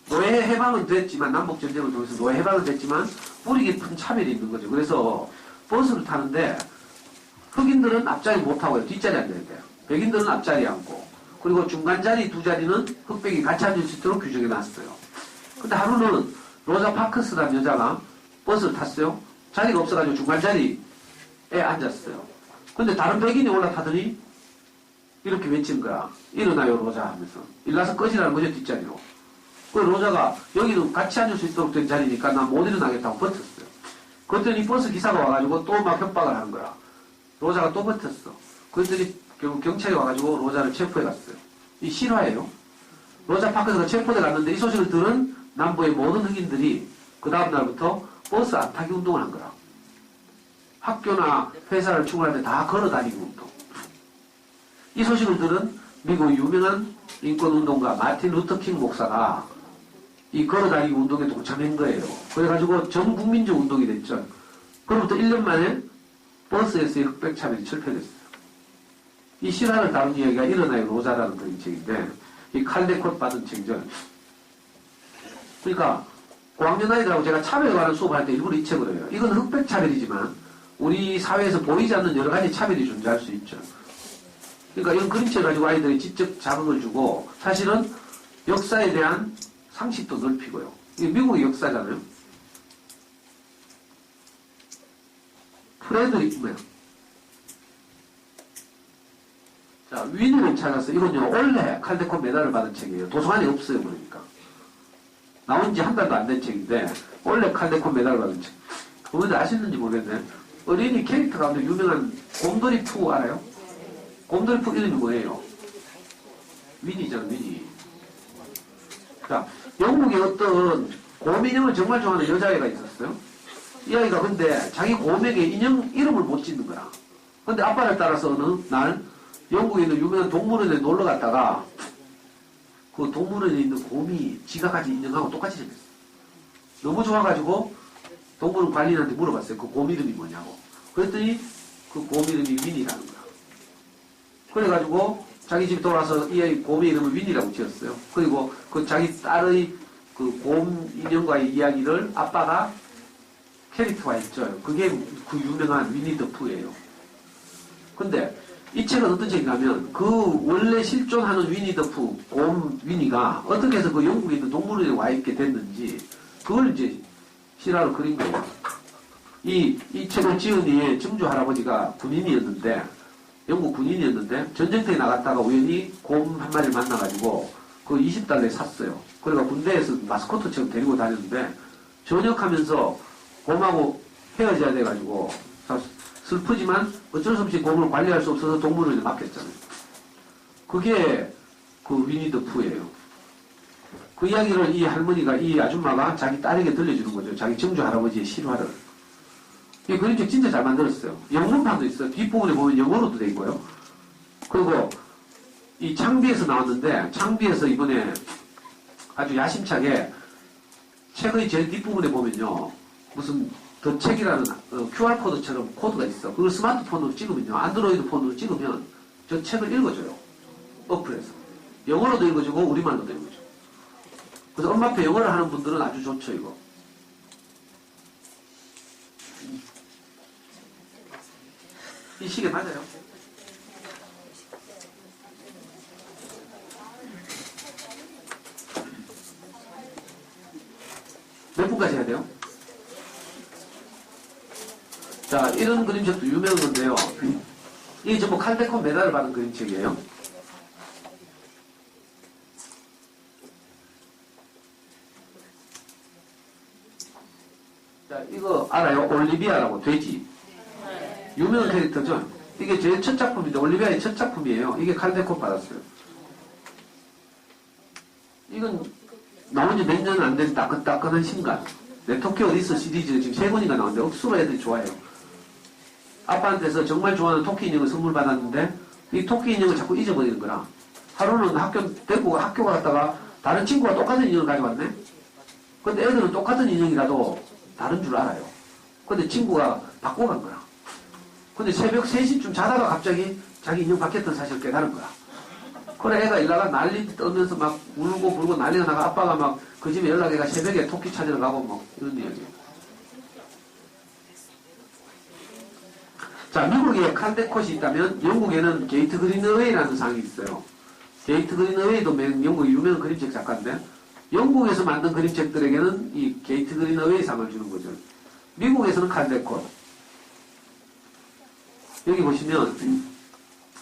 노예 해방은 됐지만, 남북전쟁을 통해서 노예 해방은 됐지만 뿌리 깊은 차별이 있는 거죠. 그래서 버스를 타는데 흑인들은 앞자리 못 타고요. 뒷자리 앉아야 돼요. 백인들은 앞자리에 앉고, 그리고 중간자리 두 자리는 흑백이 같이 앉을 수 있도록 규정해 놨어요. 근데 하루는 로자 파크스라는 여자가 버스를 탔어요. 자리가 없어가지고 중간자리에 앉았어요. 근데 다른 백인이 올라타더니 이렇게 외친 거야. 일어나요 로자 하면서. 일어나서 꺼지라는 거죠, 뒷자리로. 그 로자가 여기는 같이 앉을 수 있도록 된 자리니까 나 못 일어나겠다고 버텼어요. 그랬더니 버스 기사가 와가지고 또 막 협박을 하는 거야. 로자가 또 버텼어. 그랬더니 결국 경찰이 와가지고 로자를 체포해 갔어요. 이 실화예요. 로자 파크스가 체포돼 갔는데 이 소식을 들은 남부의 모든 흑인들이 그 다음날부터 버스 안 타기 운동을 한 거라. 학교나 회사를 출근할 때 다 걸어 다니는 운동. 이 소식을 들은 미국 유명한 인권운동가 마틴 루터킹 목사가 이 걸어 다니기 운동에 동참한 거예요. 그래가지고 전 국민적 운동이 됐죠. 그로부터 1년 만에 버스에서의 흑백 차별이 철폐됐어요. 이 실화를 다룬 이야기가 일어나요 로자라는 그런 책인데 이 칼데콧 받은 책이죠. 그러니까 고학년 아이들하고 제가 차별에 관한 수업할 때 일부러 이 책을 해요. 이건 흑백 차별이지만 우리 사회에서 보이지 않는 여러 가지 차별이 존재할 수 있죠. 그러니까 이런 그림책을 가지고 아이들이 직접 자극을 주고 사실은 역사에 대한 상식도 넓히고요. 이게 미국의 역사잖아요. 프레드릭 뭐야? 자, 위니를 찾아서 이건요 원래 칼데콘 메달을 받은 책이에요. 도서관에 없어요. 그러니까 나온 지 한 달도 안 된 책인데 원래 칼데콘 메달을 받은 책. 그분들 아시는지 모르겠네. 어린이 캐릭터 가운데 유명한 곰돌이 푸 알아요? 곰돌이 푸 이름이 뭐예요? 위니잖아, 위니. 자, 영국에 어떤 곰 인형을 정말 좋아하는 여자애가 있었어요. 이 아이가 근데 자기 곰에게 인형 이름을 못 짓는 거야. 근데 아빠를 따라서 어느 날 영국에 있는 유명한 동물원에 놀러 갔다가 그 동물원에 있는 곰이 지가 가진 인형하고 똑같이 생겼어. 너무 좋아가지고 동물원 관리인한테 물어봤어요. 그 곰 이름이 뭐냐고. 그랬더니 그 곰 이름이 위니라는 거야. 그래가지고 자기 집에 돌아와서 이 아이 곰의 이름을 위니라고 지었어요. 그리고 그 자기 딸의 그 곰 인형과의 이야기를 아빠가 캐릭터화했죠. 그게 그 유명한 위니 더 푸예요. 근데 이 책은 어떤 책이냐면 그 원래 실존하는 위니 더 푸, 곰 위니가 어떻게 해서 그 영국에 있는 동물원에 와 있게 됐는지 그걸 이제 실화로 그린 거예요. 이 책을 지은 이의 증조 할아버지가 군인이었는데 영국 군인이었는데 전쟁터에 나갔다가 우연히 곰 한 마리를 만나가지고 그 20달러에 샀어요. 그러니까 군대에서 마스코트처럼 데리고 다녔는데 전역하면서 곰하고 헤어져야 돼가지고 슬프지만 어쩔 수 없이 곰을 관리할 수 없어서 동물원에 맡겼잖아요. 그게 그 위니 더 푸예요. 그 이야기를 이 할머니가 이 아줌마가 자기 딸에게 들려주는 거죠. 자기 증조 할아버지의 실화를. 이 그림책 진짜 잘 만들었어요. 영문판도 있어요. 뒷부분에 보면 영어로도 돼 있고요. 그리고 이 창비에서 나왔는데 창비에서 이번에 아주 야심차게 책의 제일 뒷부분에 보면요. 무슨 더 책이라는 QR코드처럼 코드가 있어. 그걸 스마트폰으로 찍으면요. 안드로이드 폰으로 찍으면 저 책을 읽어줘요. 어플에서. 영어로도 읽어주고 우리말로도 읽어줘. 그래서 엄마표 영어를 하는 분들은 아주 좋죠, 이거. 이 시계 맞아요? 몇 분까지 해야 돼요? 자, 이런 그림책도 유명한 건데요. 이게 전부 칼데콘 메달을 받은 그림책이에요. 자, 이거 알아요? 올리비아라고, 돼지. 유명한 캐릭터죠? 이게 제 첫 작품인데, 올리비아의 첫 작품이에요. 이게 칼데콘 받았어요. 이건 나온 지 몇 년 안 된 따끈따끈한 신간. 내 토끼 어디서 시리즈 지금 3권인가 나오는데, 억수로 애들이 좋아해요. 아빠한테서 정말 좋아하는 토끼 인형을 선물 받았는데, 이 토끼 인형을 자꾸 잊어버리는 거라. 하루는 학교 갔다가 다른 친구가 똑같은 인형을 가져왔네? 근데 애들은 똑같은 인형이라도 다른 줄 알아요. 근데 친구가 바꿔간 거야. 근데 새벽 3시쯤 자다가 갑자기 자기 인형 바뀌었던 사실을 깨달은 거야. 그래 애가 일나가 난리 떠면서 막 울고 불고 난리가 나가 아빠가 막 그 집에 연락해가 새벽에 토끼 찾으러 가고 뭐 이런 이야기예요. 자, 미국에 칼데콧이 있다면 영국에는 게이트 그린어웨이라는 상이 있어요. 게이트 그린어웨이도 영국의 유명한 그림책 작가인데 영국에서 만든 그림책들에게는 이 게이트 그린어웨이 상을 주는 거죠. 미국에서는 칼데콧. 여기 보시면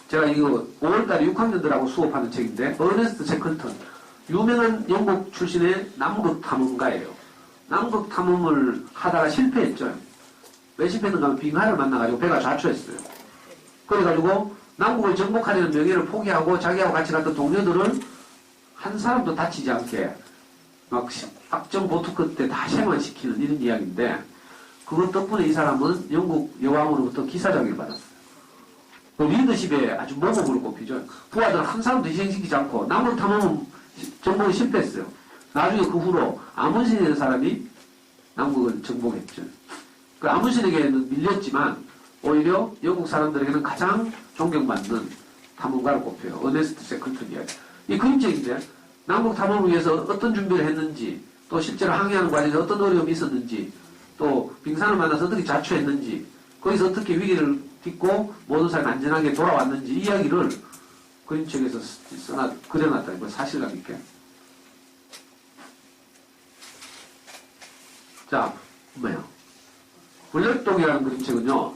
제가 이거 5월달에 6학년들하고 수업하는 책인데 어네스트 체클턴 유명한 영국 출신의 남극 탐험가예요. 남극 탐험을 하다가 실패했죠. 왜 실패했는가 하면 빙하를 만나가지고 배가 좌초했어요. 그래가지고 남극을 정복하려는 명예를 포기하고 자기하고 같이 갔던 동료들을 한 사람도 다치지 않게 막 악정 보투 끝에 다 생환시키는 이런 이야기인데 그것 덕분에 이 사람은 영국 여왕으로부터 기사장을 받았어요. 그 리더십에 아주 모범으로 꼽히죠. 부하들 한 사람도 희생시키지 않고 남은 탐험은 정복에 실패했어요. 나중에 그 후로 아문신이라는 사람이 남국을 정복했죠. 그 아문신에게는 밀렸지만 오히려 영국 사람들에게는 가장 존경받는 탐험가로 꼽혀요. 어네스트 세클튼 이야기. 이 그림책인데 남북 탐험을 위해서 어떤 준비를 했는지, 또 실제로 항해하는 과정에서 어떤 어려움이 있었는지, 또 빙산을 만나서 어떻게 자초했는지, 거기서 어떻게 위기를 딛고 모든 사람이 안전하게 돌아왔는지 이 이야기를 그림책에서 그려놨다. 이거 사실감 있게. 자, 뭐예요? 블랙독이라는 그림책은요,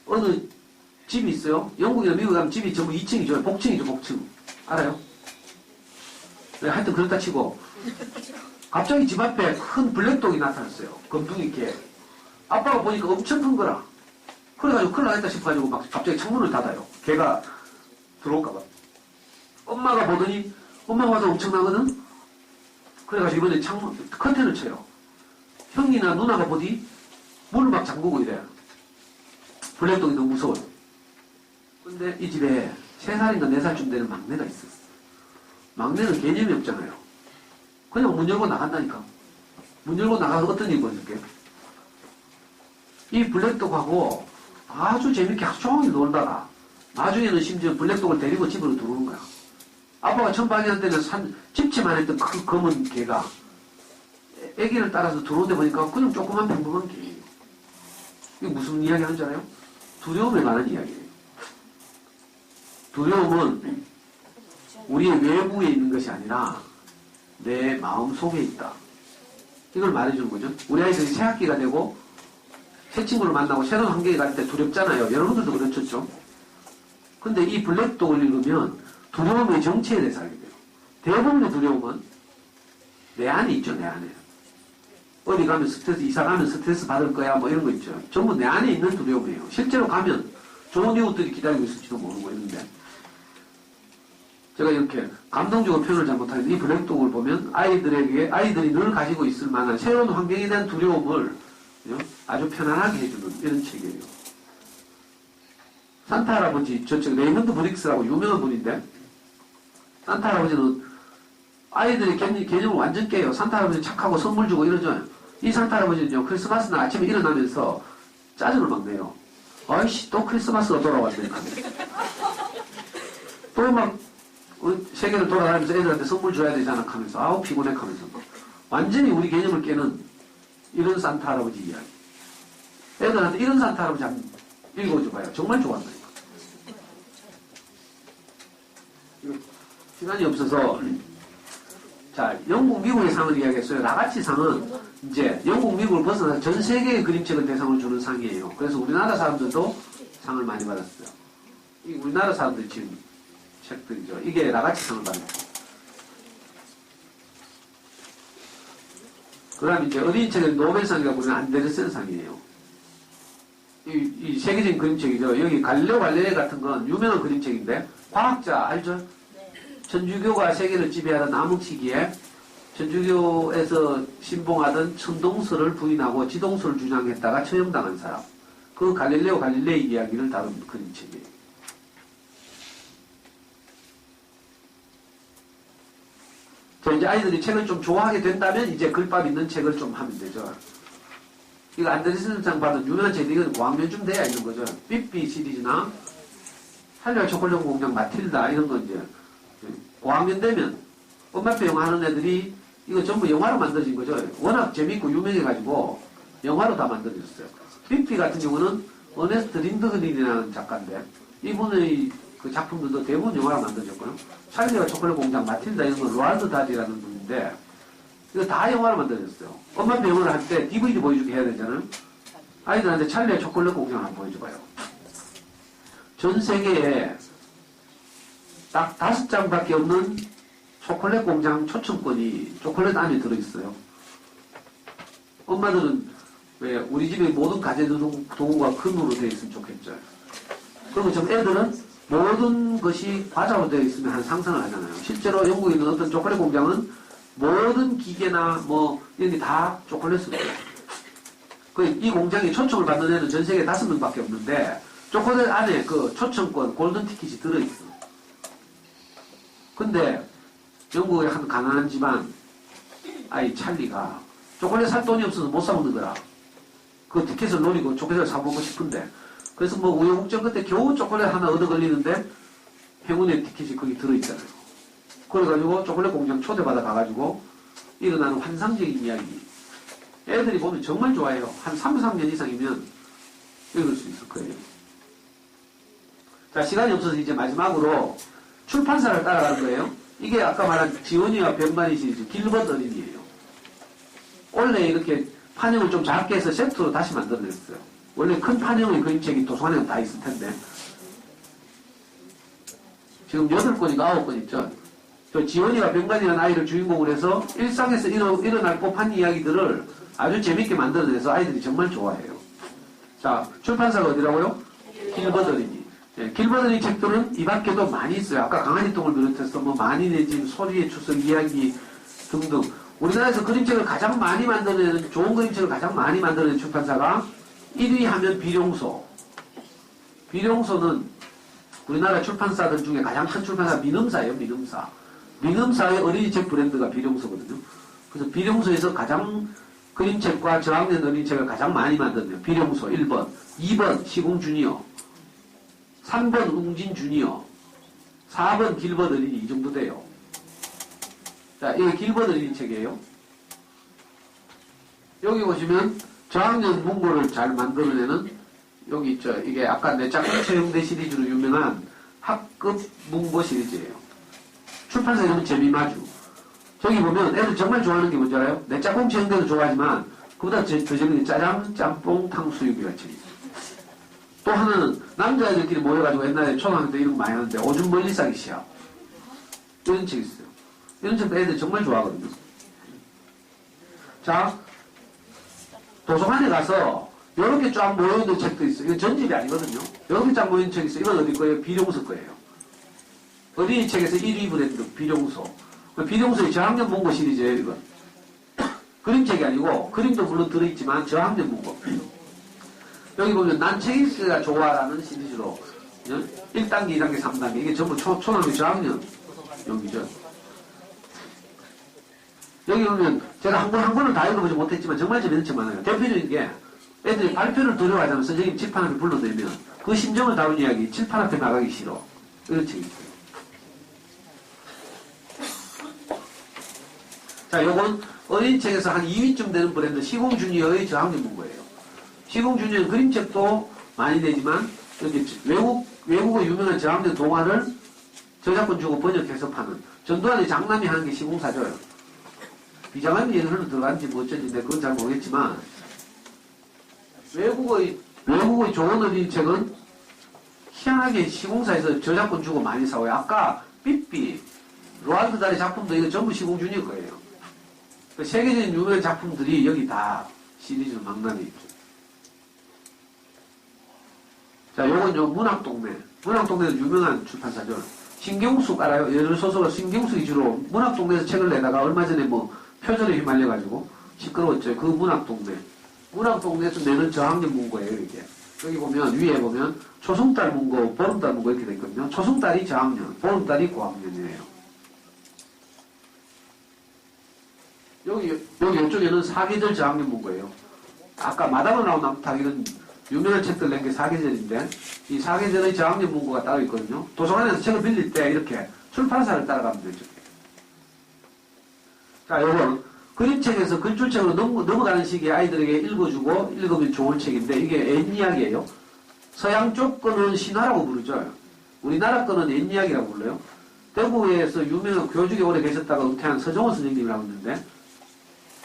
어느 집이 있어요. 영국이나 미국 가면 집이 전부 2층이죠. 복층이죠, 복층. 알아요? 네, 하여튼 그렇다 치고 갑자기 집 앞에 큰 블랙독이 나타났어요. 검둥이 개. 아빠가 보니까 엄청 큰 거라. 그래가지고 큰일 나겠다 싶어가지고 막 갑자기 창문을 닫아요. 개가 들어올까봐. 엄마가 보더니 엄마가 와서 엄청나거든? 그래가지고 이번에 창문, 커튼을 쳐요. 형이나 누나가 보디 문을 막 잠그고 이래요. 블랙독이 너무 무서워요. 근데 이 집에 3살인가 4살쯤 되는 막내가 있었어. 막내는 개념이 없잖아요. 그냥 문 열고 나간다니까. 문 열고 나가서 어떤 일이 벌어질게요? 이 블랙독하고 아주 재밌게 하루 종일 놀다가 나중에는 심지어 블랙독을 데리고 집으로 들어오는 거야. 아빠가 처음 발견할 때는 집채만 했던 그 검은 개가 애기를 따라서 들어오다 보니까 그냥 조그만 평범한 개예요. 이게 무슨 이야기 하는 줄 알아요? 두려움에 관한 이야기예요. 두려움은 우리의 외부에 있는 것이 아니라 내 마음 속에 있다. 이걸 말해주는 거죠. 우리 아이들이 새 학기가 되고 새 친구를 만나고 새로운 환경에 갈 때 두렵잖아요. 여러분들도 그렇죠. 근데 이 블랙독을 읽으면 두려움의 정체에 대해서 알게 돼요. 대부분의 두려움은 내 안에 있죠. 내 안에. 어디 가면 스트레스, 이사 가면 스트레스 받을 거야 뭐 이런 거 있죠. 전부 내 안에 있는 두려움이에요. 실제로 가면 좋은 이웃들이 기다리고 있을지도 모르고 있는데 제가 이렇게 감동적으로 표현을 잘못하는데 이 블랙독을 보면 아이들이 늘 가지고 있을 만한 새로운 환경에 대한 두려움을 아주 편안하게 해주는 이런 책이에요. 산타 할아버지, 저쪽 레이먼드 브릭스라고 유명한 분인데 산타 할아버지는 아이들의 개념을 완전 깨요. 산타 할아버지 착하고 선물 주고 이러죠. 이 산타 할아버지는요, 크리스마스 날 아침에 일어나면서 짜증을 막 내요. 아이씨, 또 크리스마스가 돌아왔네. 또 막 세계를 돌아다니면서 애들한테 선물 줘야 되잖아 하면서 아우 피곤해 하면서 완전히 우리 개념을 깨는 이런 산타 할아버지 이야기. 애들한테 이런 산타 할아버지 한번 읽어줘봐요. 정말 좋아한다니까. 시간이 없어서 자, 영국, 미국의 상을 이야기했어요. 나같이 상은 이제 영국, 미국을 벗어나서 전 세계의 그림책을 대상으로 주는 상이에요. 그래서 우리나라 사람들도 상을 많이 받았어요. 이 우리나라 사람들이 지금 책들이죠. 이게 나같이 상을 받는 거예요. 그 다음에 이제 어린 책은 노벨상이라고 부르는 안데르센 상이에요. 이 세계적인 그림책이죠. 여기 갈릴레오 갈릴레이 같은 건 유명한 그림책인데 과학자 알죠? 천주교가 세계를 지배하던 암흑 시기에 천주교에서 신봉하던 천동설을 부인하고 지동설을 주장했다가 처형당한 사람. 그 갈릴레오 갈릴레이 이야기를 다룬 그림책이에요. 자, 이제 아이들이 책을 좀 좋아하게 된다면 이제 글밥 있는 책을 좀 하면 되죠. 이거 안데르센 상 받은 유명한 책이 이건 고학년쯤 돼야 있는 거죠. 삐삐 시리즈나 할리와 초콜릿 공장 마틸다 이런 거 이제 고학년 되면 엄마표 영화 하는 애들이 이거 전부 영화로 만들어진 거죠. 워낙 재밌고 유명해가지고 영화로 다 만들어졌어요. 삐삐 같은 경우는 어네스트 린드그린이라는 작가인데 이분의 그 작품들도 대부분 영화로 만들어졌고요. 찰리와 초콜릿 공장 마틸다 이런 건 로알드 달이라는 분인데 이거 다 영화로 만들어졌어요. 엄마표 영화를 할 때 DVD 보여주게 해야 되잖아요. 아이들한테 찰리와 초콜릿 공장을 한번 보여줘봐요. 전 세계에 딱 5장밖에 없는 초콜릿 공장 초청권이 초콜릿 안에 들어있어요. 엄마들은 왜 우리 집에 모든 가재도구가 금으로 되어 있으면 좋겠죠. 그리고 좀 애들은 모든 것이 과자로 되어 있으면 한 상상을 하잖아요. 실제로 영국에 있는 어떤 초콜릿 공장은 모든 기계나 뭐 이런 게 다 초콜릿으로 돼요. 이 공장이 초청을 받는 애는 전 세계에 5명밖에 없는데, 초콜릿 안에 그 초청권, 골든 티켓이 들어있어. 근데, 영국의 한 가난한 집안, 아이 찰리가, 초콜릿 살 돈이 없어서 못 사먹는 거라. 그 티켓을 노리고 초콜릿을 사먹고 싶은데, 그래서 뭐 우여곡절 끝에 겨우 초콜릿 하나 얻어 걸리는데, 행운의 티켓이 거기 들어있잖아요. 그래가지고 초콜릿 공장 초대받아 가가지고, 일어나는 환상적인 이야기. 애들이 보면 정말 좋아해요. 한 3, 4년 이상이면 읽을 수 있을 거예요. 자, 시간이 없어서 이제 마지막으로 출판사를 따라가는 거예요. 이게 아까 말한 지원이와 병만이 시리즈 길벗 어린이에요. 원래 이렇게 판형을 좀 작게 해서 세트로 다시 만들어냈어요. 원래 큰 판형의 그림책이 도서관에 다 있을 텐데 지금 8권인가 9권 있죠. 저 지원이와 병만이라는 아이를 주인공으로 해서 일상에서 일어날 법한 이야기들을 아주 재밌게 만들어내서 아이들이 정말 좋아해요. 자, 출판사가 어디라고요? 길벗 어린이. 예, 길벗 어린이 책들은 이 밖에도 많이 있어요. 아까 강한이통을 비롯해서 뭐 만인의 집, 소리의 추석 이야기 등등. 우리나라에서 그림책을 가장 많이 만들어내는, 좋은 그림책을 가장 많이 만들어내는 출판사가 1위 하면 비룡소. 비룡소는 우리나라 출판사들 중에 가장 큰 출판사 민음사예요, 민음사. 민음사의 어린이책 브랜드가 비룡소거든요. 그래서 비룡소에서 가장 그림책과 저학년 어린이책을 가장 많이 만드네요. 비룡소 1번, 2번 시공주니어, 3번 웅진주니어, 4번 길벗 어린이 이 정도 돼요. 자, 이게 길벗 어린이 책이에요. 여기 보시면 저학년 문고를 잘 만들어내는 여기 있죠. 이게 아까 내 짝꿍 체험대 시리즈로 유명한 학급 문고 시리즈예요. 출판사 이름은 재미마주. 저기 보면 애들 정말 좋아하는 게 뭔지 알아요? 내 짝꿍 체험대도 좋아하지만 그보다 더 재밌는 게 짜장, 짬뽕, 탕수육이가 책 있어요. 또 하나는 남자애들끼리 모여가지고 옛날에 초등학교 때 이런 거 많이 하는데 오줌 멀리 싸기 시합. 이런 책 있어요. 이런 책도 애들 정말 좋아하거든요. 자, 도서관에 가서 이렇게 쫙 모여있는 책도 있어요. 이건 전집이 아니거든요. 이렇게 쫙 모여있는 책이 있어요. 이건 어디 거예요? 비룡소 거예요. 어린이 책에서 1위 브랜드 비룡소. 비룡소의 저학년 문고 시리즈예요. 이건. 그림책이 아니고 그림도 물론 들어있지만 저학년 문고. 여기 보면 난 책 읽기가 좋아라는 시리즈로 1단계, 2단계, 3단계 이게 전부 초등학교 저학년 여기죠. 여기 보면 제가 한 권을 다 읽어보지 못했지만 정말 재밌는 책 많아요. 대표적인 게 애들이 발표를 두려워하잖아요. 선생님 칠판 앞에 불러내면 그 심정을 다룬 이야기 칠판 앞에 나가기 싫어. 이런 책이 있어요. 자, 요건 어린이책에서 한 2위쯤 되는 브랜드 시공주니어의 저학년 문고예요. 시공주니어는 그림책도 많이 내지만 여기 외국어 유명한 저학년 동화를 저작권 주고 번역해서 파는 전두환의 장남이 하는 게 시공사줘요. 비장함이 예를 들어간지 뭐 어쩐지 그건 잘 모르겠지만 외국어의 좋은 어린이책은 희한하게 시공사에서 저작권 주고 많이 사와요. 아까 삐삐, 로알드 달의 작품도 이거 전부 시공주니어 거예요. 그 세계적인 유명한 작품들이 여기 다 시리즈 망람이 있죠. 자, 요건 문학동네. 문학동네는 유명한 출판사죠. 신경숙 알아요? 여자소설가 신경숙이 주로 문학동네에서 책을 내다가 얼마 전에 뭐 표절에 휘말려가지고 시끄러웠죠. 그 문학동네. 문학동네에서 내는 저학년 문고예요, 이게. 여기 보면, 위에 보면 초승달 문고, 보름달 문고 이렇게 돼 있거든요. 초승달이 저학년, 보름달이 고학년이에요. 여기 이쪽에는 사계절 저학년 문고예요. 아까 마담을 나온 남탁 이런 유명한 책들 낸 게 사계절인데 이 사계절의 저학년 문고가 따로 있거든요. 도서관에서 책을 빌릴 때 이렇게 출판사를 따라가면 되죠. 자, 요건 그림책에서 글줄책으로 넘어가는 시기에 아이들에게 읽어주고 읽으면 좋은 책인데 이게 옛이야기예요. 서양 쪽 거는 신화라고 부르죠. 우리나라 거는 옛이야기라고 불러요. 대구에서 유명한 교직에 오래 계셨다가 은퇴한 서정호 선생님이라고 있는데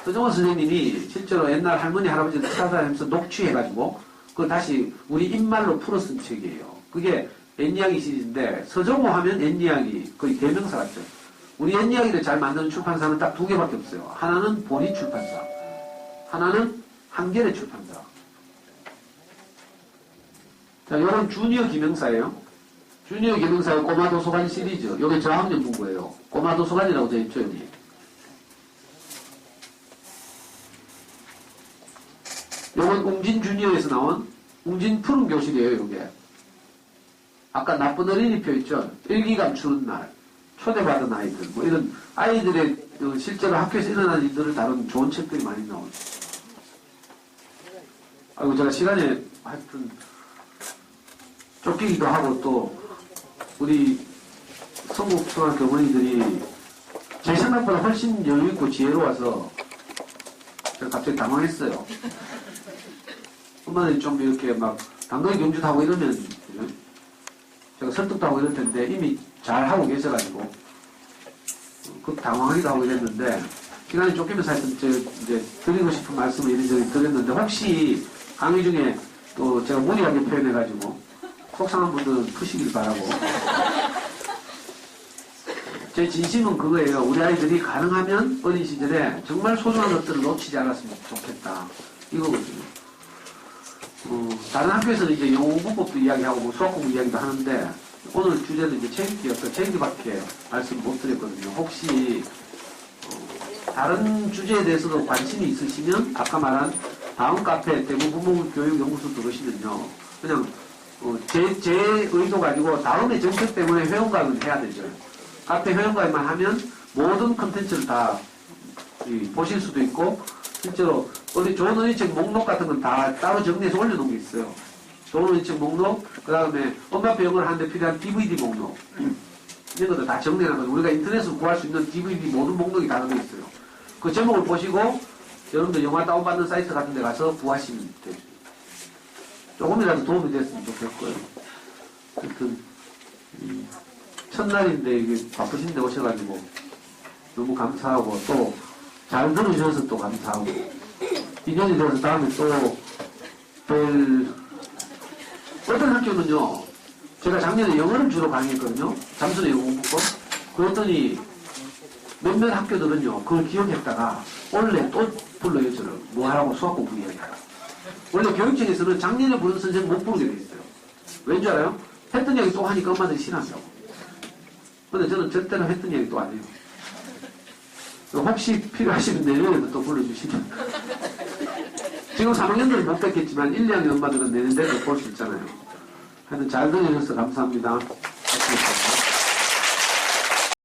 서정호 선생님이 실제로 옛날 할머니 할아버지들 찾아다니면서 녹취해가지고 그걸 다시 우리 입말로 풀어 쓴 책이에요. 그게 옛이야기 시리즈인데 서정호 하면 옛이야기 거의 대명사 같죠. 우리 옛이야기를 잘 만드는 출판사는 딱 2개밖에 없어요. 하나는 보리 출판사, 하나는 한겨레 출판사. 자, 요건 주니어 기명사예요. 주니어 기명사의 꼬마도서관 시리즈. 요게 저학년 문고예요. 꼬마도서관이라고 되어 있죠, 여기. 요건 웅진 주니어에서 나온 웅진 푸른 교실이에요, 요게. 아까 나쁜 어린이표 있죠? 일기 감추는 날, 초대받은 아이들, 뭐 이런 아이들의 실제로 학교에서 일어난 일들을 다룬 좋은 책들이 많이 나오죠. 아이고, 제가 시간에 하여튼 쫓기기도 하고 또 우리 성북초등학교 어머니들이 제 생각보다 훨씬 여유있고 지혜로워서 제가 갑자기 당황했어요. 엄마들이 좀 이렇게 막 당근이 경주도 하고 이러면 제가 설득도 하고 이럴 텐데 이미 잘 하고 계셔가지고 그 당황하기도 하고 이랬는데 시간이 쫓기면서 하여튼 이제 드리고 싶은 말씀을 이리저리 드렸는데 혹시 강의 중에 또 제가 무리하게 표현해가지고 속상한 분들은 푸시길 바라고 제 진심은 그거예요. 우리 아이들이 가능하면 어린 시절에 정말 소중한 것들을 놓치지 않았으면 좋겠다. 이거거든요. 다른 학교에서는 이제 영어 공부법도 이야기하고 뭐 수학 공부 이야기도 하는데 오늘 주제는 이제 책읽기여서 책읽기밖에 말씀 못 드렸거든요. 혹시 다른 주제에 대해서도 관심이 있으시면 아까 말한 다음 카페 대구부모교육연구소 들으시면요. 그냥 제 의도 가지고 다음에 정책 때문에 회원가입은 해야 되죠. 카페 회원가입만 하면 모든 컨텐츠를 다 보실 수도 있고 실제로 어디 좋은 어린이책 목록 같은 건 다 따로 정리해서 올려놓은 게 있어요. 좋은 어린이책 목록, 그 다음에 엄마표 영어를 하는데 필요한 DVD 목록 이런 것들 다 정리해놨거든요. 우리가 인터넷으로 구할 수 있는 DVD 모든 목록이 다 되어 있어요. 그 제목을 보시고 여러분들 영화 다운받는 사이트 같은 데 가서 구하시면 되죠. 조금이라도 도움이 됐으면 좋겠고요. 하여튼 첫날인데 이게 바쁘신데 오셔가지고 너무 감사하고 또 잘 들어주셔서 또 감사하고 인연이 되어서 다음에 또 뵐 어떤 학교는요 제가 작년에 영어를 주로 강의했거든요. 잠수의 영어 공부법. 그랬더니 몇몇 학교들은요 그걸 기억했다가 원래 또 불러요. 저를 뭐 하라고 수학 공부 이야기하라. 원래 교육청에서는 작년에 부른 선생님 못 부르게 돼 있어요. 왠지 알아요? 했던 이야기 또 하니까 엄마들이 싫어한다고. 근데 저는 절대로 했던 이야기 또 안 해요. 혹시 필요하시면 내년에도 또 불러주시면. 지금 3학년들은 못 뵙겠지만 1, 2학년 엄마들은 내년에도 볼 수 있잖아요. 하여튼 잘 들어주셔서 감사합니다.